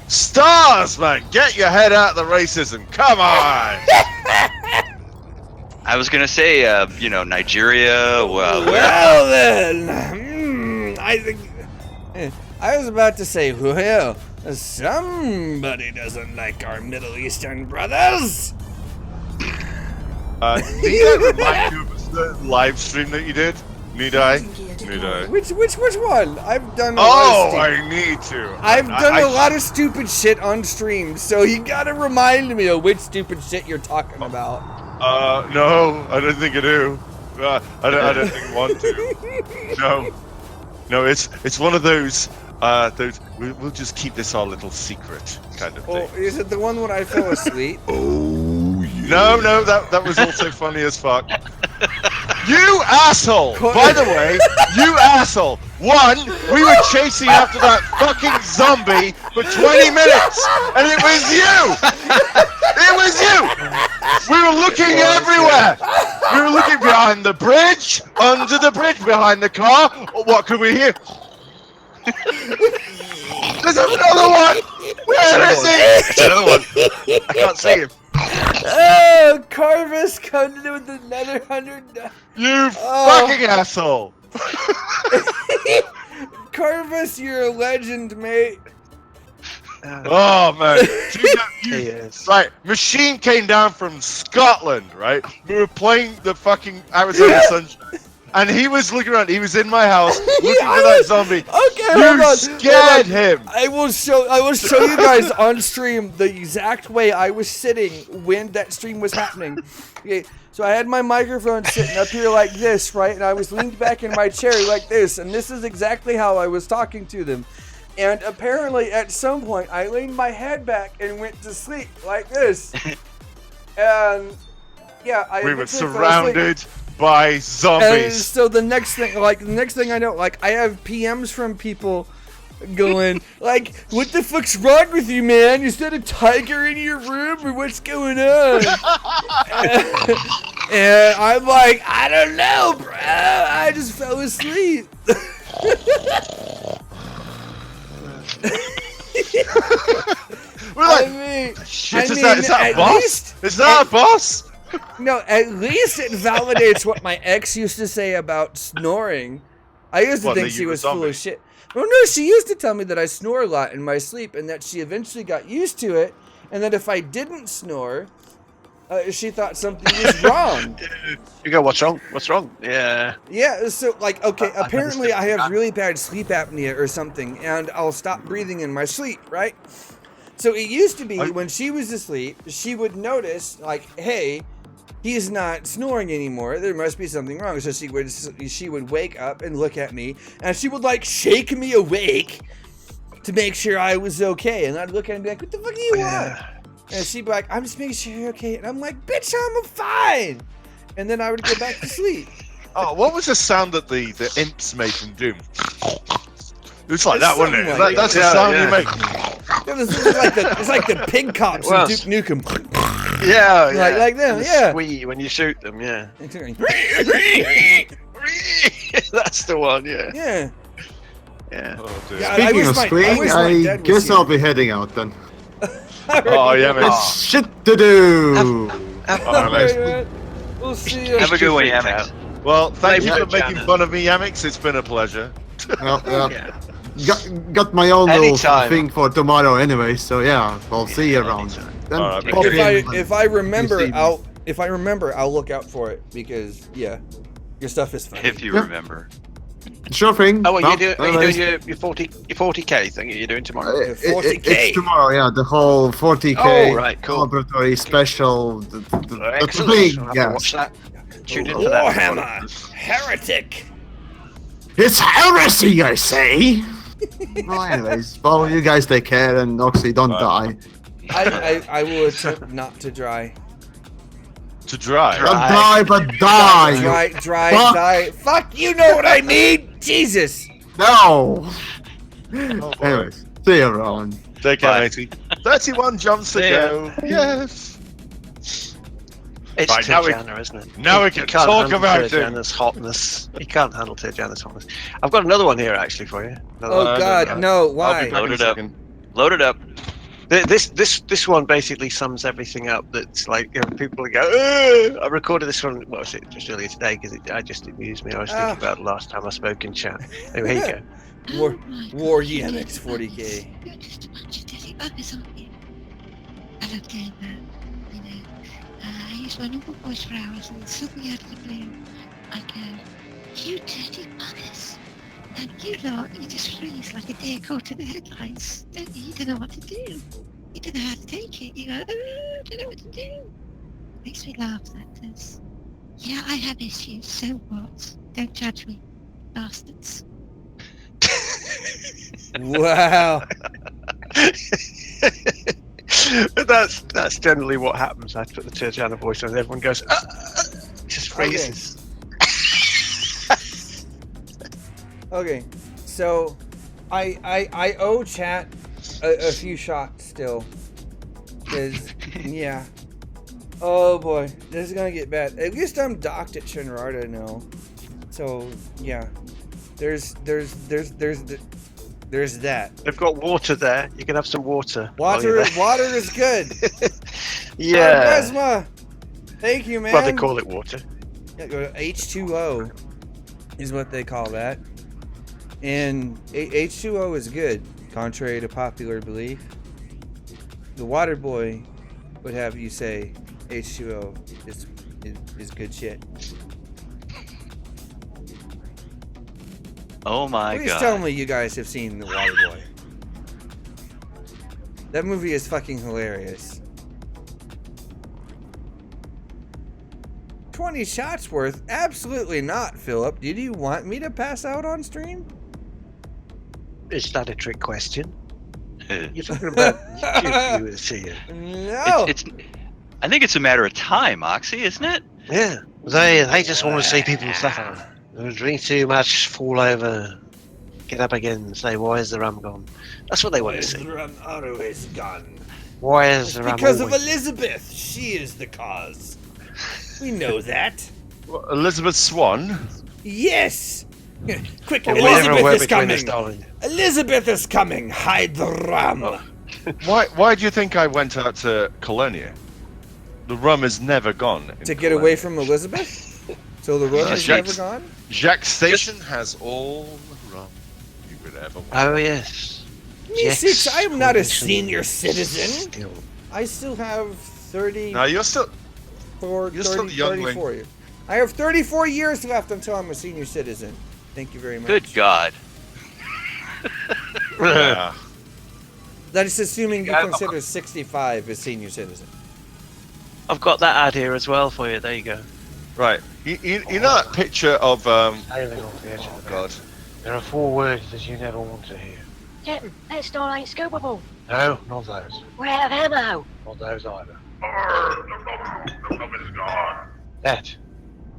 Stars, man! Get your head out of the racism. Come on! I was gonna say, Nigeria. Well, then, I think I was about to say, well, somebody doesn't like our Middle Eastern brothers. Need I remind you of a certain live stream that you did? Need I? Need I? Which one? I've done. A lot of I need to. I've done a lot of stupid shit on stream, so you gotta remind me of which stupid shit you're talking about. No, I don't think I do. I don't think I want to. No, it's one of those. We'll just keep this our little secret kind of thing. Oh, is it the one when I fell asleep? Oh, yeah. No, that was also funny as fuck. You asshole! By the way, you asshole! One, we were chasing after that fucking zombie for 20 minutes, and it was you! It was you! We were looking everywhere! We were looking behind the bridge, under the bridge, behind the car. What could we hear? There's another one! Where is he? There's another one. I can't see him. Oh, Carvis coming in with another 100. You fucking asshole! Carvis, you're a legend, mate. Oh man, Yes. right? Machine came down from Scotland, right? We were playing the fucking Arizona Sunshine. And he was looking around. He was in my house looking for that zombie. Okay, hold on. Scared him. I will show you guys on stream the exact way I was sitting when that stream was happening. Okay, so I had my microphone sitting up here like this, right? And I was leaned back in my chair like this, and this is exactly how I was talking to them. And apparently, at some point, I leaned my head back and went to sleep like this. And yeah, we were surrounded by zombies. And so the next thing I know, like I have PMs from people going like, "What the fuck's wrong with you, man? Is that a tiger in your room, or what's going on?" And I'm like, "I don't know, bro. I just fell asleep." We're like, shit, is that a boss? Is that a boss? No, at least it validates what my ex used to say about snoring. I used to think she was full of shit. Well, no, she used to tell me that I snore a lot in my sleep, and that she eventually got used to it, and that if I didn't snore, she thought something was wrong. You go, what's wrong? What's wrong? Yeah. Yeah, so, like, okay, apparently I have really bad sleep apnea or something, and I'll stop breathing in my sleep, right? So it used to be when she was asleep, she would notice, like, hey, he's not snoring anymore. There must be something wrong. So she would wake up and look at me, and she would like shake me awake to make sure I was okay. And I'd look at her and be like, "What the fuck do you want?" And she'd be like, "I'm just making sure you're okay." And I'm like, "Bitch, I'm fine." And then I would go back to sleep. Oh, what was the sound that the imps made from Doom? It's like that, wasn't it? That's the sound you make. It's like the pig cops in Duke Nukem. Yeah, like them, yeah. Squee when you shoot them, yeah. That's the one, yeah. Yeah. Yeah. Oh, Speaking of squeeing, I guess I'll be heading out then. Oh, yeah, man. It's shit to do. We'll see you. Have a good one, Yamix. Well, thank you for making fun of me, Yamix. It's been a pleasure. Got my own little thing for tomorrow anyway, so yeah, I'll see you around. Then if I remember, I'll look out for it because yeah, your stuff is fun. If you remember. Sure thing. Oh, well, you're doing your 40k thing. You're doing tomorrow. 40k. It's tomorrow, yeah. The whole 40k. Oh, right, cool. Laboratory special. Excellent. Big, I'll have to watch that. Tune in for Warhammer, that. heretic. It's heresy, I say. Well, anyways, well, you guys take care and Oxy, don't die. I will attempt not to dry. To dry? Not die, but die. Die. Fuck, you know what I mean? Jesus. No. Anyways, see you around. Take care, matey. 31 jumps to go. Yes. It's right, Tirjana, isn't it? Now we can talk about it. Tirjana's hotness. You can't handle Tirjana's hotness. I've got another one here actually for you. God, no! Why? Load it up. Load it up. This one basically sums everything up. That's like, you know, people go. I recorded this one. What was it? Just earlier today because it just amused me. I was thinking about the last time I spoke in chat. Anyway, here you go. War Yamix 40k. You're just a bunch of dirty buggers, aren't you? I looked in that. I used my normal voice for hours and suddenly out of the blue, I go, "You dirty buggers." And you lot, you just freeze like a deer caught in the headlights, don't you? You don't know what to do. You don't know how to take it. You go, "Oh, I don't know what to do." Makes me laugh, that does. Yeah, I have issues, so what? Don't judge me, bastards. Wow. That's generally what happens. I put the Tirjana voice on and everyone goes, just freezes. Okay, so I owe chat a few shots still, cause yeah. Oh boy, this is gonna get bad. At least I'm docked at Shenanigans now, so yeah. There's that. They've got water there. You can have some water. Water is good. Yeah. Plasma. Thank you, man. Well, they call it water. Yeah, H2O is what they call that. And H2O is good, contrary to popular belief. The water boy would have you say H2O is good shit. Oh my Please god. tell me you guys have seen The Waterboy. That movie is fucking hilarious. 20 shots worth? Absolutely not, Philip. Did you want me to pass out on stream? Is that a trick question? You're talking about YouTube viewers here. No. I think it's a matter of time, Oxy, isn't it? Yeah. They just want to see people suffer. They drink too much, fall over, get up again and say, why is the rum gone? That's what they want to see. The rum always gone? Why is the rum Because of always... Elizabeth. She is the cause. We know that. What, Elizabeth Swan? Yes. Quick, Well, Elizabeth is between us, coming. darling. Elizabeth is coming. Hide the rum. Why do you think I went out to Colonia? The rum is never gone. To get away from Elizabeth? So the rum is never gone? Jacques Station has all the rum you could ever want. Oh, yes. Me six, I am not a senior citizen. I still have 30. No, you're still. You're 30, still a youngling. 34 years. I have 34 years left until I'm a senior citizen. Thank you very much. Good God. Yeah. That is assuming you consider 65 a senior citizen. I've got that ad here as well for you. There you go. Right. You know that picture of Sailing off the edge of the God. There are 4 words that you never want to hear. Captain, that star ain't scoopable. No, not those. We're out of ammo. Not those either. The rum is gone.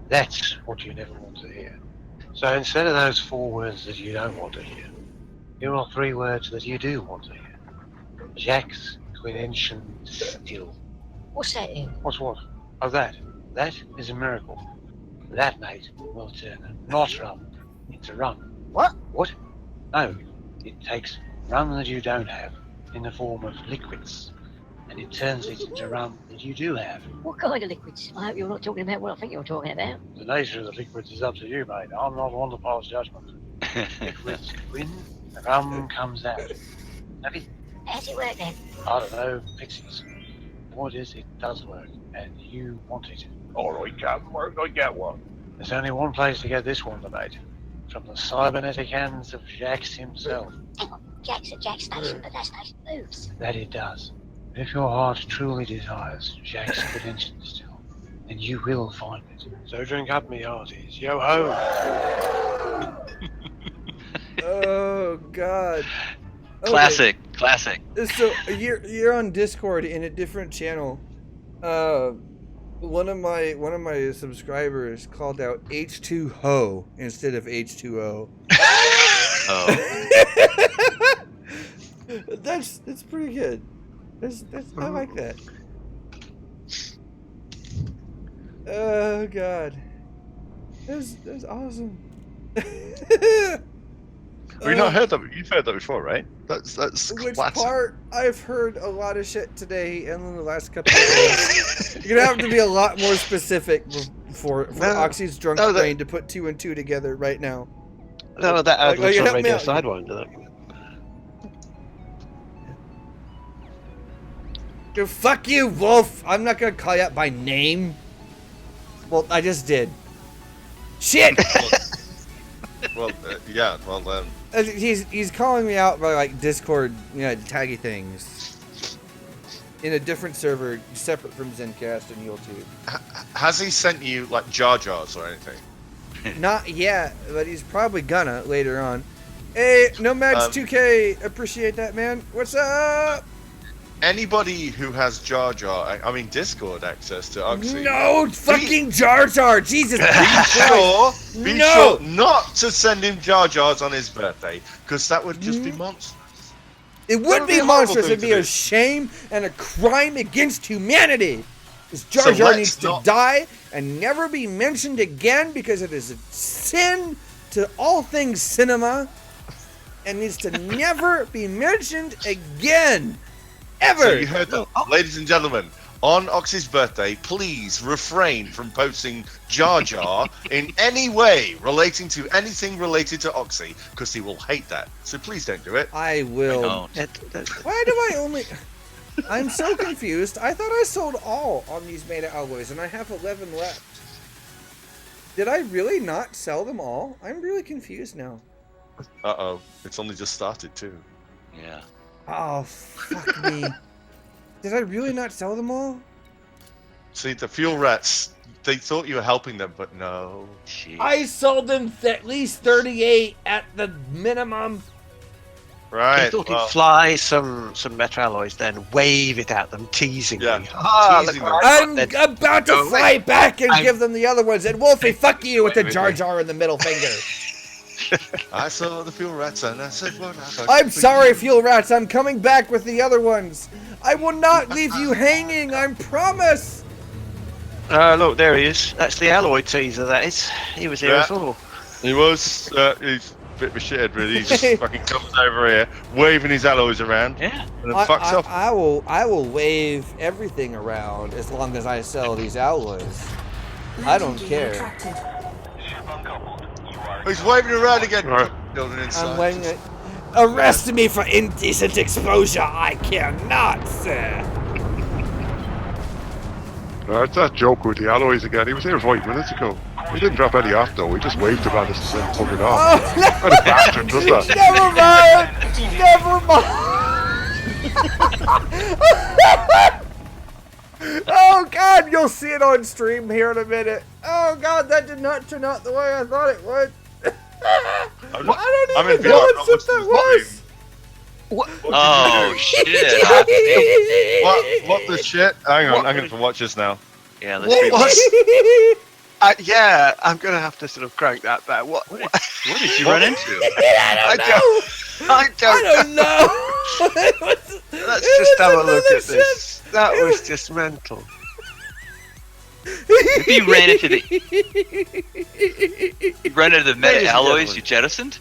That's what you never want to hear. So instead of those 4 words that you don't want to hear, here are 3 words that you do want to hear. Jack's Quinention Still. What's that in? What's what? Oh, that. That is a miracle. That, mate, will turn not rum into rum. What? What? No, it takes rum that you don't have in the form of liquids, and it turns it into rum that you do have. What kind of liquids? I hope you're not talking about what I think you're talking about. The nature of the liquids is up to you, mate. I'm not one to pass judgment. Liquids win, the rum comes out. Have you? How's it work then? I don't know, pixies. What is it does work, and you want it. Alright, Captain, where can I get one? There's only one place to get this one, mate. From the cybernetic hands of Jax himself. Hang on, Jack's at Jack's station, but that station moves. That it does. If your heart truly desires Jack's credentials still, then you will find it. So drink up, me hearties. Yo ho! Oh God. Okay. Classic. So you're on Discord in a different channel. One of my subscribers called out H2Ho instead of H2O. Oh. That's pretty good. That's I like that. Oh God. That's awesome. We've not heard that. You've heard that before, right? That's Which classic. part? I've heard a lot of shit today and in the last couple of days. You're gonna have to be a lot more specific for Oxy's drunk brain to put 2 and 2 together right now. No, that ad looks on help me Radio out. Sidewinder. Dude, fuck you, Wolf! I'm not gonna call you out by name. Well, I just did. Shit! Well, yeah. Well, then. He's calling me out by like Discord, taggy things. In a different server, separate from Zencast and YouTube. Has he sent you like Jar Jars or anything? Not yet, but he's probably gonna later on. Hey, Nomads 2K, appreciate that, man. What's up? Anybody who has Jar Jar, I mean Discord access to Oxy. No, fucking Jar Jar, Jesus. Be sure not to send him Jar Jars on his birthday, because that would just be monstrous. It would be monstrous. It'd be a shame and a crime against humanity. This Jar Jar needs to die and never be mentioned again because it is a sin to all things cinema and needs to never be mentioned again. Ever. So you heard that, ladies and gentlemen. On Oxy's birthday, please refrain from posting Jar Jar in any way relating to anything related to Oxy, because he will hate that. So please don't do it. I will. Why do I only... I'm so confused. I thought I sold all on these Meta alloys, and I have 11 left. Did I really not sell them all? I'm really confused now. Uh-oh. It's only just started, too. Yeah. Oh, fuck me. Did I really not sell them all? See, the fuel rats, they thought you were helping them, but no. Jeez. I sold them at least 38 at the minimum. Right. He thought he'd fly some metal alloys, then wave it at them teasingly. Yeah. Teasing them. I'm about to fly back and give them the other ones. And Wolfie, fuck you with the Jar Jar and the middle finger. I saw the fuel rats and I said, what? I'm sorry, Fuel Rats. I'm coming back with the other ones. I will not leave you hanging. I promise. Look, there he is. That's the alloy teaser, that is. He was here before. He was. He's a bit of a shithead, really. He just fucking comes over here, waving his alloys around. Yeah. And then fucks off. I will wave everything around as long as I sell these alloys. I don't care. He's waving around again. Right. Building inside. I'm waving it. Arrest me for indecent exposure. I cannot, sir. It's that joke with the alloys again. He was here 5 minutes ago. He didn't drop any off though. He just waved them at us and then took it off. Oh, What a bastard does that? Never mind. Oh God, you'll see it on stream here in a minute. Oh God, that did not turn out the way I thought it would. I don't even know what that was. What? Oh shit! What the shit? Hang on, I'm gonna have to watch this now. Yeah, let's see. Yeah, I'm gonna have to sort of crank that back. What did you run into? I don't know. Let's just have a look at this. That was just mental. Maybe you ran into the metal alloys you jettisoned?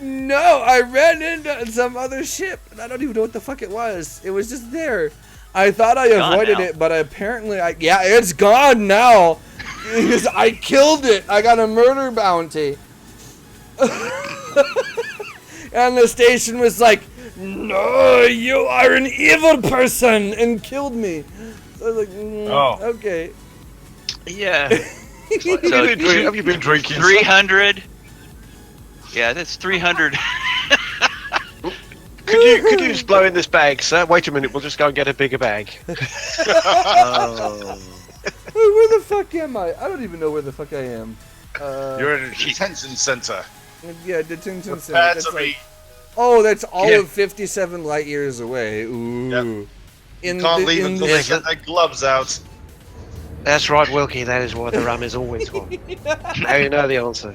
No, I ran into some other ship, and I don't even know what the fuck it was. It was just there. I thought I avoided it, but apparently yeah, it's gone now. Because I killed it. I got a murder bounty. And the station was like, no, you are an evil person, and killed me. So I was like, okay. Yeah. Have you been drinking? 300. Yeah, that's 300. Could you just blow in this bag, sir? Wait a minute, we'll just go and get a bigger bag. Where the fuck am I? I don't even know where the fuck I am. You're in a detention center. Yeah, detention center. Prepare That's to like, be. oh, that's all of 57 light years away. Ooh. Yep. You can't leave until they get their gloves out. That's right, Wilkie. That is what the rum is always for. Now you know the answer.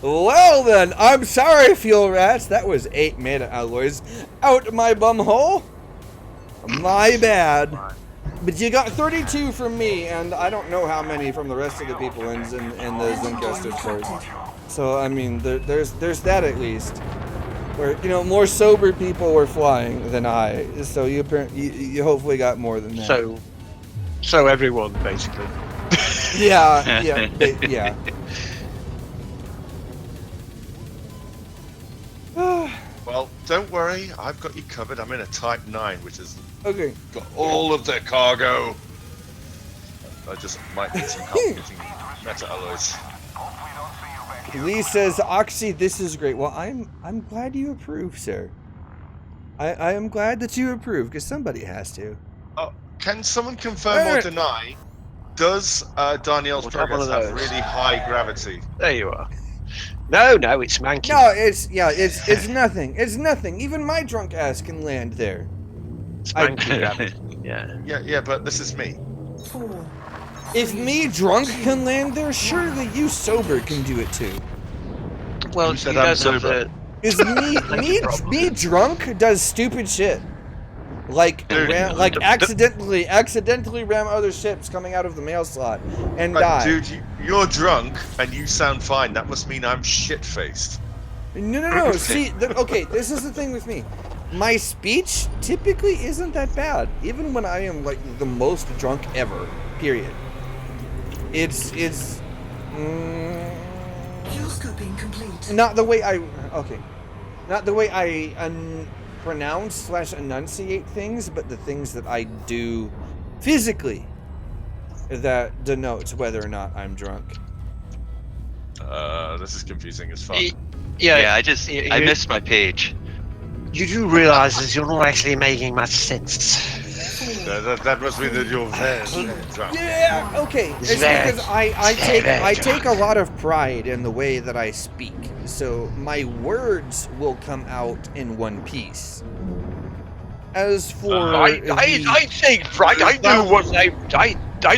Well then, I'm sorry, Fuel Rats. That was 8 meta alloys out my bum hole. My bad. But you got 32 from me, and I don't know how many from the rest of the people in the Zencaster stores. So I mean, there's that at least. Where more sober people were flying than I. So you hopefully got more than that. So everyone basically. Yeah. Well, don't worry, I've got you covered. I'm in a Type 9, which has got all of their cargo. I just might need some help getting metal alloys. Lee says, Oxy, this is great. Well, I'm glad you approve, sir. I am glad that you approve, because somebody has to. Oh, can someone confirm or deny? Does Danielle's progress have really high gravity? There you are. No, it's manky. No, it's nothing. It's nothing. Even my drunk ass can land there. It's manky gravity. Yeah, but this is me. 4. If me drunk can land there, surely you sober can do it too. Well, you said I'm sober. Is me drunk does stupid shit. Like accidentally ram other ships coming out of the mail slot and die. Dude, you're drunk and you sound fine. That must mean I'm shit-faced. No. See, okay, this is the thing with me. My speech typically isn't that bad, even when I am like the most drunk ever. Period. It's Fuel scooping complete. not the way I pronounce / enunciate things, but the things that I do physically that denotes whether or not I'm drunk. this is confusing as fuck. Yeah, I missed my page. You do realise that you're not actually making much sense. That must mean that you're very drunk. Yeah, okay. It's because I take a lot of pride in the way that I speak, so my words will come out in one piece. As for I take pride. I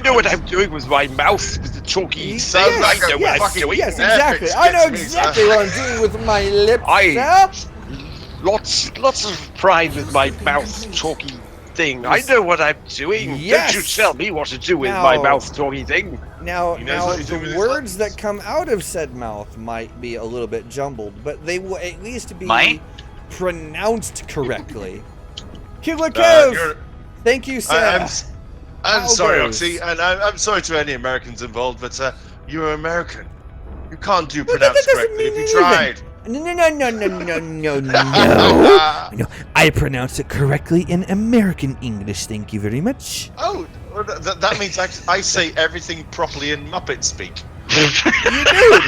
know what I'm doing with my mouth, with the talky sound. Yes, I know what I'm doing. Yes, exactly. I know exactly what I'm doing with my lips. Lots of pride with my mouth talky thing. I know what I'm doing. Yes. Don't you tell me what to do with my mouth talky thing. Now the words that come out of said mouth might be a little bit jumbled, but they will at least be pronounced correctly. Killer Kev! Thank you, Sam. I'm sorry, Oxy, and I'm sorry to any Americans involved, but you're American. You can't do pronounced correctly if you tried. No. No, I pronounce it correctly in American English, thank you very much. Oh, well, that means I say everything properly in Muppet speak. You do,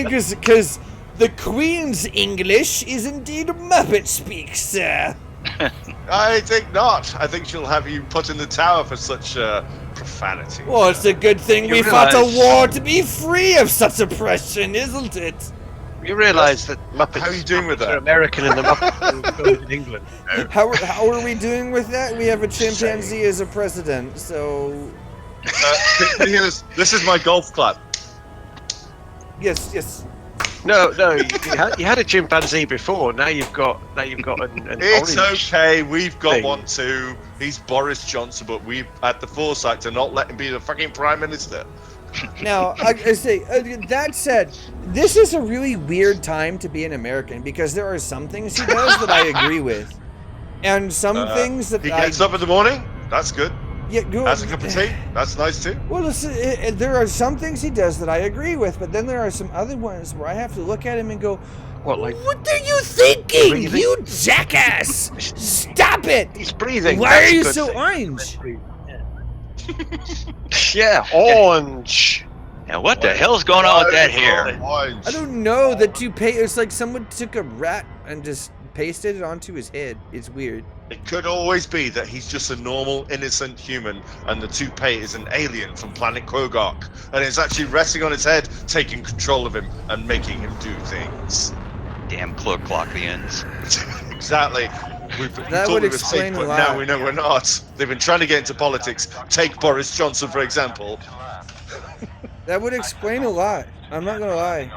because the Queen's English is indeed Muppet speak, sir. I think not. I think she'll have you put in the tower for such profanity. Well, it's a good thing we fought a war to be free of such oppression, isn't it? You realise that Muppets How are you doing with that? are American and the Muppets in England. How are we doing with that? We have a chimpanzee as a president, so... This is my golf clap. Yes. No, you had a chimpanzee before. Now you've got an It's orange okay, we've got thing. one too. He's Boris Johnson, but we've had the foresight to not let him be the fucking Prime Minister. Now, I say, that said, this is a really weird time to be an American because there are some things he does that I agree with. And some things that he gets up in the morning, that's good. Yeah, good. Has a cup of tea, that's nice too. Well, listen, there are some things he does that I agree with, but then there are some other ones where I have to look at him and go, what are you thinking, breathing? you jackass? Stop it! He's breathing. Why That's are you good so thing. orange? Yeah, orange. Now, what the hell's going on with that hair? I don't know. The toupee, it's like someone took a rat and just pasted it onto his head. It's weird. It could always be that he's just a normal, innocent human, and the toupee is an alien from planet Krogok, and it's actually resting on his head, taking control of him, and making him do things. Damn Clockians. Exactly. We That thought would we were explain safe, a but lot. now we know we're not. They've been trying to get into politics. Take Boris Johnson, for example. That would explain a lot. I'm not gonna lie.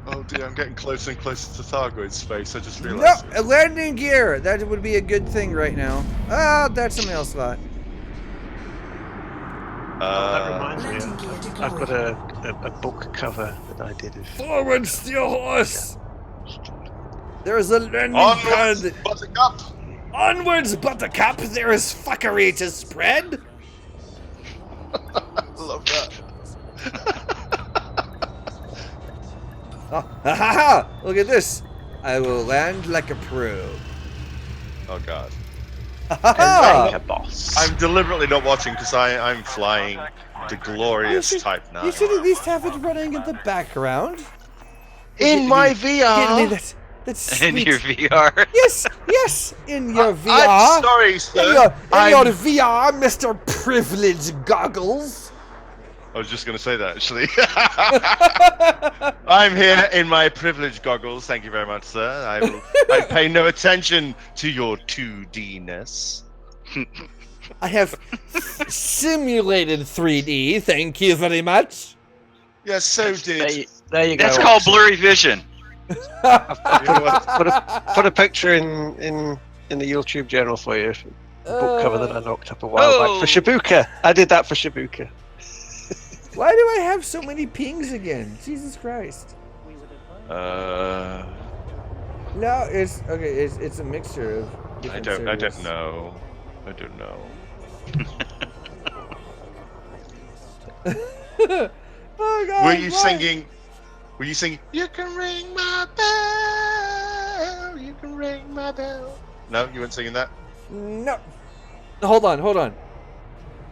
Oh dear, I'm getting closer and closer to Thargoid's face. I just realized. No, a landing gear. That would be a good thing right now. Ah, that's something else thought. That reminds me. I've got a book cover that I did. Forward, steel horse. There's a landing Onwards, pad. Buttercup. Onwards, Buttercup. There is fuckery to spread. Love that. Oh, ha ha ha! Look at this. I will land like a pro. Oh god. Ha ha ha! Like a boss. I'm deliberately not watching because I'm flying the glorious Type 9. You should at least have it running in the background. In my Get me VR. that's In sweet. your VR. Yes, in your VR. I'm sorry, sir. In your VR, Mr. Privilege Goggles. I was just going to say that, actually. I'm here in my privilege goggles. Thank you very much, sir. I pay no attention to your 2D-ness. I have simulated 3D. Thank you very much. Yes, so did. There you go. That's called blurry vision. Put a picture in the YouTube journal for you. A book cover that I knocked up a while back for Shibuka. I did that for Shibuka. Why do I have so many pings again? Jesus Christ. No, it's okay. It's a mixture of. I different don't servers. know. I don't know. Oh God! Were you why? singing? Were you singing? You can ring my bell. You can ring my bell. No, you weren't singing that. No. Hold on.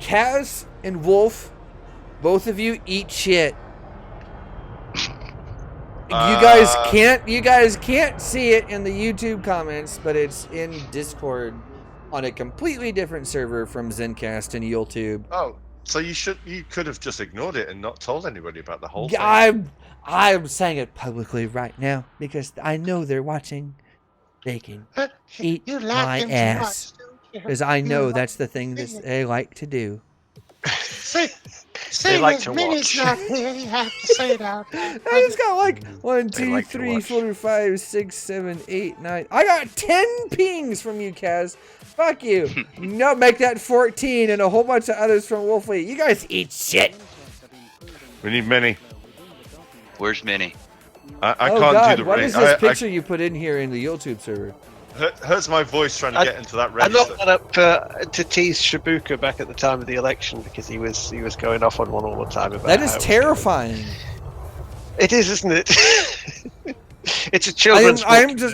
Kaz and Wolf Both of you eat shit. You guys can't see it in the YouTube comments, but it's in Discord on a completely different server from Zencast and YouTube. Oh, so you could have just ignored it and not told anybody about the whole thing. I'm saying it publicly right now because I know they're watching. They can eat my ass because I know that's the thing that they like to do. They like to watch. I just got like 1, 2, 3, 4, 5, 6, 7, 8, 9. I got 10 pings from you, Kaz. Fuck you. No, make that 14 and a whole bunch of others from Wolfly. You guys eat shit. We need Minnie. Where's Minnie? I can't do the what is this picture you put in here in the YouTube server? Hurts my voice trying to get into that register. I knocked that up to tease Shibuka back at the time of the election because he was going off on one all the time about that is terrifying. It is, isn't it? It's a children's book.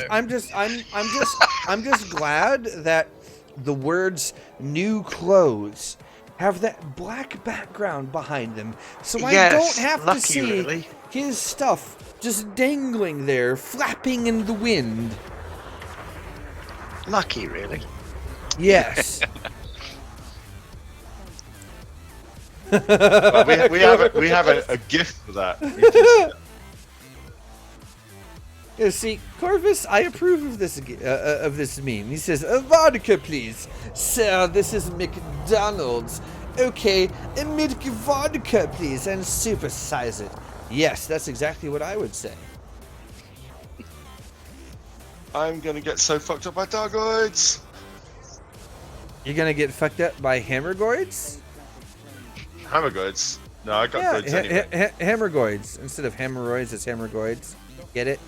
I'm just glad that the words "new clothes" have that black background behind them, so I don't have to see his stuff just dangling there, flapping in the wind. Lucky, really. Yes. Well, we have a gift for that. Yeah, see, Corvus, I approve of this meme. He says, "A vodka, please, sir. This is McDonald's. Okay, a milk vodka, please, and supersize it." Yes, that's exactly what I would say. I'm gonna get so fucked up by Dargoids. You're gonna get fucked up by Hammergoids? Hammergoids? No, I got goods anyway. Hammergoids. Instead of hemorrhoids, it's Hammergoids. Get it?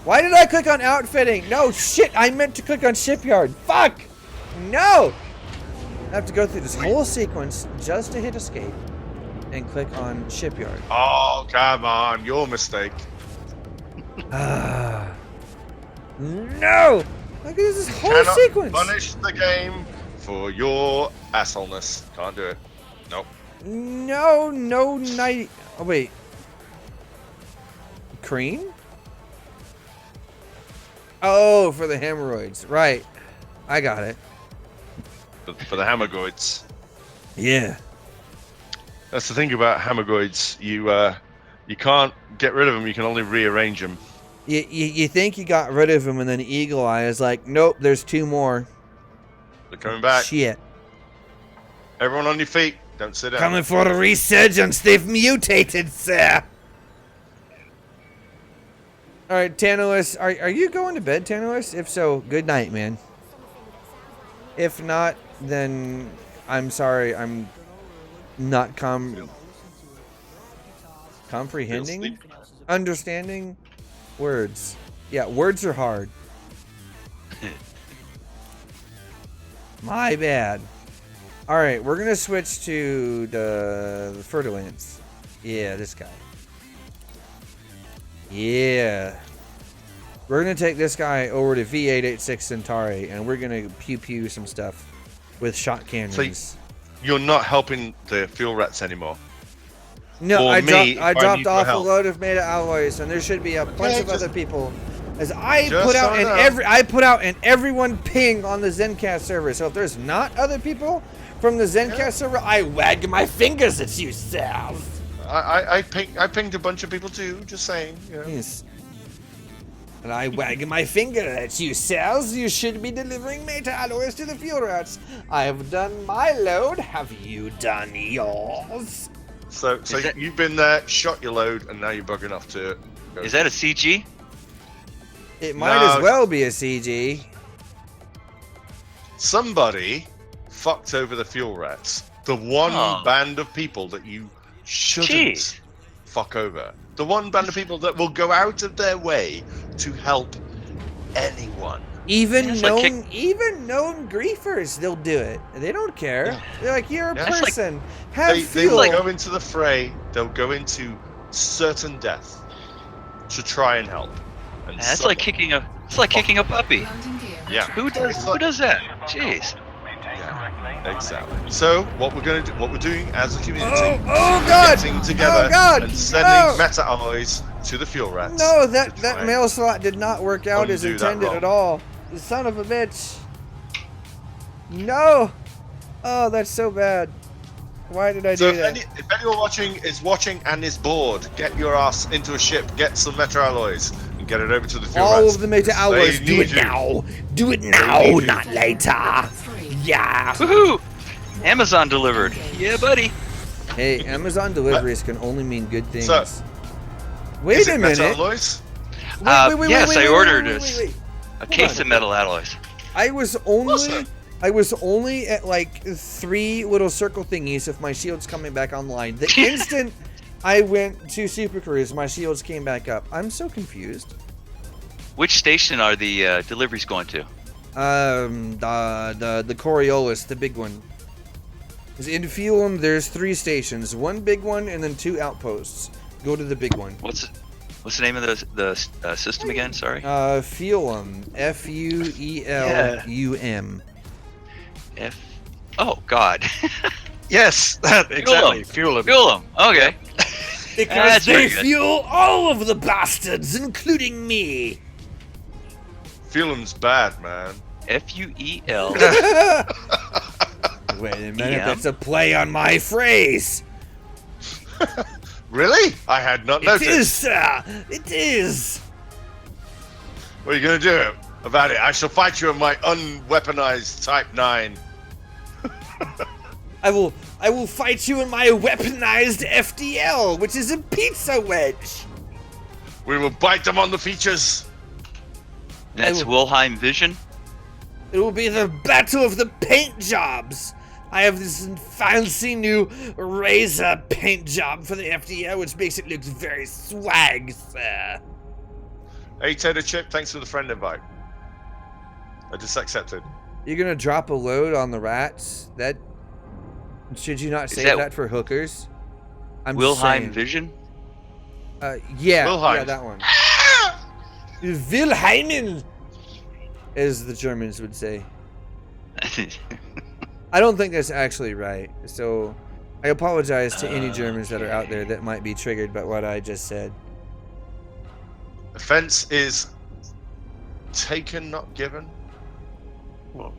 Why did I click on outfitting? No, shit, I meant to click on shipyard. Fuck! No! I have to go through this whole sequence just to hit escape and click on shipyard. Oh, come on, your mistake. No! Look at this whole sequence. Punish the game for your assholeness. Can't do it. Nope. No, night. Oh, wait. Cream? Oh, for the hemorrhoids. Right. I got it. For the Hammergoids. Yeah. That's the thing about Hammergoids. You can't get rid of them. You can only rearrange them. You think you got rid of them, and then Eagle Eye is like, nope, there's 2 more. They're coming back. Shit. Everyone on your feet. Don't sit down. Coming for a resurgence. They've mutated, sir. All right, Tantalus, are you going to bed, Tantalus? If so, good night, man. If not, then I'm sorry. I'm not comprehending, understanding words. Yeah, words are hard. My bad. All right, we're gonna switch to the Fertilance. Yeah, this guy. Yeah. We're going to take this guy over to V886 Centauri, and we're going to pew-pew some stuff with shot cannons. So you're not helping the fuel rats anymore? No, I dropped off a load of meta alloys, and there should be a bunch of other people. As I put out an everyone ping on the Zencast server. So if there's not other people from the Zencast server, I wag my fingers at you, Sal. I pinged a bunch of people too, just saying. You know. Yes. And I wag my finger at you, Sals. You should be delivering meta alloys to the fuel rats. I have done my load. Have you done yours? So you've been there, shot your load, and now you're bugging off to go. Is that a CG? It might as well be a CG. Somebody fucked over the fuel rats. The one band of people that you shouldn't fuck over. The one band of people that will go out of their way to help anyone. Even known griefers, they'll do it. They don't care. Yeah. They're like, you're a person. Have fuel. They go into the fray. They'll go into certain death to try and help. And it's like kicking a puppy. Yeah. Who does that? Jeez. Yeah. Exactly. So what we're going to do, what we're doing as a community, Oh God! getting together Oh God! and sending meta alloys to the fuel rats. No, that mail slot did not work out as Undo that intended roll. at all. The son of a bitch. No. Oh, that's so bad. Why did I So do that? if anyone is watching and is bored, get your ass into a ship, get some meta alloys, and get it over to the fuel All rats. of the meta They alloys. Do need it you. now. Do it now, need you. not later. Yeah. Woohoo! Amazon delivered. Yeah, buddy. Hey, Amazon deliveries can only mean good things. So, Wait is a it meta minute. alloys? Yes, I ordered a Hold case on. of metal alloys. I was only at like 3 little circle thingies if my shield's coming back online. The instant I went to Super Cruise, my shields came back up. I'm so confused. Which station are the deliveries going to? The Coriolis, the big one. 'Cause in Fulham, there's 3 stations, 1 big one and then 2 outposts. Go to the big one. What's the name of the system again? Sorry. Fulham, Fuelum. Oh God. Yes, exactly. Fuel them. Fuel them. Okay. Because That's they very good. fuel all of the bastards, including me. Fuelum's bad, man. FUEL. Wait a minute, that's a play on my phrase. Really? I had not noticed. It is, sir. It is. What are you going to do about it? I shall fight you in my unweaponized Type 9. I will fight you in my weaponized FDL, which is a pizza wedge. We will bite them on the features. That's Wilhelm Vision. It will be the battle of the paint jobs. I have this fancy new razor paint job for the FDL, which makes it look very swag, sir. Hey, Tater Chip, thanks for the friend invite. I just accepted. You're gonna drop a load on the rats? That should you not save that for hookers? I'm just Wilhelm saying. Vision. Yeah, Wilhelm. yeah, that one. Wilhelmen, as the Germans would say. I don't think that's actually right, so I apologize to any Germans that are out there that might be triggered by what I just said. Offense is taken, not given. Well,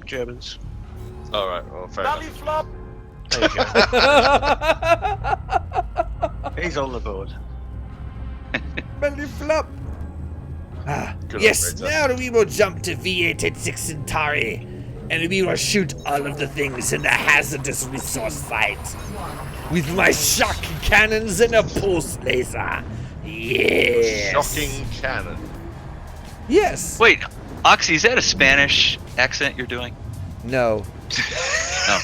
Germans. All right. Well, fair enough. Flop. There you go. He's on the board. Belly flop. Good Yes, operator. now we will jump to V886 Centauri, and we will shoot all of the things in the hazardous resource site with my shock cannons and a pulse laser. Yes. Shocking cannon. Yes. Wait, Oxy, is that a Spanish accent you're doing? No. Oh,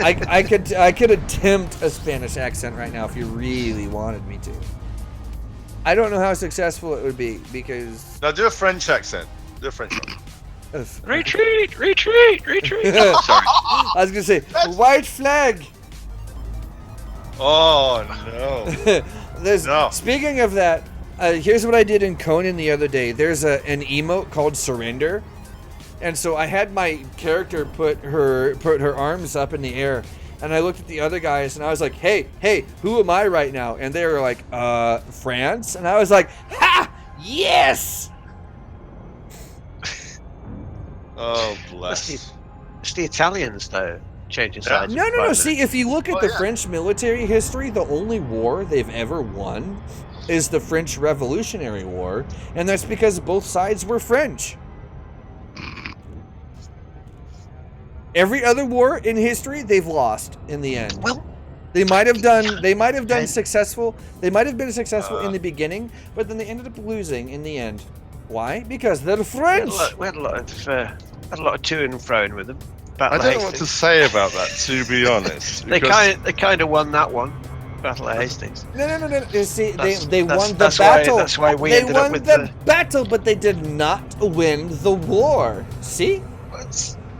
okay. I could attempt a Spanish accent right now if you really wanted me to. I don't know how successful it would be because. Now do a French accent. Do a French one. Retreat! Retreat! Retreat! Oh, sorry. I was gonna say white flag. Oh no. Speaking of that, here's what I did in Conan the other day. There's an emote called Surrender, and so I had my character put her arms up in the air, and I looked at the other guys and I was like, hey, who am I right now? And they were like, France, and I was like, ha, yes. Oh bless. It's the Italians though. Changing sides. No. See, if you look at the French military history, the only war they've ever won is the French Revolutionary War, and that's because both sides were French. Every other war in history, they've lost in the end. Well, they might have been successful in the beginning, but then they ended up losing in the end. Why? Because they're French. We had a lot of to and froing with them. I don't know what to say about that, to be honest. They kind of won that one. Battle of Hastings. No. You see, they won the that's battle. That's why we they ended won up with the battle, but they did not win the war. See?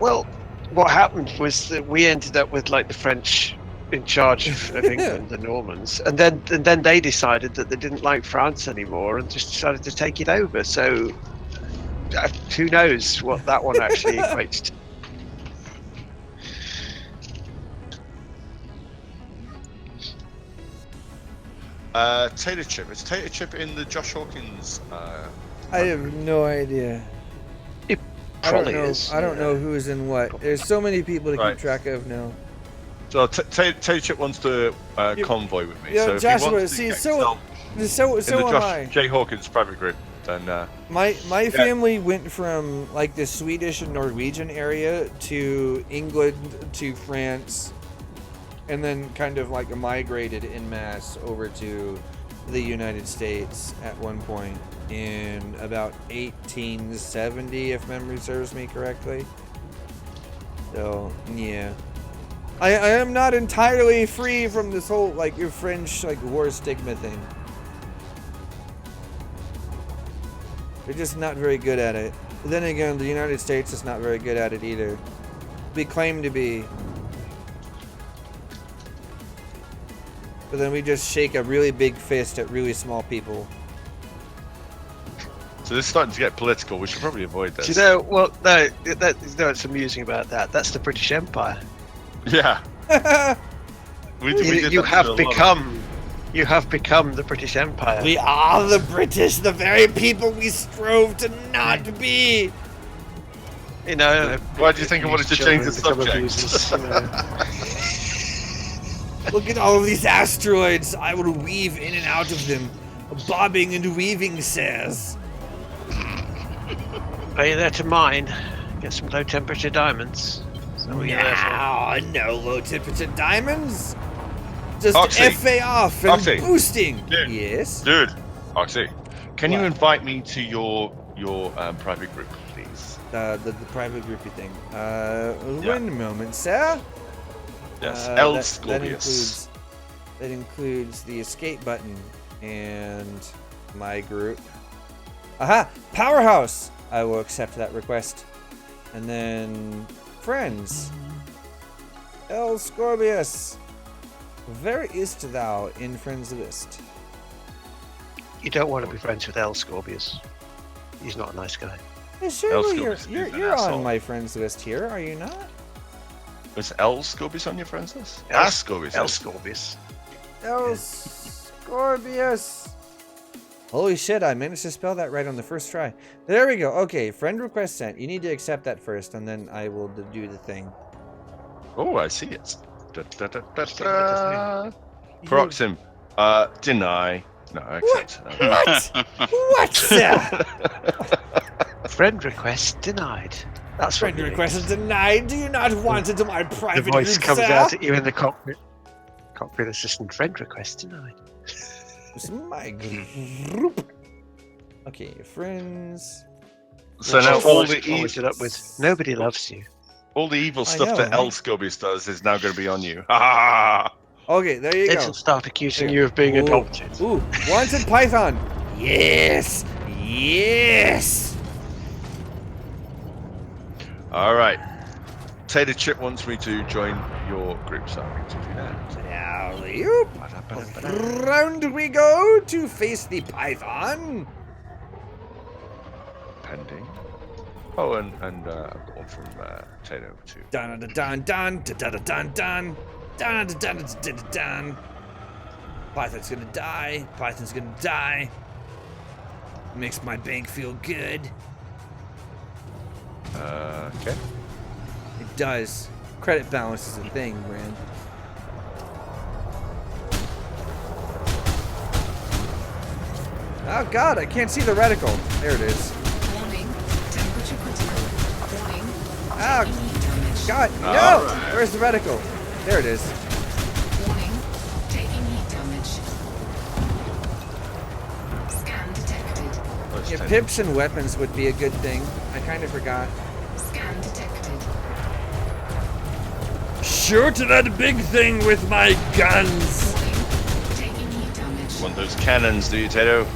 Well, what happened was that we ended up with like the French in charge of England, the Normans, and then they decided that they didn't like France anymore and just decided to take it over. So who knows what that one actually equates to? Tater Chip. Is Tater Chip in the Josh Hawkins? I have no idea. It I don't probably know. is. I don't know who's in what. There's so many people to keep track of now. So Tater Chip wants to convoy with me. Yeah, so if Joshua. he wants to See, get so in the am Josh I. J Hawkins private group, then My family went from like the Swedish and Norwegian area to England to France, and then kind of like migrated en masse over to the United States at one point in about 1870, if memory serves me correctly. So yeah, I am not entirely free from this whole like French like war stigma thing. They're just not very good at it. But then again, the United States is not very good at it either. We claim to be. But then we just shake a really big fist at really small people. So this is starting to get political. We should probably avoid this. Do you know what? No, you know what's amusing about that? That's the British Empire. Yeah. You have become the British Empire. We are the British, the very people we strove to not be. You know. Why do you think I wanted to change the subject? Look at all of these asteroids. I will weave in and out of them. Bobbing and weaving, says. Are you there to mine? Get some low temperature diamonds. So No low temperature diamonds. Just Oxy. FA off and Oxy. boosting. Dude. Yes. Dude, Oxy, can you invite me to your private group, please? The private groupie thing. One moment, sir. Yes, that includes the escape button and my group. Aha! Powerhouse! I will accept that request. And then friends. El Scorpius. Where is't thou in friends list? You don't want to be friends with El Scorpius. He's not a nice guy. Hey, surely you're on my friends list here, are you not? Was El Scorpius on your friends list? El Scorpius. El Scorpius. El Scorpius. Holy shit, I managed to spell that right on the first try. There we go. Okay, friend request sent. You need to accept that first, and then I will do the thing. Oh, I see it. Proxim. Deny. No, accept. What? What, sir? Friend request denied. That's friend request is denied. Do you not want into my private The voice group, comes sir? out at you in the cockpit. Cockpit assistant. Friend request denied. It's my group. Okay, friends. So now all the follows it up with nobody loves you. All the evil I stuff know, that right? El Scorpius does is now going to be on you. Ha ha Okay, there you go. It'll start accusing you of being Ooh. adopted. Ooh, wanted Python. Yes. Yes. All right. Tater Chip wants me to join your group, so I'm going to do that. Alley-oop. Round we go to face the Python. Pending. Oh, and I've got one from Tato too. Dun dun dun dun dun dun dun dun dun dun dun dun. Python's gonna die. Python's gonna die. Makes my bank feel good. Okay. It does. Credit balance is a thing, Brand. Oh god, I can't see the reticle. There it is. Warning, temperature critical. Warning, Ah, taking heat damage. God, no! Alright. Where's the reticle? There it is. Warning, taking heat damage. Scan detected. Let's Yeah, take- pips and weapons would be a good thing. I kind of forgot. Scan detected. Shoot that big thing with my guns! Warning, taking heat damage. Want those cannons, do you, Tato?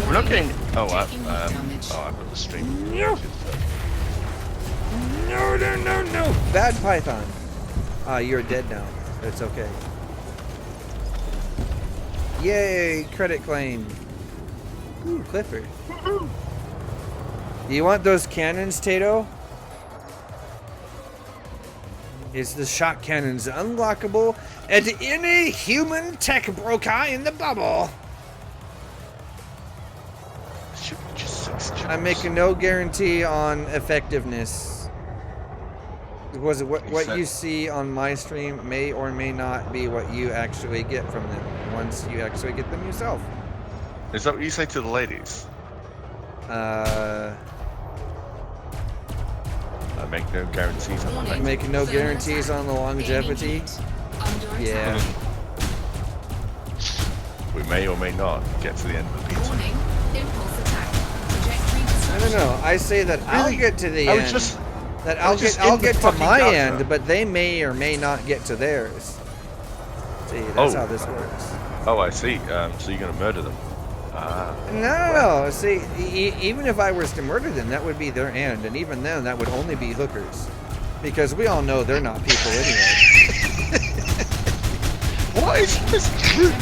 We're not getting. Oh, I've got the stream. No. No, no, no, no! Bad Python. Ah, you're dead now. But it's okay. Yay, credit claim. Ooh, Clifford. You want those cannons, Tato? Is the shock cannons unlockable at any human tech broker in the bubble? I'm making no guarantee on effectiveness. Was it what you see on my stream may or may not be what you actually get from them once you actually get them yourself. Is that what you say to the ladies? I make no guarantees on the Making no guarantees on the longevity. Yeah. We may or may not get to the end of the pizza. I don't know. I say that I'll get to the end. That I'll get to my end, but they may or may not get to theirs. See, that's how this works. Oh, I see. So you're gonna murder them? No. See, even if I was to murder them, that would be their end, and even then, that would only be hookers, because we all know they're not people anyway. What is this?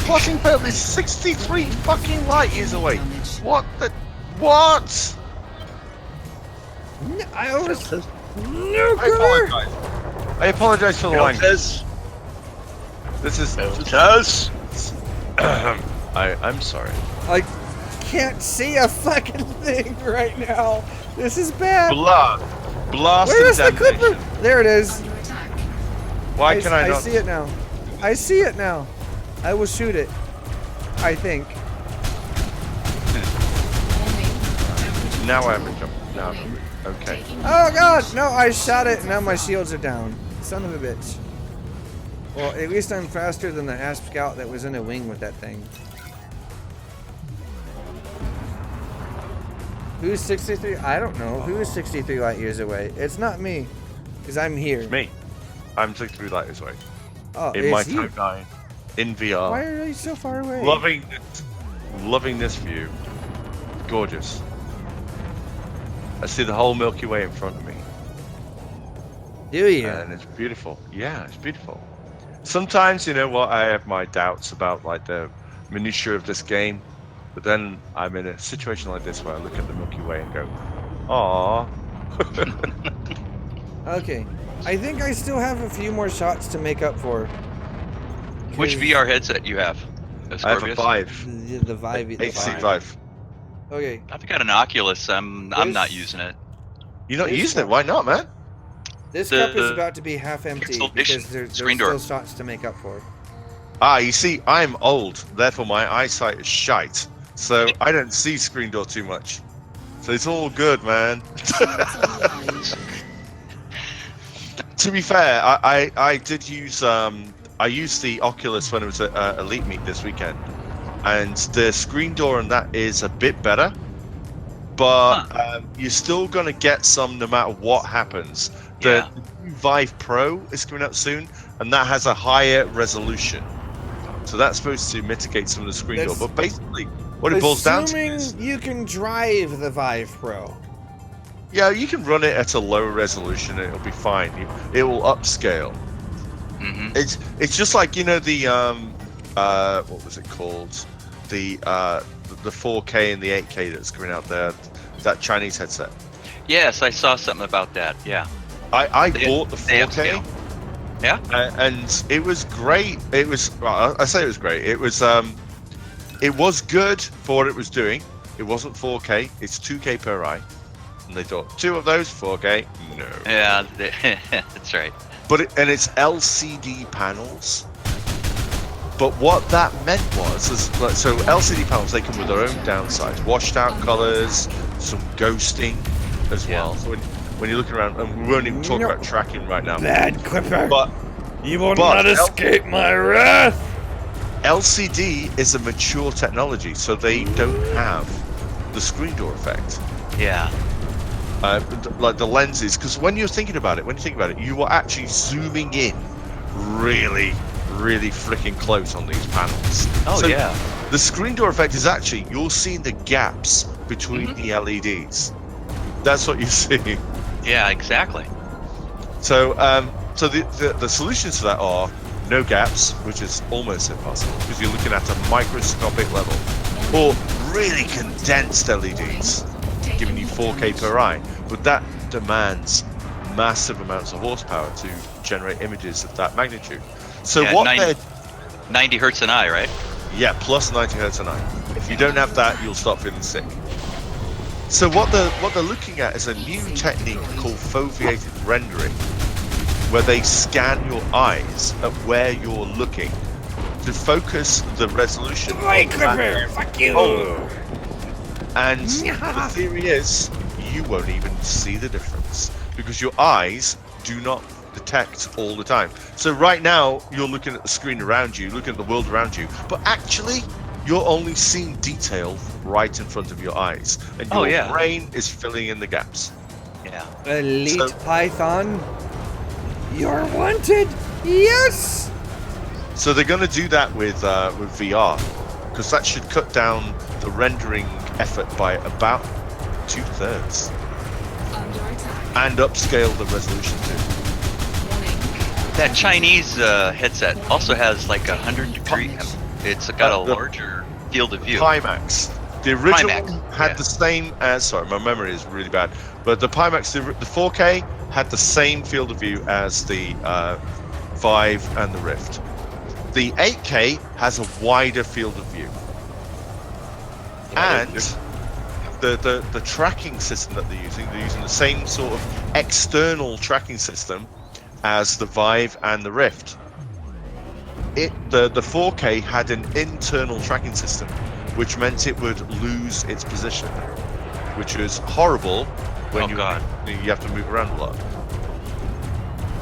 Plotting fail is 63 fucking light years away. What the? What? No, I always. I apologize for the language. This is. I'm sorry. I can't see a fucking thing right now. This is bad. Blast. Where is the clipper? There it is. Why can I not? I see it now. I see it now. I will shoot it. I think. Now I have to jump. Now I'm okay. Oh god! No, I shot it. Now my shields are down. Son of a bitch. Well, at least I'm faster than the Asp Scout that was in a wing with that thing. Who's 63? I don't know. Who is 63 light years away? It's not me, because I'm here. It's me. I'm 63 light years away. Oh, in my timeline, in VR. Why are you so far away? Loving this view. Gorgeous. I see the whole Milky Way in front of me. Do you? And it's beautiful. Yeah, it's beautiful. Sometimes, you know what, I have my doubts about like the minutiae of this game, but then I'm in a situation like this where I look at the Milky Way and go, "Aww." Okay, I think I still have a few more shots to make up for. Which VR headset you have? I have a Vive. The Vive. HC Vive. Okay. I've got an Oculus. I'm not using it. You're not using it? Why not, man? This cup is about to be half empty because there's still shots to make up for. Ah, you see, I'm old, therefore my eyesight is shite, so I don't see screen door too much. So it's all good, man. To be fair, I did use I used the Oculus when it was at Elite Meet this weekend, and the screen door on that is a bit better, but you're still gonna get some no matter what happens. The Vive Pro is coming out soon, and that has a higher resolution, so that's supposed to mitigate some of the screen door. But basically, what it boils down to is, assuming you can drive the Vive Pro. Yeah, you can run it at a lower resolution, and it'll be fine. It will upscale. Mm-hmm. It's just like, you know, the what was it called? The 4K and the 8K that's coming out there. That Chinese headset. Yes, I saw something about that. Yeah. I bought the 4K. Yeah. And it was great. It was. Well, I say it was great. It was good for what it was doing. It wasn't 4K. It's 2K per eye. And they thought 2 of those 4K. No. Yeah, that's right. But it's LCD panels. But what that meant was, so LCD panels, they come with their own downsides. Washed out colors, some ghosting as well. So when you're looking around, and we won't even talk about tracking right now. Bad Clipper. But you will not escape my wrath. LCD is a mature technology, so they don't have the screen door effect. Yeah. Like the lenses, because when you're thinking about it, you are actually zooming in really freaking close on these panels. Oh, so yeah. The screen door effect is actually, you're seeing the gaps between the LEDs. That's what you're seeing. Yeah, exactly. So the solutions to that are no gaps, which is almost impossible because you're looking at a microscopic level, or really condensed LEDs, giving you 4K per eye. But that demands massive amounts of horsepower to generate images of that magnitude. So Yeah, what 90 hertz an eye, right? Yeah, plus 90 hertz an eye. If you don't have that, you'll start feeling sick. So what they're looking at is a new technique called foveated rendering, where they scan your eyes at where you're looking to focus the resolution. Right, Clipper! Fuck you! And the theory is you won't even see the difference because your eyes do not detect all the time. So right now you're looking at the screen around you, looking at the world around you, but actually you're only seeing detail right in front of your eyes, and your brain is filling in the gaps. Yeah. Elite Python, you're wanted. Yes. So they're going to do that with VR, because that should cut down the rendering effort by about 2/3, and upscale the resolution too. That Chinese headset also has like 100-degree. It's got a larger field of view. Pimax. The original Pimax, had the same as. Sorry, my memory is really bad. But the Pimax, the 4K, had the same field of view as the Vive and the Rift. The 8K has a wider field of view, and the tracking system that they're using the same sort of external tracking system as the Vive and the Rift. The 4K had an internal tracking system, which meant it would lose its position, which was horrible when you have to move around a lot.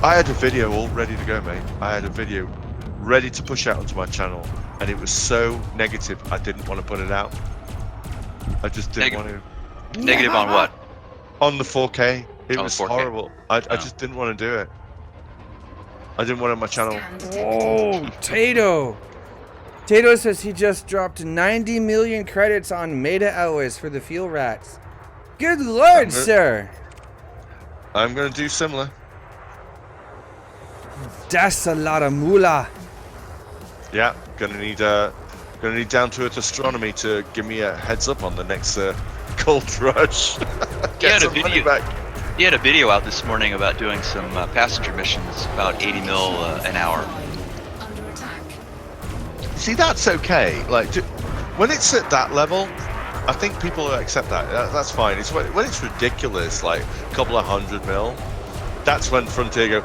I had a video all ready to go, mate. I had a video ready to push out onto my channel, and it was so negative I didn't want to put it out. I just didn't want to. Negative on what? On the 4K. It was 4K. horrible. I just didn't want to do it. I didn't want it on my channel. Oh, Tato. Tato says he just dropped 90 million credits on Meta Alloys for the Fuel Rats. Good lord, sir. I'm gonna do similar. That's a lot of moolah. Yeah, gonna need Down to Earth Astronomy to give me a heads up on the next Gold Rush. He had a video out this morning about doing some passenger missions, about 80 mil an hour. See, that's okay. Like, when it's at that level, I think people accept that. That's fine. It's when it's ridiculous, like a couple of 100 mil. That's when Frontier go,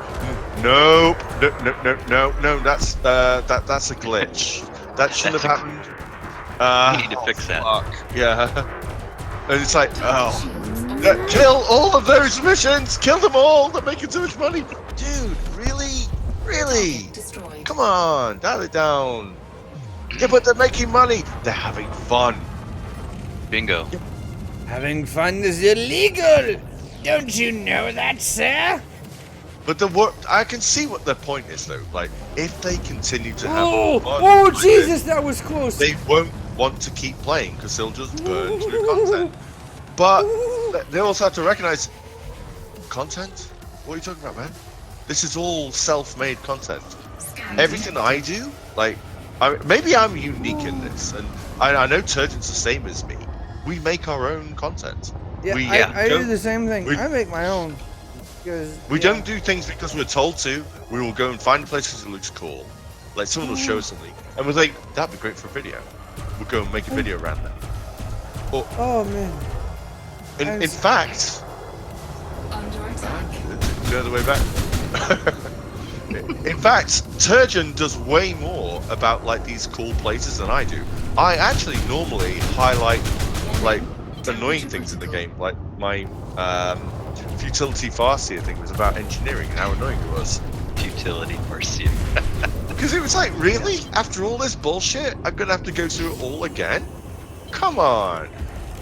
nope, no. That's a glitch. That shouldn't have happened. We need to fix that. Fuck. Yeah. And it's like, kill all of those missions! Kill them all! They're making so much money! Dude, really? Really? Come on, dial it down. Yeah, but they're making money! They're having fun. Bingo. Having fun is illegal! Don't you know that, sir? But I can see what their point is, though. Like, if they continue to have fun... Oh, Jesus, that was close! They won't want to keep playing, because they'll just burn through content. But they also have to recognize content. What are you talking about, man? This is all self-made content. Everything I do, like, maybe I'm unique in this, and I know Turgeon's the same as me. We make our own content. Yeah, I do the same thing. I make my own. We don't do things because we're told to. We will go and find a place because it looks cool. Like, someone will show us something, and we're like, that'd be great for a video. We'll go and make a video around that. Oh man. In fact, the other way back. In fact, Turgeon does way more about like these cool places than I do. I actually normally highlight like annoying things in the game, like my Futility Farseer thing was about engineering and how annoying it was. Futility Farseer. Because it was like, really? After all this bullshit, I'm gonna have to go through it all again? Come on.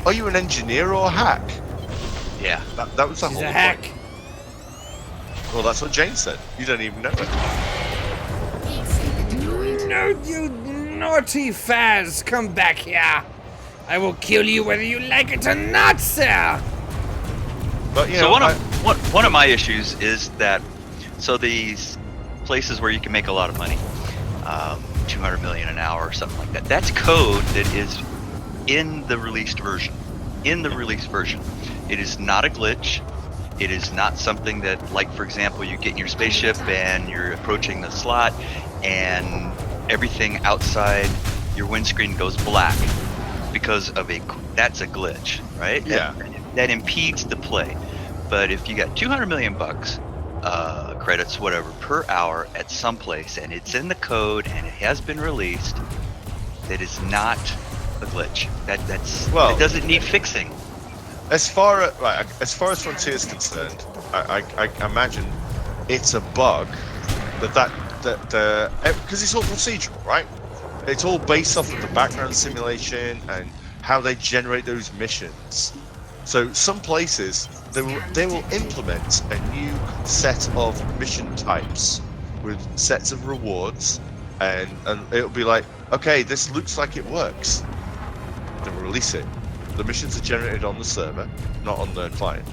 Are you an engineer or a hack? Yeah. That was the whole He's a hack. point. Well, that's what Jane said. You don't even know it. No, you naughty Faz, come back here. I will kill you whether you like it or not, sir. But, you so know, one of my issues is that these places where you can make a lot of money, 200 million an hour or something like that. That's code that is in the released version. It is not a glitch. It is not something that, like for example, you get in your spaceship and you're approaching the slot and everything outside your windscreen goes black because of that's a glitch, right? Yeah. That impedes the play. But if you got 200 million bucks, credits, whatever, per hour at some place, and it's in the code and it has been released, that is not a glitch. That doesn't need fixing. As far as Frontier is concerned, I imagine it's a bug that because it's all procedural, right? It's all based off of the background simulation and how they generate those missions. So some places they will implement a new set of mission types with sets of rewards, and it'll be like, okay, this looks like it works. Then release it. The missions are generated on the server, not on the client.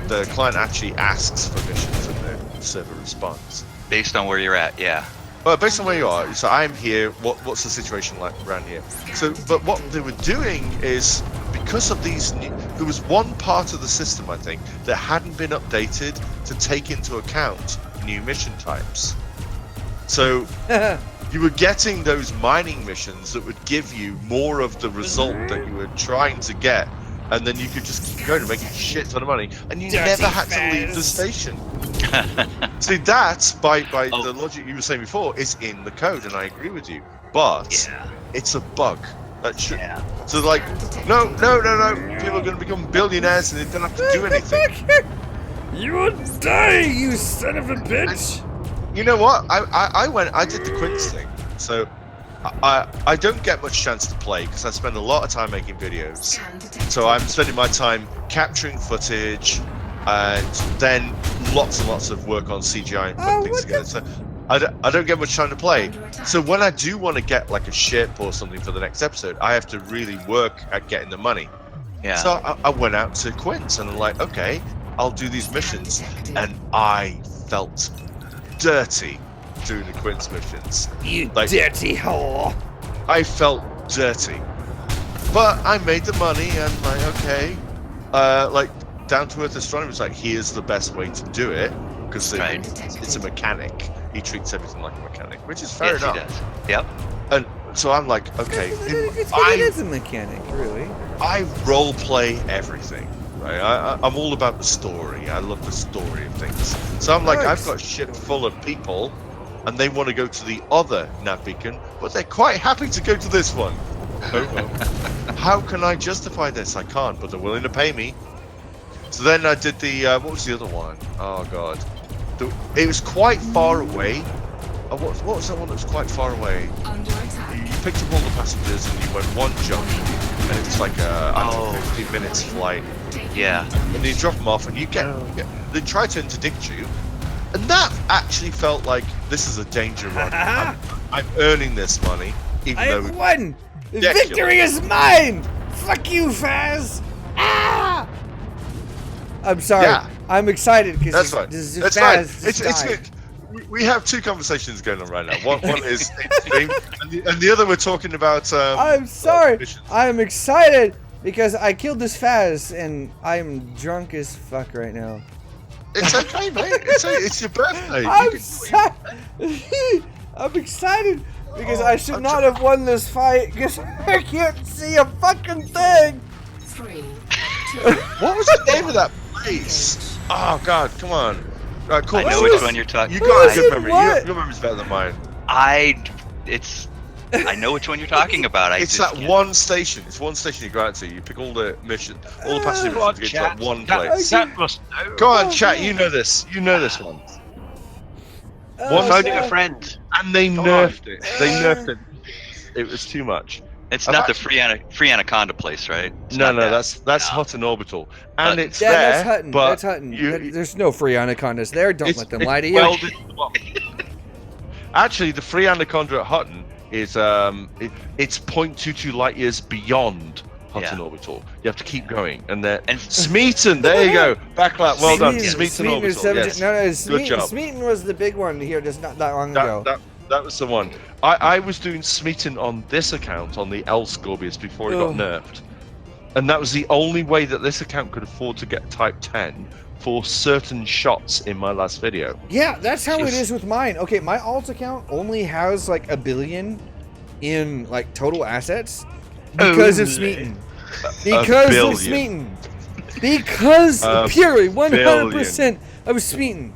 The client actually asks for missions and the server responds. Based on where you're at, yeah. Well, based on where you are, so I'm here, what's the situation like around here? So, but what they were doing is, because of these there was one part of the system, I think, that hadn't been updated to take into account new mission types. So, you were getting those mining missions that would give you more of the result that you were trying to get, and then you could just keep going and make a shit ton of money, and you never had to leave the station. See, that, by the logic you were saying before, is in the code, and I agree with you. But it's a bug. That should. So, like, no. People are going to become billionaires and they don't have to do anything. You will die, you son of a bitch! You know what? I did the Quince thing. So, I don't get much chance to play because I spend a lot of time making videos. So I'm spending my time capturing footage and then lots and lots of work on CGI and putting things together. So I don't get much time to play. So when I do want to get like a ship or something for the next episode, I have to really work at getting the money. Yeah. So I went out to Quince and I'm like, okay, I'll do these missions, and I felt dirty doing the Quince missions. You dirty whore. I felt dirty. But I made the money and like, okay. Like, Down to Earth Astronomy was like, here's the best way to do it. Because it's a mechanic. He treats everything like a mechanic, which is fair enough. He does. Yep. And so I'm like, okay. It is a mechanic, really. I role play everything. Right? I'm all about the story. I love the story of things. So I'm like, I've got a ship full of people, and they want to go to the other nav beacon, but they're quite happy to go to this one. Oh well. How can I justify this? I can't, but they're willing to pay me. So then I did the, what was the other one? Oh god. It was quite far away. What was that one that was quite far away? You picked up all the passengers and you went one jump, and it was like a 15 minutes flight. Yeah. And you drop them off and you get they try to interdict you, and that actually felt like, this is a danger run. I'm earning this money, even though I won! The victory is mine! Fuck you, Faz! Ah! I'm sorry. Yeah. I'm excited because that's fine. That's fine. It's good. We have two conversations going on right now. One is and the other we're talking about. I'm sorry. I'm excited because I killed this Faz and I'm drunk as fuck right now. It's okay, mate. It's your birthday. I'm excited because I should not have won this fight because I can't see a fucking thing. 3, 2. What was the name of that place? Oh God, come on. Cool. I know which one you're talking. You got a good memory. Your memory's better than mine. I know which one you're talking about. It's that one station. It's one station you go out to. You pick all the missions, all the passenger missions to get to that one place. That must know. Go on, chat. You know this. You know this one. Phoning a friend. And they nerfed it. They nerfed it. It was too much. It's not the free Anaconda place, right? No, that's Hutton Orbital, and it's there. That's Hutton. But that's Hutton. There's no free Anacondas there. Don't let them lie to you. Actually, the free Anaconda at Hutton is it's 0.22 light years beyond Hutton Orbital. You have to keep going, and Smeaton. There you go. Backlap. Well done, Smeaton Orbital. Yes. Good job. Smeaton was the big one here, just not that long ago. That was the one. I was doing Smeaton on this account, on the L Scorpius, before it got nerfed. And that was the only way that this account could afford to get Type 10 for certain shots in my last video. Yeah, that's how it is with mine. Okay, my alt account only has like 1 billion in like total assets because of Smeaton. Because of Smeaton. Because purely 100% of Smeaton.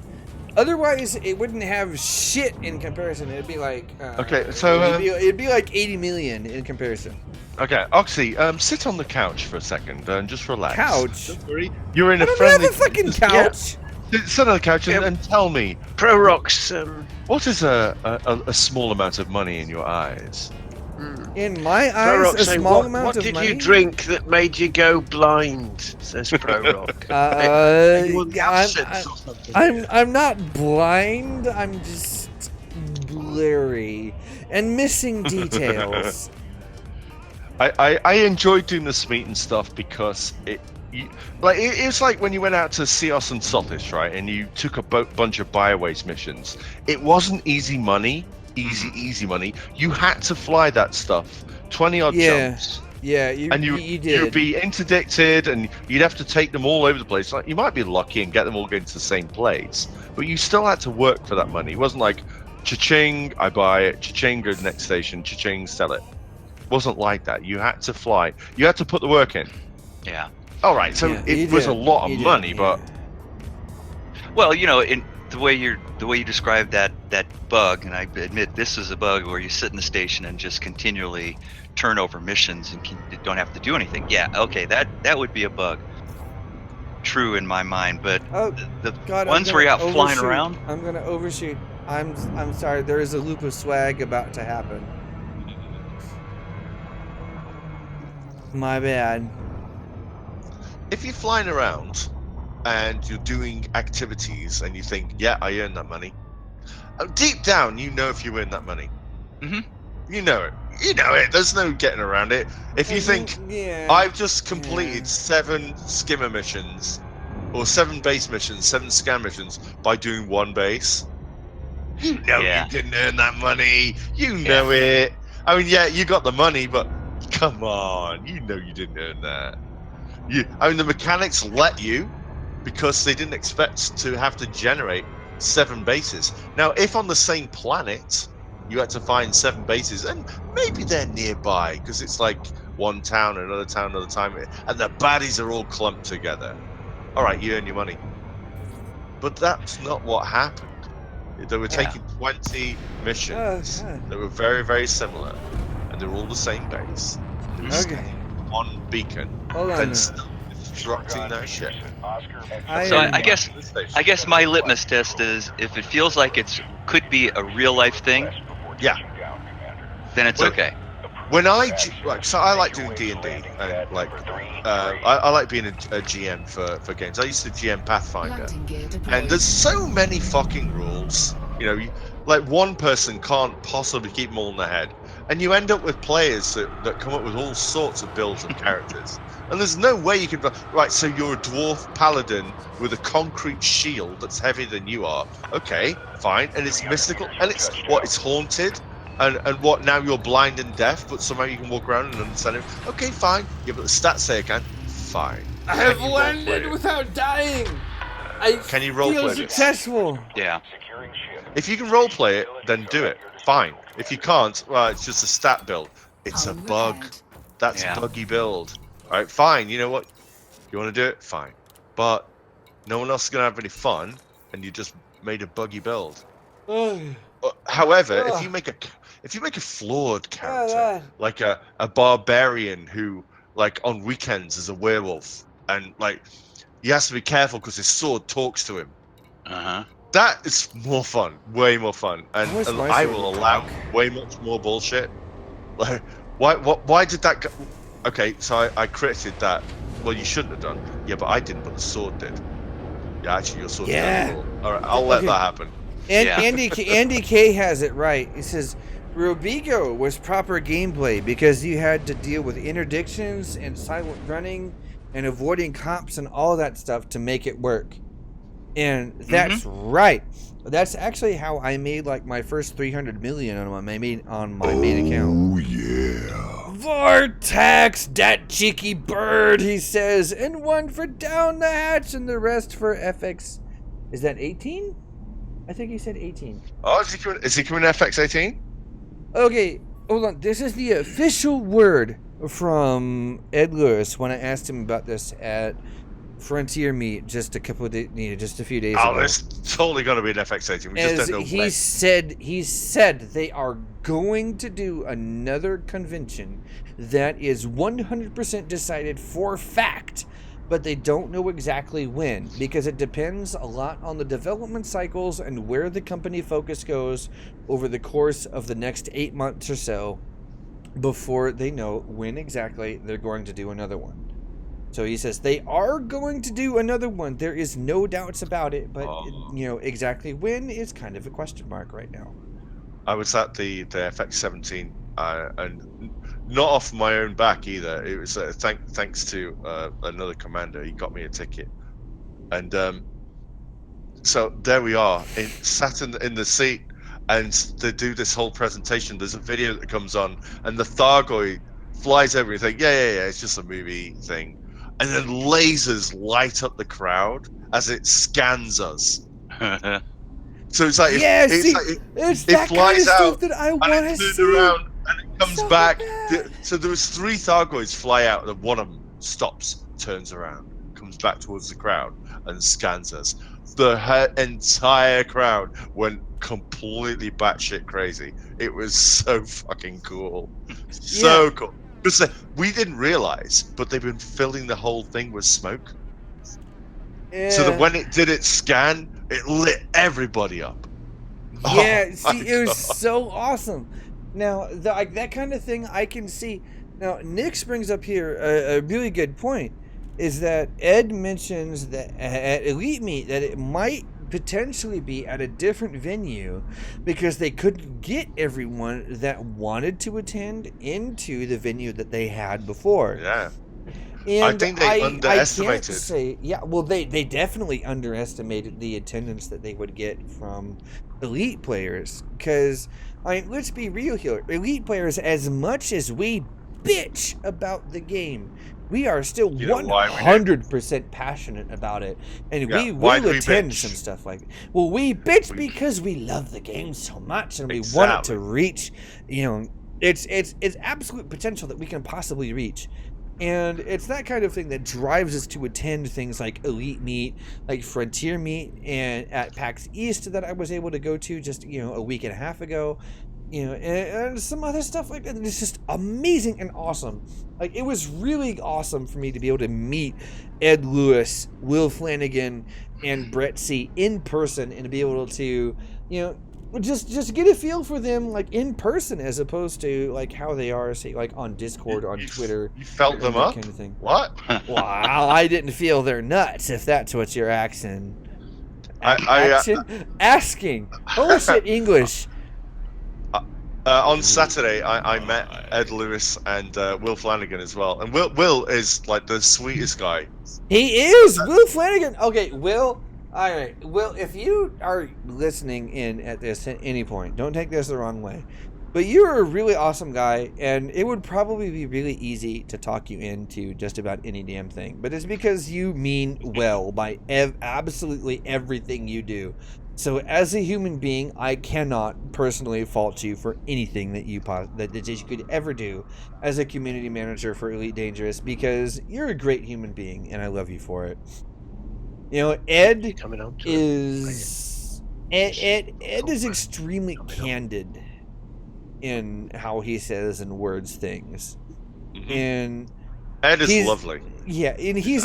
Otherwise, it wouldn't have shit in comparison. It'd be like okay, so it'd be like 80 million in comparison. Okay, Oxy, sit on the couch for a second and just relax. Couch? Don't worry. You're in I a don't friendly. have a fucking couch. Yeah. Sit on the couch and tell me, Pro Rocks. what is a small amount of money in your eyes? In my Pro Rock, eyes, a small amount what of did money. you drink that made you go blind? Says Pro Rock. I'm not blind. I'm just blurry and missing details. I enjoyed doing the Smeaton stuff because it's like when you went out to Seos and Sotis, right? And you took a bunch of Biowaste missions. It wasn't easy money. Easy money. You had to fly that stuff 20 odd jumps. Yeah, you did. You'd be interdicted, and you'd have to take them all over the place. Like you might be lucky and get them all going to the same place, but you still had to work for that money. It wasn't like cha-ching, I buy it, cha-ching, go to the next station, cha-ching, sell it. It wasn't like that. You had to fly. You had to put the work in. Yeah. All right. So it was a lot of money, but well, you know, in the way you described that bug, and I admit this is a bug where you sit in the station and just continually turn over missions and don't have to do anything. Yeah, okay, that would be a bug. True in my mind, but the ones where you're out flying around. I'm gonna overshoot. I'm sorry. There is a loop of swag about to happen. My bad. If you're flying around and you're doing activities and you think, yeah, I earned that money, deep down you know if you earned that money. You know it. There's no getting around it. If you think, I've just completed 7 skimmer missions or 7 base missions, 7 scan missions by doing 1 base, you know you didn't earn that money. You know it. I mean, yeah, you got the money, but come on, you know you didn't earn that. The mechanics let you because they didn't expect to have to generate 7 bases. Now, if on the same planet you had to find 7 bases, and maybe they're nearby because it's like one town, another town, another time, and the baddies are all clumped together. All right, you earn your money. But that's not what happened. They were taking 20 missions that were very, very similar, and they were all the same base. They were one beacon, then still destructing their ship. So I guess my litmus test is if it feels like it could be a real life thing, then it's okay. When I like doing D&D, and I like being a GM for games. I used to GM Pathfinder, and there's so many fucking rules. You know, like one person can't possibly keep them all in their head, and you end up with players that come up with all sorts of builds of characters. And there's no way you can right. So you're a dwarf paladin with a concrete shield that's heavier than you are. Okay, fine, and it's mystical, and it's haunted. And what, now you're blind and deaf, but somehow you can walk around and understand it. Okay, fine. Yeah, but the stats say I can. Fine. I have landed without dying. Can you roleplay it? Successful. Yeah. If you can roleplay it, then do it. Fine. If you can't, well, it's just a stat build. It's a bug. That's a buggy build. All right, fine. You know what? You want to do it? Fine. But no one else is going to have any fun, and you just made a buggy build. However, if you make a flawed character, like a barbarian who, like, on weekends is a werewolf, and like he has to be careful because his sword talks to him. That is more fun, way more fun, and I will allow way much more bullshit. Like, why did that go? Okay, so I credited that. Well, you shouldn't have done. Yeah, but I didn't, but the sword did. Yeah, actually, your sword did. All right, I'll let that happen. And Andy K has it right. He says Robigo was proper gameplay because you had to deal with interdictions and silent running and avoiding cops and all that stuff to make it work. And that's right. That's actually how I made like my first 300 million on my main account. Oh yeah. Vortex, that cheeky bird, he says, and one for down the hatch and the rest for FX. Is that 18? I think he said 18. Oh, is he coming FX 18? Okay, hold on. This is the official word from Ed Lewis when I asked him about this at Frontier Meet just a couple of days, just a few days ago. Oh, it's totally going to be an FX 18. We just don't know when. He said they are going to do another convention that is 100% decided for fact, but they don't know exactly when, because it depends a lot on the development cycles and where the company focus goes over the course of the next 8 months or so before they know when exactly they're going to do another one. So he says they are going to do another one. There is no doubts about it, but exactly when is kind of a question mark right now. I was at the FX 17 and not off my own back either. It was thanks to another commander. He got me a ticket, and so there we are, sat in the seat, and they do this whole presentation. There's a video that comes on, and the Thargoid flies over. You think, yeah, it's just a movie thing, and then lasers light up the crowd as it scans us. So it's like it's that kind of stuff that I want to see. Around and it comes back. So there was 3 Thargoids fly out, and one of them stops, turns around, comes back towards the crowd, and scans us. The entire crowd went completely batshit crazy. It was so fucking cool, so cool. Because we didn't realize, but they've been filling the whole thing with smoke. Yeah. So that when it did its scan, it lit everybody up. Yeah, it was so awesome. Now, that kind of thing I can see. Now, Nix brings up here a really good point, is that Ed mentions that at Elite Meet that it might potentially be at a different venue because they couldn't get everyone that wanted to attend into the venue that they had before. Yeah. And I think they underestimated. They definitely underestimated the attendance that they would get from Elite players. Because, let's be real here. Elite players, as much as we bitch about the game, we are still 100% passionate about it. And we will attend some stuff like it. Well, we bitch because we love the game so much and we want it to reach, it's absolute potential that we can possibly reach. And it's that kind of thing that drives us to attend things like Elite Meet, like Frontier Meet, and at PAX East that I was able to go to just, a week and a half ago, and some other stuff like that. It's just amazing and awesome. Like, it was really awesome for me to be able to meet Ed Lewis, Will Flanagan, and Brett C. in person and to be able to, just get a feel for them like in person as opposed to like how they are, say, like on Discord, on Twitter. You felt them up? Kind of thing. What? Wow, I didn't feel their nuts, if that's what you're asking. Asking. Oh shit, English. On Saturday, I met Ed Lewis and Will Flanagan as well. And Will is like the sweetest guy. He is! Will Flanagan! Okay, Will... Alright, Will, if you are listening in at this at any point, don't take this the wrong way, but you're a really awesome guy, and it would probably be really easy to talk you into just about any damn thing, but it's because you mean well by absolutely everything you do. So as a human being, I cannot personally fault you for anything that you could ever do as a community manager for Elite Dangerous, because you're a great human being, and I love you for it. Ed is extremely candid in how he says and words things. Mm-hmm. And Ed is lovely. Yeah, and he's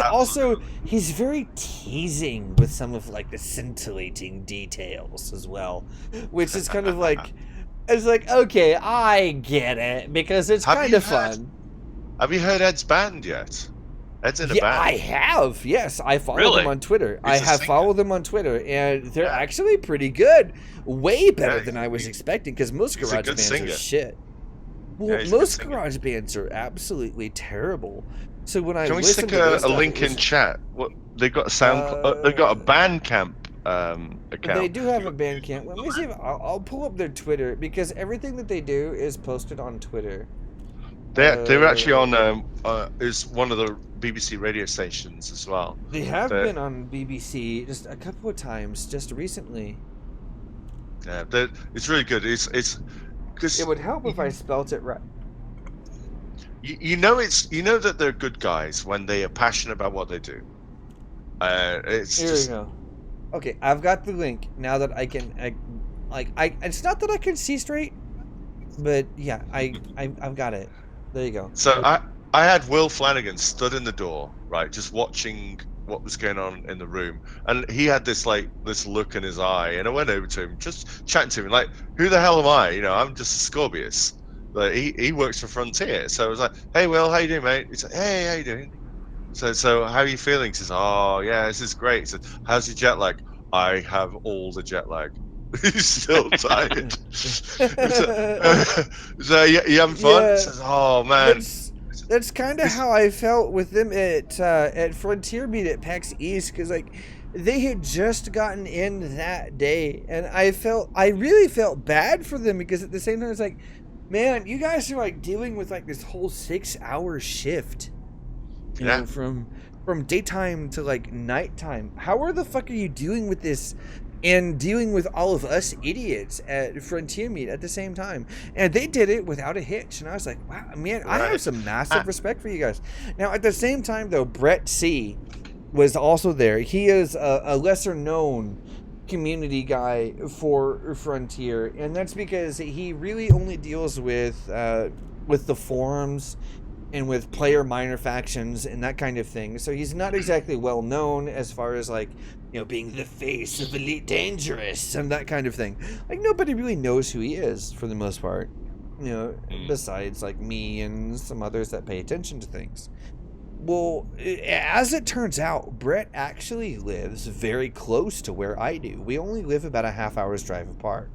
very teasing with some of like the scintillating details as well, which is kind of like, it's like, okay, I get it, because it's kind of fun. Have you heard Ed's band yet? Ed's in a band. I have. Yes, I follow them on Twitter. I have followed them on Twitter, and they're actually pretty good. Way better than I was expecting, because most garage bands are shit. Well, most garage bands are absolutely terrible. So when I listen to this stuff, a link in chat? What they've got they've got a Bandcamp account. They do have a Bandcamp. Let me see if I'll pull up their Twitter, because everything that they do is posted on Twitter. They're actually on is one of the BBC radio stations as well. They have been on BBC just a couple of times, just recently. Yeah, it's really good. It's because it would help if I spelt it right. You know that they're good guys when they are passionate about what they do. Here we go. Okay, I've got the link now that I can. It's not that I can see straight, but yeah, I've got it. There you go. So I had Will Flanagan stood in the door, right, just watching what was going on in the room, and he had this look in his eye, and I went over to him, just chatting to him, like, who the hell am I? You know, I'm just a Scorpius. Like, he works for Frontier, so I was like, hey Will, how you doing, mate? He's like, hey, how you doing? So how are you feeling? He says, oh yeah, this is great. He said, how's your jet lag? I have all the jet lag. He's still tired. So you having fun? Yeah, he says, oh man. That's kind of how I felt with them at Frontier Meet at PAX East, because like they had just gotten in that day, and I really felt bad for them, because at the same time it's like, man, you guys are like dealing with like this whole 6-hour shift, you know, from daytime to like nighttime. How the fuck are you dealing with this? And dealing with all of us idiots at Frontier Meet at the same time. And they did it without a hitch. And I was like, wow, man, I have some massive respect for you guys. Now, at the same time, though, Brett C. was also there. He is a lesser-known community guy for Frontier. And that's because he really only deals with the forums and with player minor factions and that kind of thing. So he's not exactly well known as far as like, you know, being the face of Elite Dangerous and that kind of thing. Like, nobody really knows who he is for the most part, you know, besides like me and some others that pay attention to things. Well, as it turns out, Brett actually lives very close to where I do. We only live about a half hour's drive apart.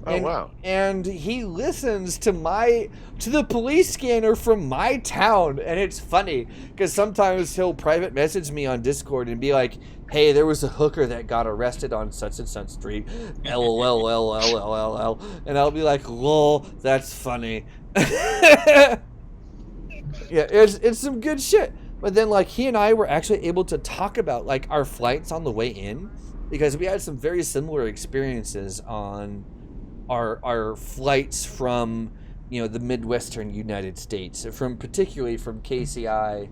Oh, wow. And he listens to the police scanner from my town, and it's funny because sometimes he'll private message me on Discord and be like, hey, there was a hooker that got arrested on such and such street, LOL, and I'll be like, lol, that's funny. Yeah, it's some good shit. But then like he and I were actually able to talk about like our flights on the way in, because we had some very similar experiences on our flights from, you know, the Midwestern United States, particularly from KCI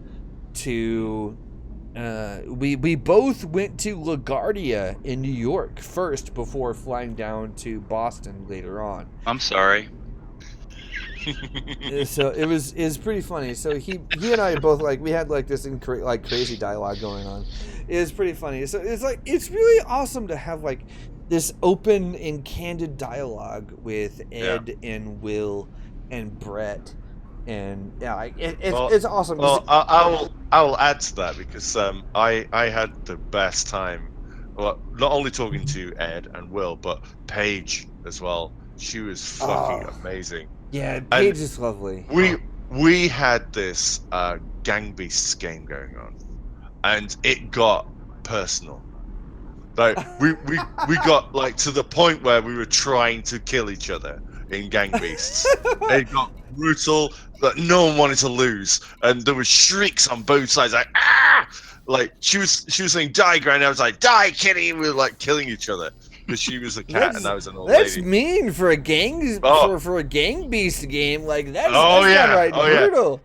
to we both went to LaGuardia in New York first before flying down to Boston later on. I'm sorry. So it was pretty funny. So he and I both like, we had like this crazy dialogue going on. It was pretty funny. So it's like, it's really awesome to have like this open and candid dialogue with Ed and Will and Brett, and it's awesome. Well, I will add to that, because I had the best time. Well, not only talking to Ed and Will, but Paige as well. She was fucking amazing. Yeah, Paige is lovely. We had this Gang Beasts game going on, and it got personal. Like we got like to the point where we were trying to kill each other in Gang Beasts. It got brutal, but no one wanted to lose, and there were shrieks on both sides, like ah! Like she was saying die, Granny. I was like die, Kitty. We were like killing each other because she was a cat and I was an old lady. That's mean for a gang for a Gang Beast game. Like that's downright brutal.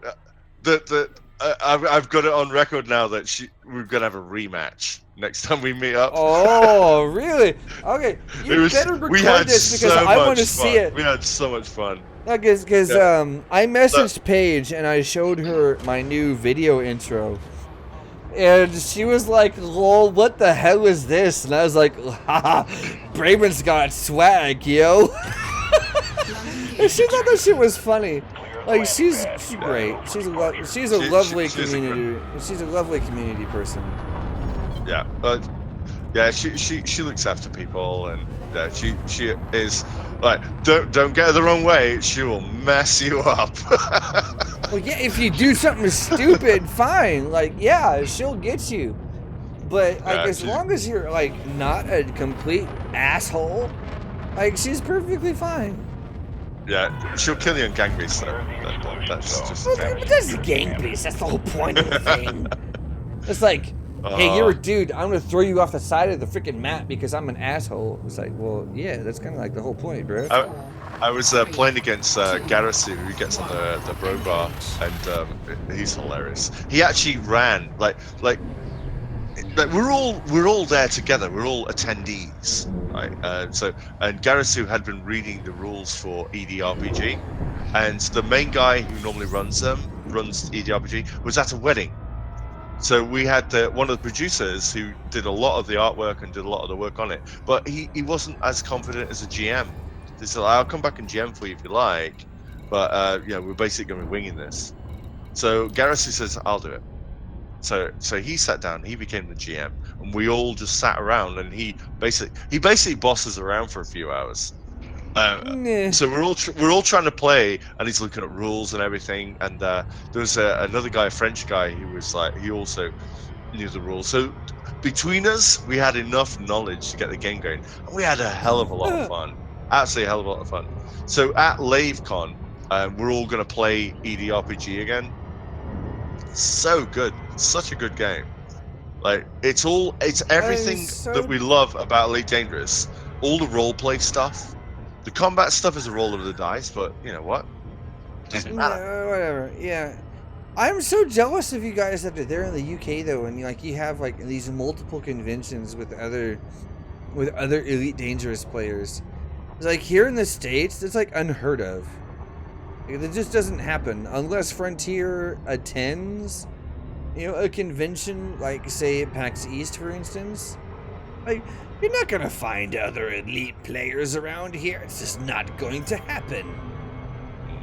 I've got it on record now that we're gonna have a rematch next time we meet up. Oh, really? Okay, you better record this because I want to see it. We had so much fun. Because I messaged Paige and I showed her my new video intro, and she was like, "Lol, what the hell is this?" And I was like, "Haha, Braben's got swag, yo." And she thought that shit was funny. Like she's great. She's a lovely community. She's a lovely community person. Yeah, yeah. She looks after people, and she is like, don't get her the wrong way. She will mess you up. Well, yeah. If you do something stupid, fine. Like, yeah, she'll get you. But like, as long as you're like not a complete asshole, like she's perfectly fine. Yeah, she'll kill you in gang beasts though. That's just a thing. But that's gang beast. That's the whole point of the thing. It's like, hey, you're a dude. I'm gonna throw you off the side of the freaking map because I'm an asshole. It's like, well, yeah, that's kind of like the whole point, bro. I was playing against Garasu, who gets on the bro bar, and he's hilarious. He actually ran like we're all there together. We're all attendees, right? And Garasu had been reading the rules for EDRPG, and the main guy who normally runs EDRPG was at a wedding. So we had one of the producers who did a lot of the artwork and did a lot of the work on it, but he wasn't as confident as a GM. He said, "I'll come back and GM for you if you like, but we're basically going to be winging this." So Garasu says, "I'll do it." So he sat down, he became the GM, and we all just sat around, and he basically bosses around for a few hours. So we're all trying to play, and he's looking at rules and everything. And there was another guy, a French guy, who was like, he also knew the rules. So between us, we had enough knowledge to get the game going, and we had a hell of a lot of fun. Absolutely a hell of a lot of fun. So at LaveCon, we're all going to play EDRPG again. So good, such a good game. Like it's everything that we love about Elite Dangerous. All the roleplay stuff. The combat stuff is a roll of the dice, but you know what? Doesn't matter. No, whatever. Yeah. I'm so jealous of you guys that are there in the UK though, and you have like these multiple conventions with other Elite Dangerous players. It's like here in the States, it's like unheard of. It just doesn't happen unless Frontier attends, a convention like say at PAX East, for instance. Like you're not gonna find other Elite players around here. It's just not going to happen.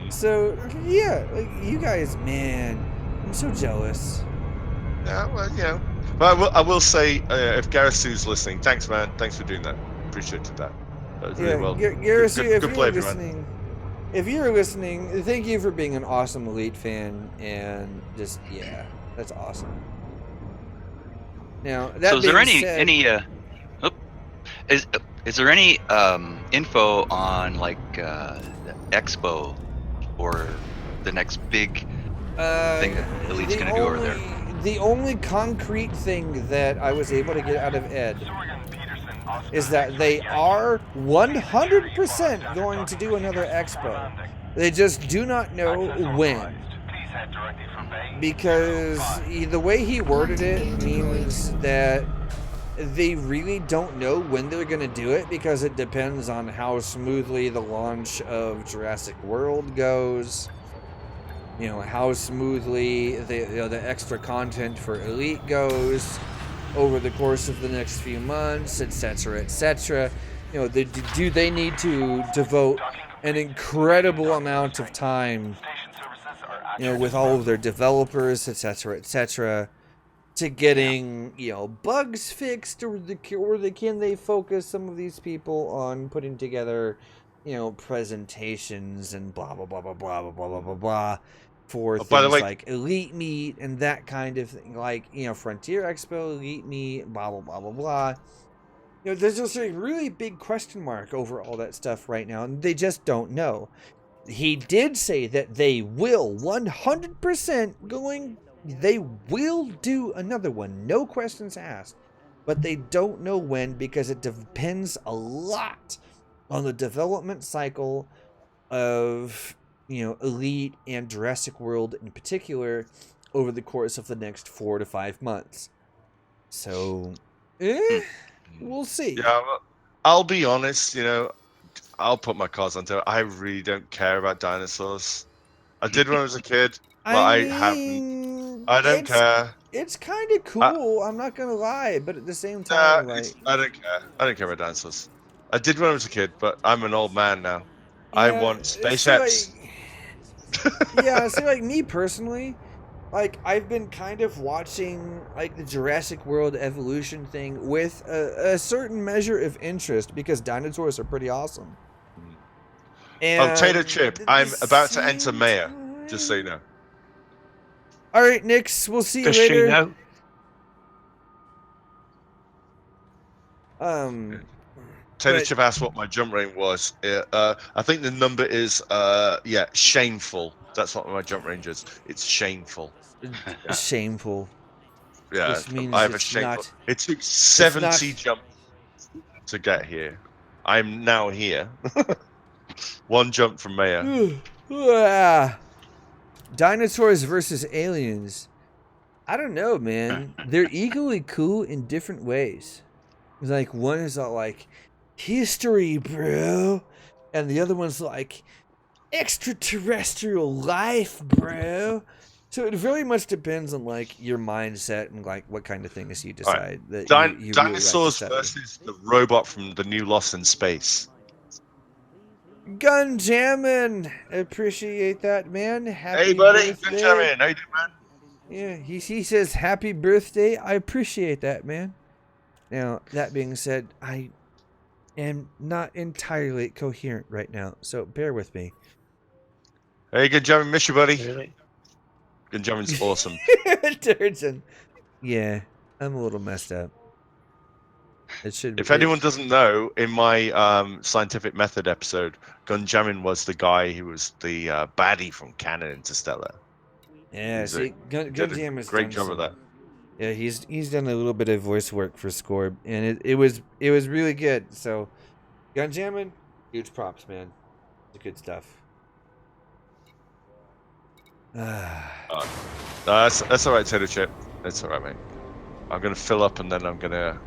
So yeah, like you guys, man, I'm so jealous. Yeah, well, but I will say, if Garasu's listening, thanks, man. Thanks for doing that. Appreciated that. That was really well. Garasu, good play, man. If you're listening, thank you for being an awesome Elite fan, and just that's awesome. Now that so is there is there any info on like the expo or the next big thing that Elite's going to do over there? The only concrete thing that I was able to get out of Ed is that they are 100% going to do another expo. They just do not know when. Because the way he worded it means that they really don't know when they're going to do it, because it depends on how smoothly the launch of Jurassic World goes. How smoothly the extra content for Elite goes over the course of the next few months, etc., etc. Do they need to devote an incredible amount of time, with all of their developers, etc., etc., to getting, bugs fixed, or can they focus some of these people on putting together, presentations and blah blah blah blah blah blah blah blah blah for things like Elite Meet and that kind of thing, like Frontier Expo, Elite Meet, blah blah blah blah blah. There's just a really big question mark over all that stuff right now, and they just don't know. He did say that they will 100% they will do another one, no questions asked, but they don't know when, because it depends a lot on the development cycle of Elite and Jurassic World in particular over the course of the next 4 to 5 months. So we'll see. Yeah, well, I'll be honest, I'll put my cards on the table. I really don't care about dinosaurs. I did when I was a kid, but I haven't. I don't care. It's kind of cool, I'm not gonna lie, but at the same time, I don't care. I don't care about dinosaurs. I did when I was a kid, but I'm an old man now. I want spaceships. So me personally, I've been kind of watching the Jurassic World evolution thing with a certain measure of interest, because dinosaurs are pretty awesome. And Tater Chip, I'm about to enter mayor, just so you know. All right, Nix, we'll see you Does later. she know? Taylor But- Chip asked what my jump range was. I think the number is shameful. That's what my jump range is. It's shameful. Shameful. Yeah, Which means I have a it's shameful. not. It took It's 70 not. jumps to get here. I'm now here. One jump from Maya. Dinosaurs versus aliens. I don't know, man. They're equally cool in different ways. Like one is all like history, bro, and the other one's like extraterrestrial life, bro. So it very much depends on like your mindset and like what kind of things you decide that you Dinosaurs really like to study. versus the robot from the new Lost in Space. Gun jamming, appreciate that, man. Happy Hey, buddy, birthday. good jamming. How you doing, man? Yeah, he says happy birthday. I appreciate that, man. Now that being said, I am not entirely coherent right now, so bear with me. Hey, good jamming, miss you, buddy. Really? Good jamming's awesome. Turgeon. Yeah, I'm a little messed up. It should. If anyone doesn't know, in my scientific method episode, Gunjamin was the guy who was the baddie from Canon Interstellar. Yeah, see, Gunjam has great done job of that. Yeah, he's done a little bit of voice work for Scorb, and it was really good. So, Gunjamin, huge props, man. It's good stuff. That's all right, Taylor Chip. That's all right, mate. I'm gonna fill up and then I'm gonna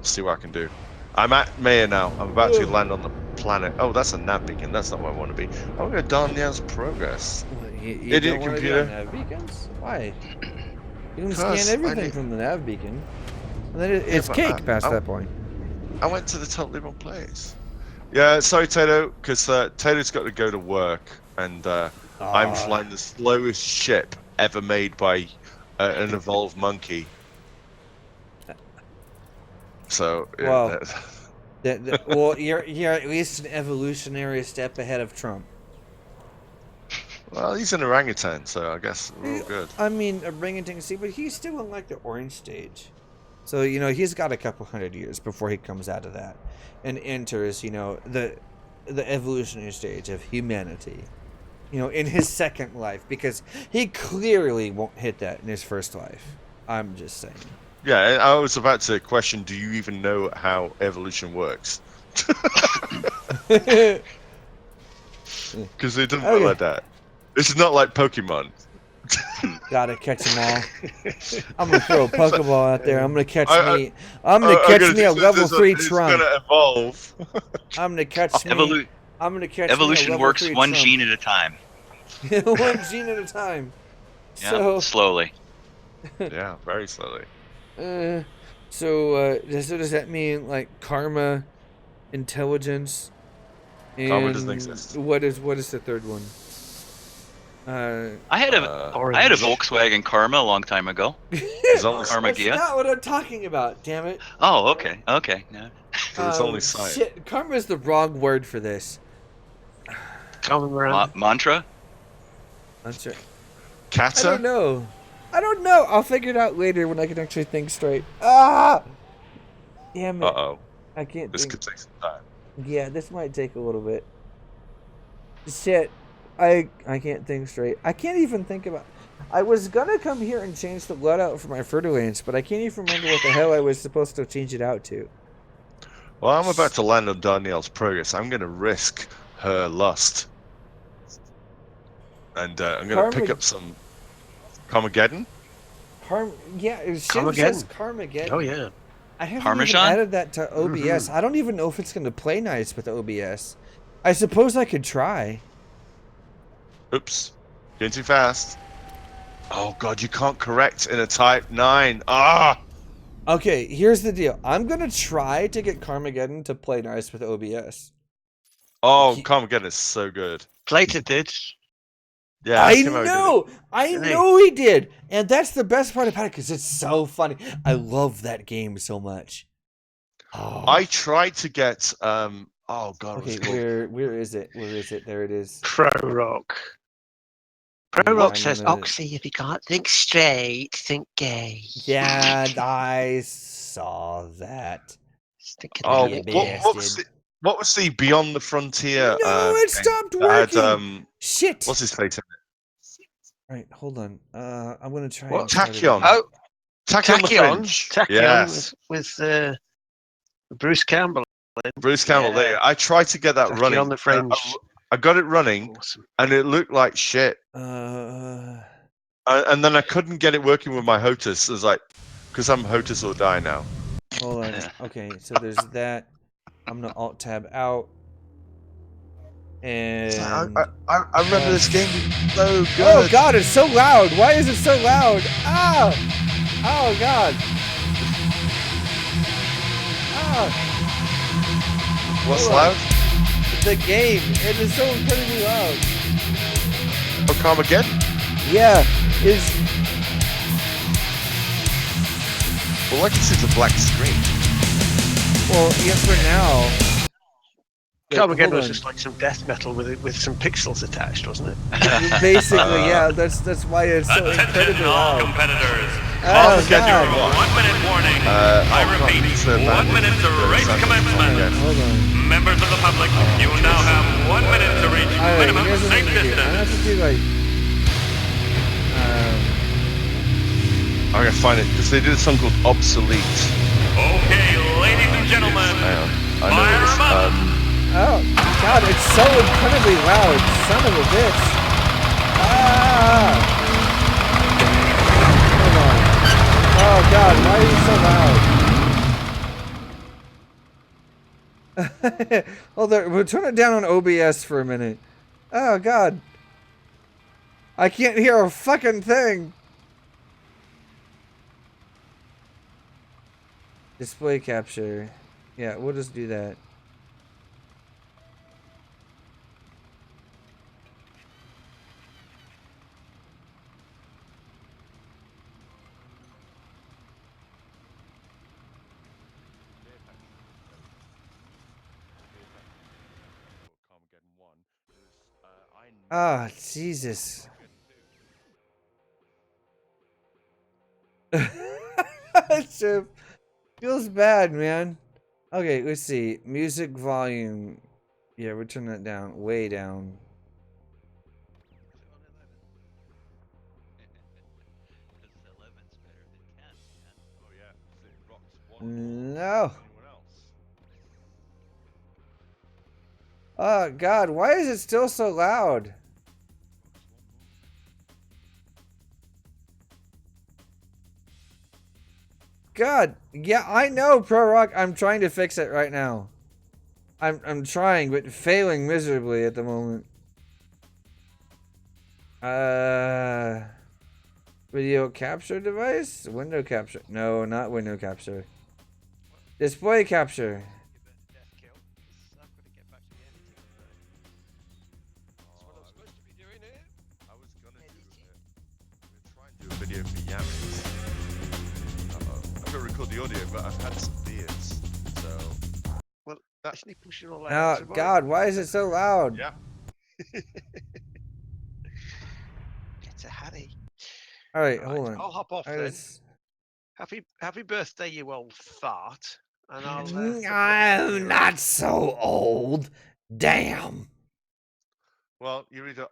see what I can do. I'm at Maya now. I'm about to land on the planet. Oh, that's a nav beacon. That's not where I want to be. I'm gonna Daniel's progress. You Idiot don't want computer. to be on nav beacons? Why? You can Because scan everything I need- from the nav beacon, and then it's but cake past that point. I went to the totally wrong place. Yeah, sorry, Tato, because Taylor's got to go to work, and I'm flying the slowest ship ever made by an evolved monkey. So, Well, well, you're at least an evolutionary step ahead of Trump. well, he's an orangutan, so I guess we're all good. I mean, orangutan, see, but he's still in like the orange stage. So, you know, he's got a couple hundred years before he comes out of that and enters, you know, the evolutionary stage of humanity, you know, in his second life, because he clearly won't hit that in his first life. I'm just saying. Yeah, I was about to question, do you even know how evolution works? Because it doesn't look like that. This is not like Pokemon. Gotta catch them all. I'm gonna throw a Pokeball out there. I'm gonna catch me. I'm gonna catch me a level 3 Trump. It's gonna evolve. I'm gonna catch me. I'm gonna catch Evolution me a level works 3 one Trump. gene at a time. One gene at a time. Yeah, So slowly. Yeah, very slowly. So does that mean like karma, intelligence, and Karma doesn't exist. what is the third one? I had a Volkswagen Karma a long time ago. Karma That's not what I'm talking about. Damn it. Oh, okay, okay. No. It's only sight. Shit, karma is the wrong word for this. Mantra? Mantra. Kata? I don't know. I'll figure it out later when I can actually think straight. Ah! Damn it. Uh-oh. I can't This think. could take some time. Yeah, this might take a little bit. Shit. I can't think straight. I can't even think about... I was gonna come here and change the loadout for my Fertilance, but I can't even remember what the hell I was supposed to change it out to. Well, I'm about to land on Danielle's progress. I'm going to risk her lust. And I'm going to pick up some Carmageddon. Yeah, it says Carmageddon. Oh, yeah. I haven't Parmesan? even added that to OBS. I don't even know if it's going to play nice with OBS. I suppose I could try. Oops. Going too fast. Oh, God, you can't correct in a Type 9. Ah! Okay, here's the deal. I'm going to try to get Carmageddon to play nice with OBS. Oh, Carmageddon is so good. Plated did. Yeah, I ask him how he did know. it. I know he did. And that's the best part about it because it's so funny. I love that game so much. Oh. I tried to get oh god, Okay, what's it called? where is it? Where is it? There it is. Pro Rock. Pro Yeah, Rock I'm says, gonna- Oxy, if you can't think straight, think gay. Yeah, I saw that. Stinking Oh, little what was the Beyond the Frontier? No, it game stopped that had, working. Shit. what's his face in it? Right, hold on. I'm gonna try. What? And start it Tachyon. again. Oh, Tachyon the Fringe. Tachyon Yes. with Bruce Campbell. Bruce Campbell. Yeah. There. I tried to get that Tachyon running. the Fringe. I got it running, Awesome. and it looked like shit. Uh, And then I couldn't get it working with my HOTAS. It was like, because I'm HOTAS or die now. hold on. Okay, so there's that. I'm gonna Alt Tab out. And I remember this game being so good. oh god, it's so loud. Why is it so loud? Ah! Oh god. Ah! What's Hold on. loud? The game. It is so incredibly loud. Oh, Carmageddon? Yeah. Is well, I can see the black screen. well, yeah, for now. Carmageddon was just like some death metal with some pixels attached, wasn't it? Basically, yeah. That's why it's so incredibly loud. Competitors. Oh god. 1 minute warning. I repeat, 1 minute to race commencement. Hold on. Members of the public, you will now have 1 minute to reach Alright, minimum here's what I'm safe gonna do. I have distance. to do like. I'm gonna find it because they did a song called Obsolete. Okay, ladies and gentlemen, I know this. Oh god, it's so incredibly loud. Son of a bitch. Ah! Hold on. Oh god, why are you so loud? Hold on, we'll turn it down on OBS for a minute. Oh god. I can't hear a fucking thing. Display capture. Yeah, we'll just do that. Ah, Jesus. It feels bad, man. Okay, let's see. Music volume. Yeah, we're turning that down. Way down. No. Oh, God. Why is it still so loud? God. Yeah, I know, Pro Rock. I'm trying to fix it right now. I'm trying, but failing miserably at the moment. Video capture device? Window capture. No, not window capture. Display capture. Video for Yammers. I'm gonna record the audio, but I've had some beers, so. Well, isn't he pushing all that? Oh God, why is it so loud? Yeah. It's a Harry. All right, hold on. I'll hop off then. Happy birthday, you old fart. And I'm not so old. Damn. Well, you're either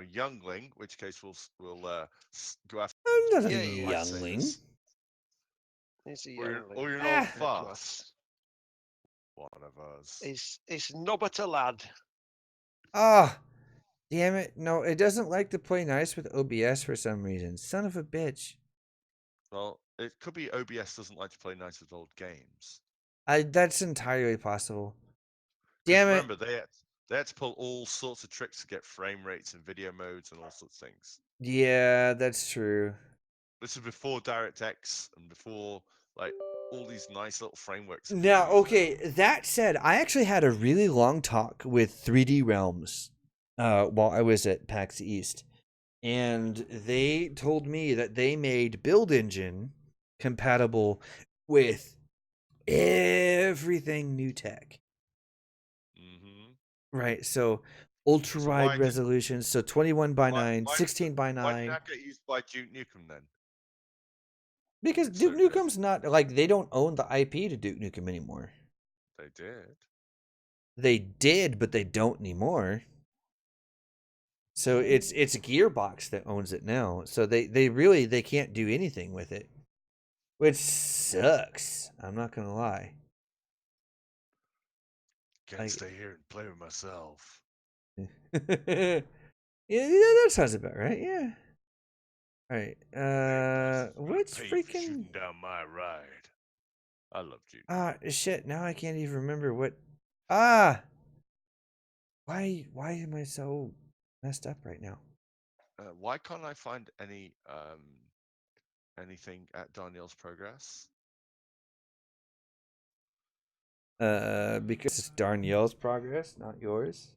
a youngling, which case we'll go after. I'm not a lightsabers. youngling. He's a Or youngling. you're an old fart. One of us. It's nobbut a lad. Ah, damn it! No, it doesn't like to play nice with OBS for some reason. Son of a bitch. Well, it could be OBS doesn't like to play nice with old games. That's entirely possible. Damn it! Remember, they had to pull all sorts of tricks to get frame rates and video modes and all sorts of things. Yeah, that's true. This is before DirectX and before like all these nice little frameworks. Now, okay, that said, I actually had a really long talk with 3D Realms while I was at PAX East. And they told me that they made Build Engine compatible with everything new tech. Right, so ultra wide resolution, so 21 by 9, 16 by 9. Why did that get used by Duke Nukem then? Because Duke Nukem's not like they don't own the IP to Duke Nukem anymore. They did. They did, but they don't anymore. So it's Gearbox that owns it now. So they can't do anything with it, which sucks. I'm not gonna lie. Can't stay here and play with myself. Yeah, that sounds about right. Yeah. All right. What's Pay for freaking shooting down my ride? I loved you. Shit. Now I can't even remember what. Why am I so messed up right now? Why can't I find anything at Daniel's progress? Because it's Darnielle's progress, not yours.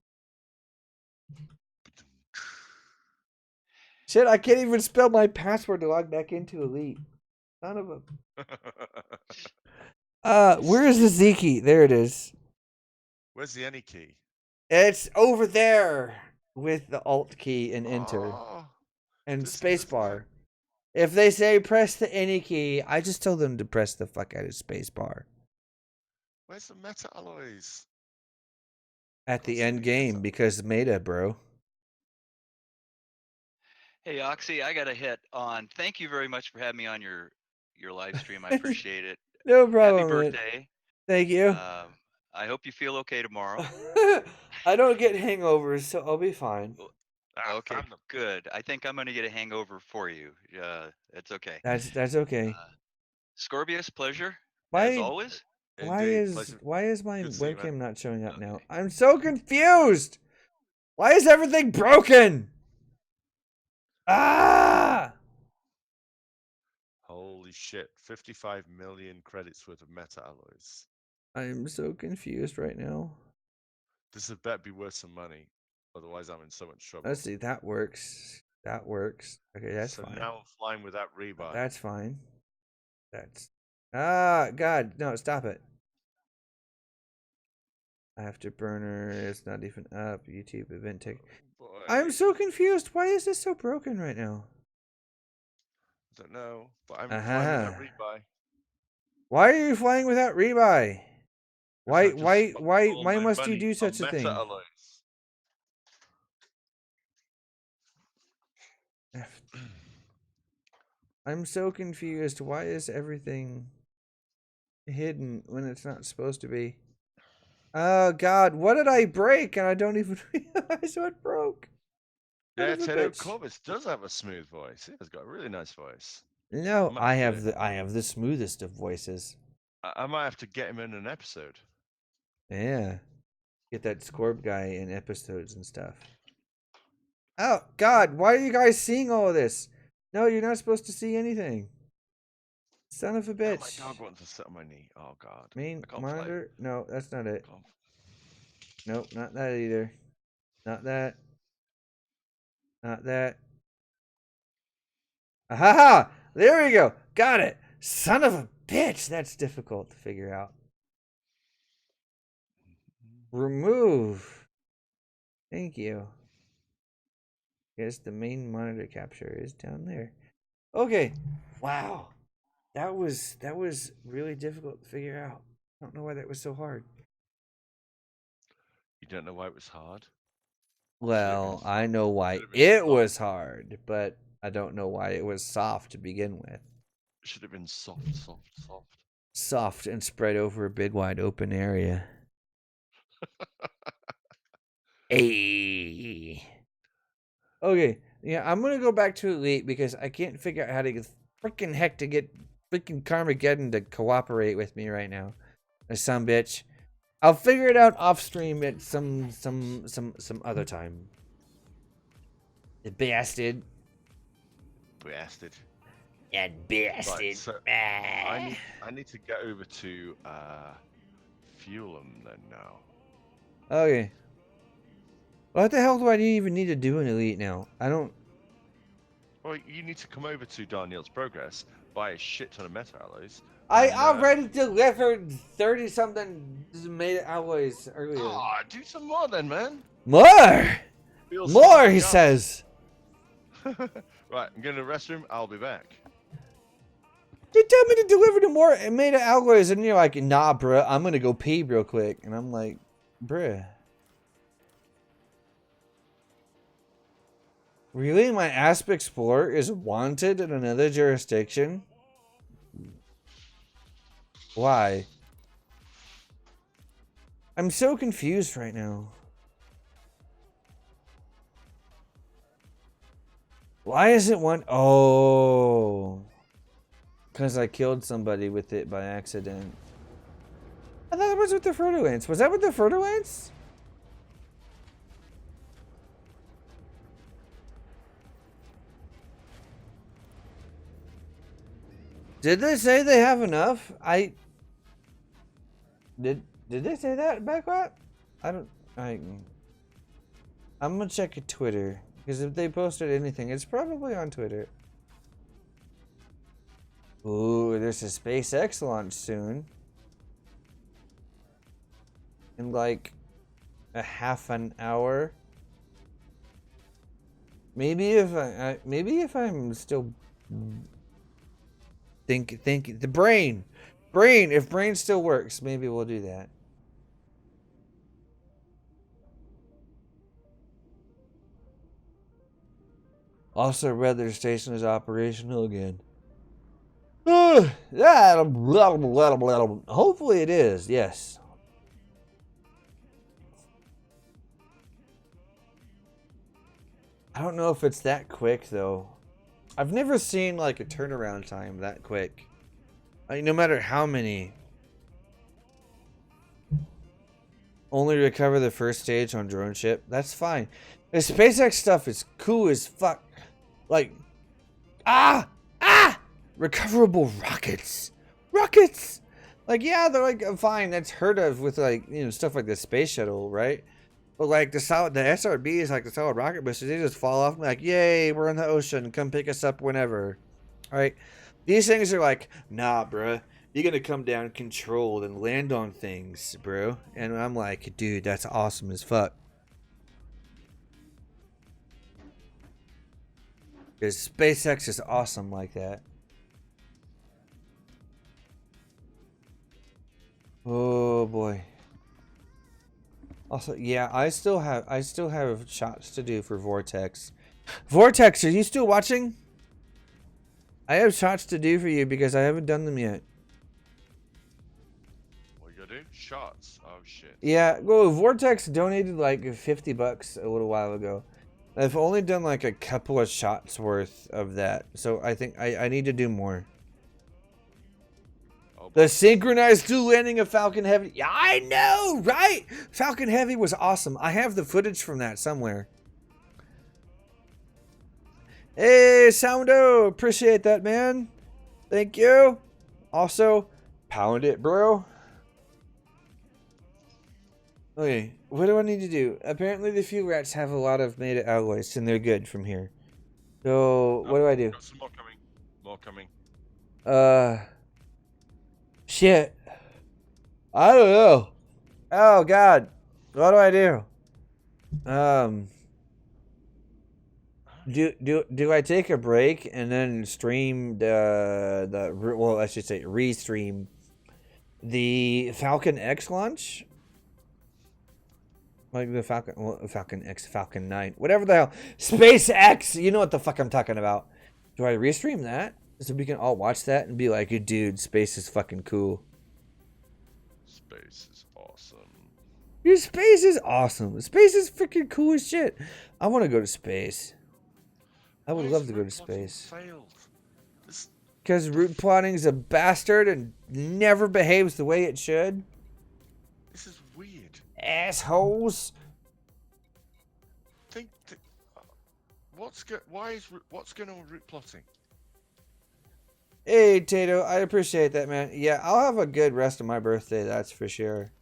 Shit, I can't even spell my password to log back into Elite. Son of a. Where is the Z key? There it is. Where's the any key? It's over there with the Alt key and Enter and Spacebar. If they say press the any key, I just told them to press the fuck out of Spacebar. Where's the meta alloys? At the end game, because meta, bro. Hey, Oxy, I got a hit on. Thank you very much for having me on your live stream. I appreciate it. No problem. Happy birthday. Thank you. I hope you feel okay tomorrow. I don't get hangovers, so I'll be fine. Okay, good. I think I'm going to get a hangover for you. It's okay. That's okay. Scorpius, pleasure. Why, as always. Why is my webcam not showing up now? I'm so confused. Why is everything broken? Holy shit! 55 million credits worth of meta alloys. I'm so confused right now. This had better be worth some money, otherwise I'm in so much trouble. Let's see. That works. That works. Okay, that's fine. So now I'm flying without rebuy. That's fine. That's God, no, stop it. Afterburner, it's not even up. YouTube event tech. I'm so confused. Why is this so broken right now? I don't know, but I'm flying without rebuy. Why are you flying without rebuy? Why must you do such a thing? I'm so confused. Why is everything hidden when it's not supposed to be? Oh God, what did I break? And I don't even realize what broke. Yeah, Tato Corbis does have a smooth voice. He has got a really nice voice. No, I have the smoothest of voices. I might have to get him in an episode. Yeah, get that Scorb guy in episodes and stuff. Oh God, why are you guys seeing all of this? No, you're not supposed to see anything. Son of a bitch. Oh, my dog wants to sit on my knee. Oh God. Main monitor? No, that's not it. Nope, not that either. Not that. Not that. Aha! There we go. Got it. Son of a bitch. That's difficult to figure out. Remove. Thank you. Guess the main monitor capture is down there. Okay. Wow. That was really difficult to figure out. I don't know why that was so hard. You don't know why it was hard? Well, I know why it was hard, but I don't know why it was soft to begin with. It should have been soft. Soft and spread over a big wide open area. Hey. Okay, yeah, I'm gonna go back to Elite because I can't figure out how to get freaking heck to get freaking Carmageddon to cooperate with me right now. Or some bitch. I'll figure it out off stream at some other time. The bastard. Bastard. That bastard. Right, so I need to get over to Fuelum then now. Okay. What the hell do I even need to do in Elite now? I don't. Well, you need to come over to Daniel's Progress, buy a shit ton of meta alloys. I already delivered 30-something made alloys earlier. Oh, do some more then, man. More! More, he says. Right, I'm going to the restroom. I'll be back. They tell me to deliver to more made of alloys, and you're like, nah, bruh, I'm gonna go pee real quick. And I'm like, bruh. Really? My Asp Explorer is wanted in another jurisdiction? Why? I'm so confused right now. Why is it one? Oh. Because I killed somebody with it by accident. I thought it was with the Frodo Ants. Was that with the Frodo Ants? Did they say they have enough? Did they say that, Backwat? I'm gonna check Twitter. Because if they posted anything, it's probably on Twitter. Ooh, there's a SpaceX launch soon. In like a half an hour. Maybe if I'm still think the brain, if brain still works, maybe we'll do that. Also, weather station is operational again. Hopefully it is, yes. I don't know if it's that quick though. I've never seen like a turnaround time that quick. Like, no matter how many. Only recover the first stage on drone ship. That's fine. The SpaceX stuff is cool as fuck. Like, recoverable rockets. Like, yeah, they're like fine. That's heard of with like, you know, stuff like the space shuttle, right? But like the SRB is like the solid rocket boosters. They just fall off and like, yay, we're in the ocean. Come pick us up whenever. All right. These things are like, nah, bruh. You're gonna come down controlled and land on things, bro. And I'm like, dude, that's awesome as fuck. Because SpaceX is awesome like that. Oh boy. Also, yeah, I still have shots to do for Vortex. Vortex, are you still watching? I have shots to do for you because I haven't done them yet. What you gotta do? Shots. Oh shit. Yeah, well, Vortex donated like $50 a little while ago. I've only done like a couple of shots worth of that, so I think I need to do more. The synchronized dual landing of Falcon Heavy. Yeah, I know, right? Falcon Heavy was awesome. I have the footage from that somewhere. Hey, Soundo, appreciate that, man. Thank you. Also, pound it, bro. Okay, what do I need to do? Apparently the fuel rats have a lot of made of alloys, and they're good from here. So, what do I do? Got some more coming. More coming. Shit. I don't know. Oh, God. What do I do? Do I take a break and then stream well, I should say restream the Falcon X launch? Like the Falcon X, Falcon 9, whatever the hell. SpaceX! You know what the fuck I'm talking about. Do I restream that? So we can all watch that and be like, dude, space is fucking cool. Space is awesome. Your space is awesome. Space is freaking cool as shit. I want to go to space. I would love to go to space. Because route plotting is a bastard and never behaves the way it should. This is weird. Assholes. What's going on with route plotting? Hey, Tato, I appreciate that, man. Yeah, I'll have a good rest of my birthday, that's for sure.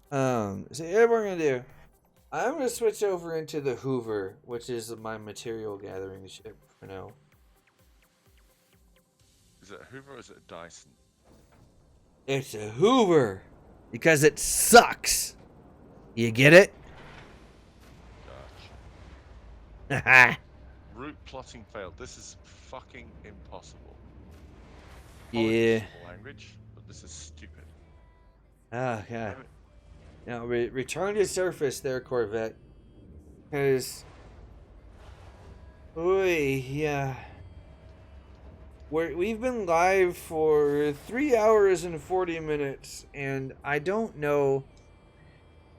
So here's what we're gonna do. I'm gonna switch over into the Hoover, which is my material gathering ship for now. Is it a Hoover or is it a Dyson? It's a Hoover because it sucks. You get it? Gotcha. Route plotting failed. This is fucking impossible. apologies Yeah. for the language, but this is stupid. Ah, God. Now, return to surface there, Corvette. Because... yeah. We've been live for 3 hours and 40 minutes, and I don't know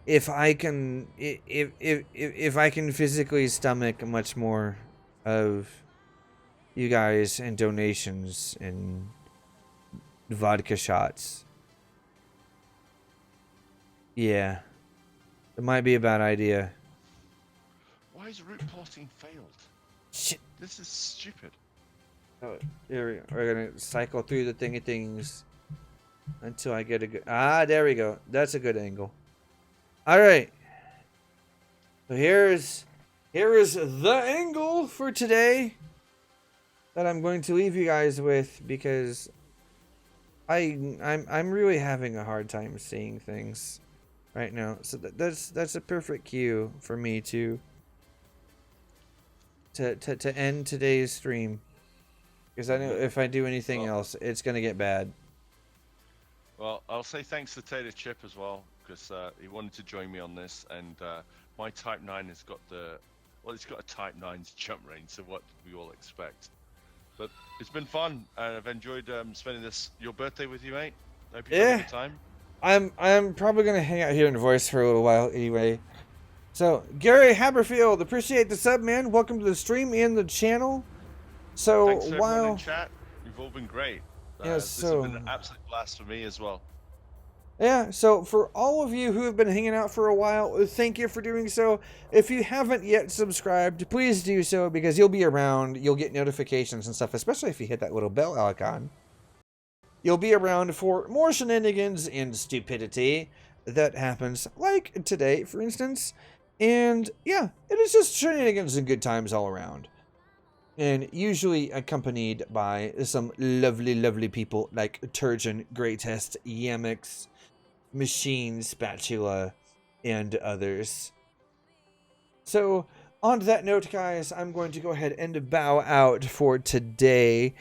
if I can if I can physically stomach much more of you guys and donations and vodka shots. Yeah, it might be a bad idea. Why is root porting failed? Shit. This is stupid. Oh, here we go. We're gonna cycle through the things until I get a good. Ah, there we go. That's a good angle. All right. So here is the angle for today that I'm going to leave you guys with, because I'm really having a hard time seeing things right now. So that's a perfect cue for me to end today's stream, because I know if I do anything else, it's gonna get bad. Well, I'll say thanks to Taylor Chip as well, because he wanted to join me on this, and my Type 9 has got it's got a Type 9's jump range, so what do we all expect? But it's been fun, and I've enjoyed spending your birthday with you, mate. I hope you had a good time. I'm probably gonna hang out here in Voice for a little while anyway. So, Gary Haberfield, appreciate the sub, man. Welcome to the stream and the channel. So, Thanks to everyone in chat. You've all been great. This has been an absolute blast for me as well. Yeah, so for all of you who have been hanging out for a while, thank you for doing so. If you haven't yet subscribed, please do so, because you'll be around. You'll get notifications and stuff, especially if you hit that little bell icon. You'll be around for more shenanigans and stupidity that happens, like today, for instance. And yeah, it is just shenanigans and good times all around. And usually accompanied by some lovely, lovely people like Turgeon, Greatest, Yamix, Machine, Spatula, and others. So, on that note, guys, I'm going to go ahead and bow out for today.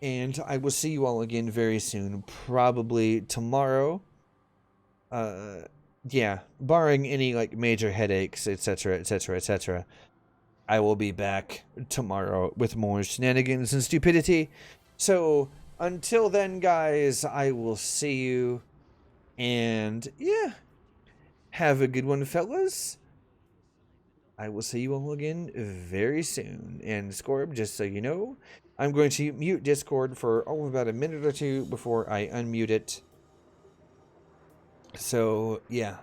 And I will see you all again very soon, probably tomorrow. Yeah, barring any like major headaches, etc., etc., etc. I will be back tomorrow with more shenanigans and stupidity. So until then, guys, I will see you. And yeah, have a good one, fellas. I will see you all again very soon. And Scorb, just so you know, I'm going to mute Discord for about a minute or two before I unmute it. So yeah,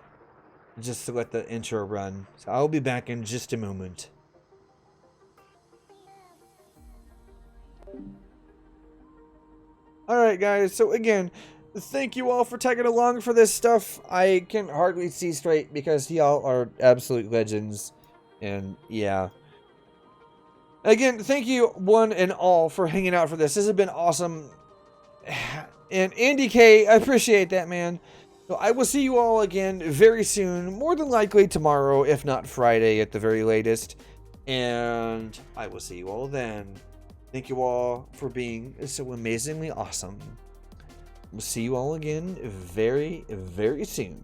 just to let the intro run. So I'll be back in just a moment. Alright guys, so again, thank you all for tagging along for this stuff. I can hardly see straight because y'all are absolute legends. And yeah. Again, thank you one and all for hanging out for this. This has been awesome. And Andy K, I appreciate that, man. So I will see you all again very soon. More than likely tomorrow, if not Friday at the very latest. And I will see you all then. Thank you all for being so amazingly awesome. We'll see you all again very, very soon.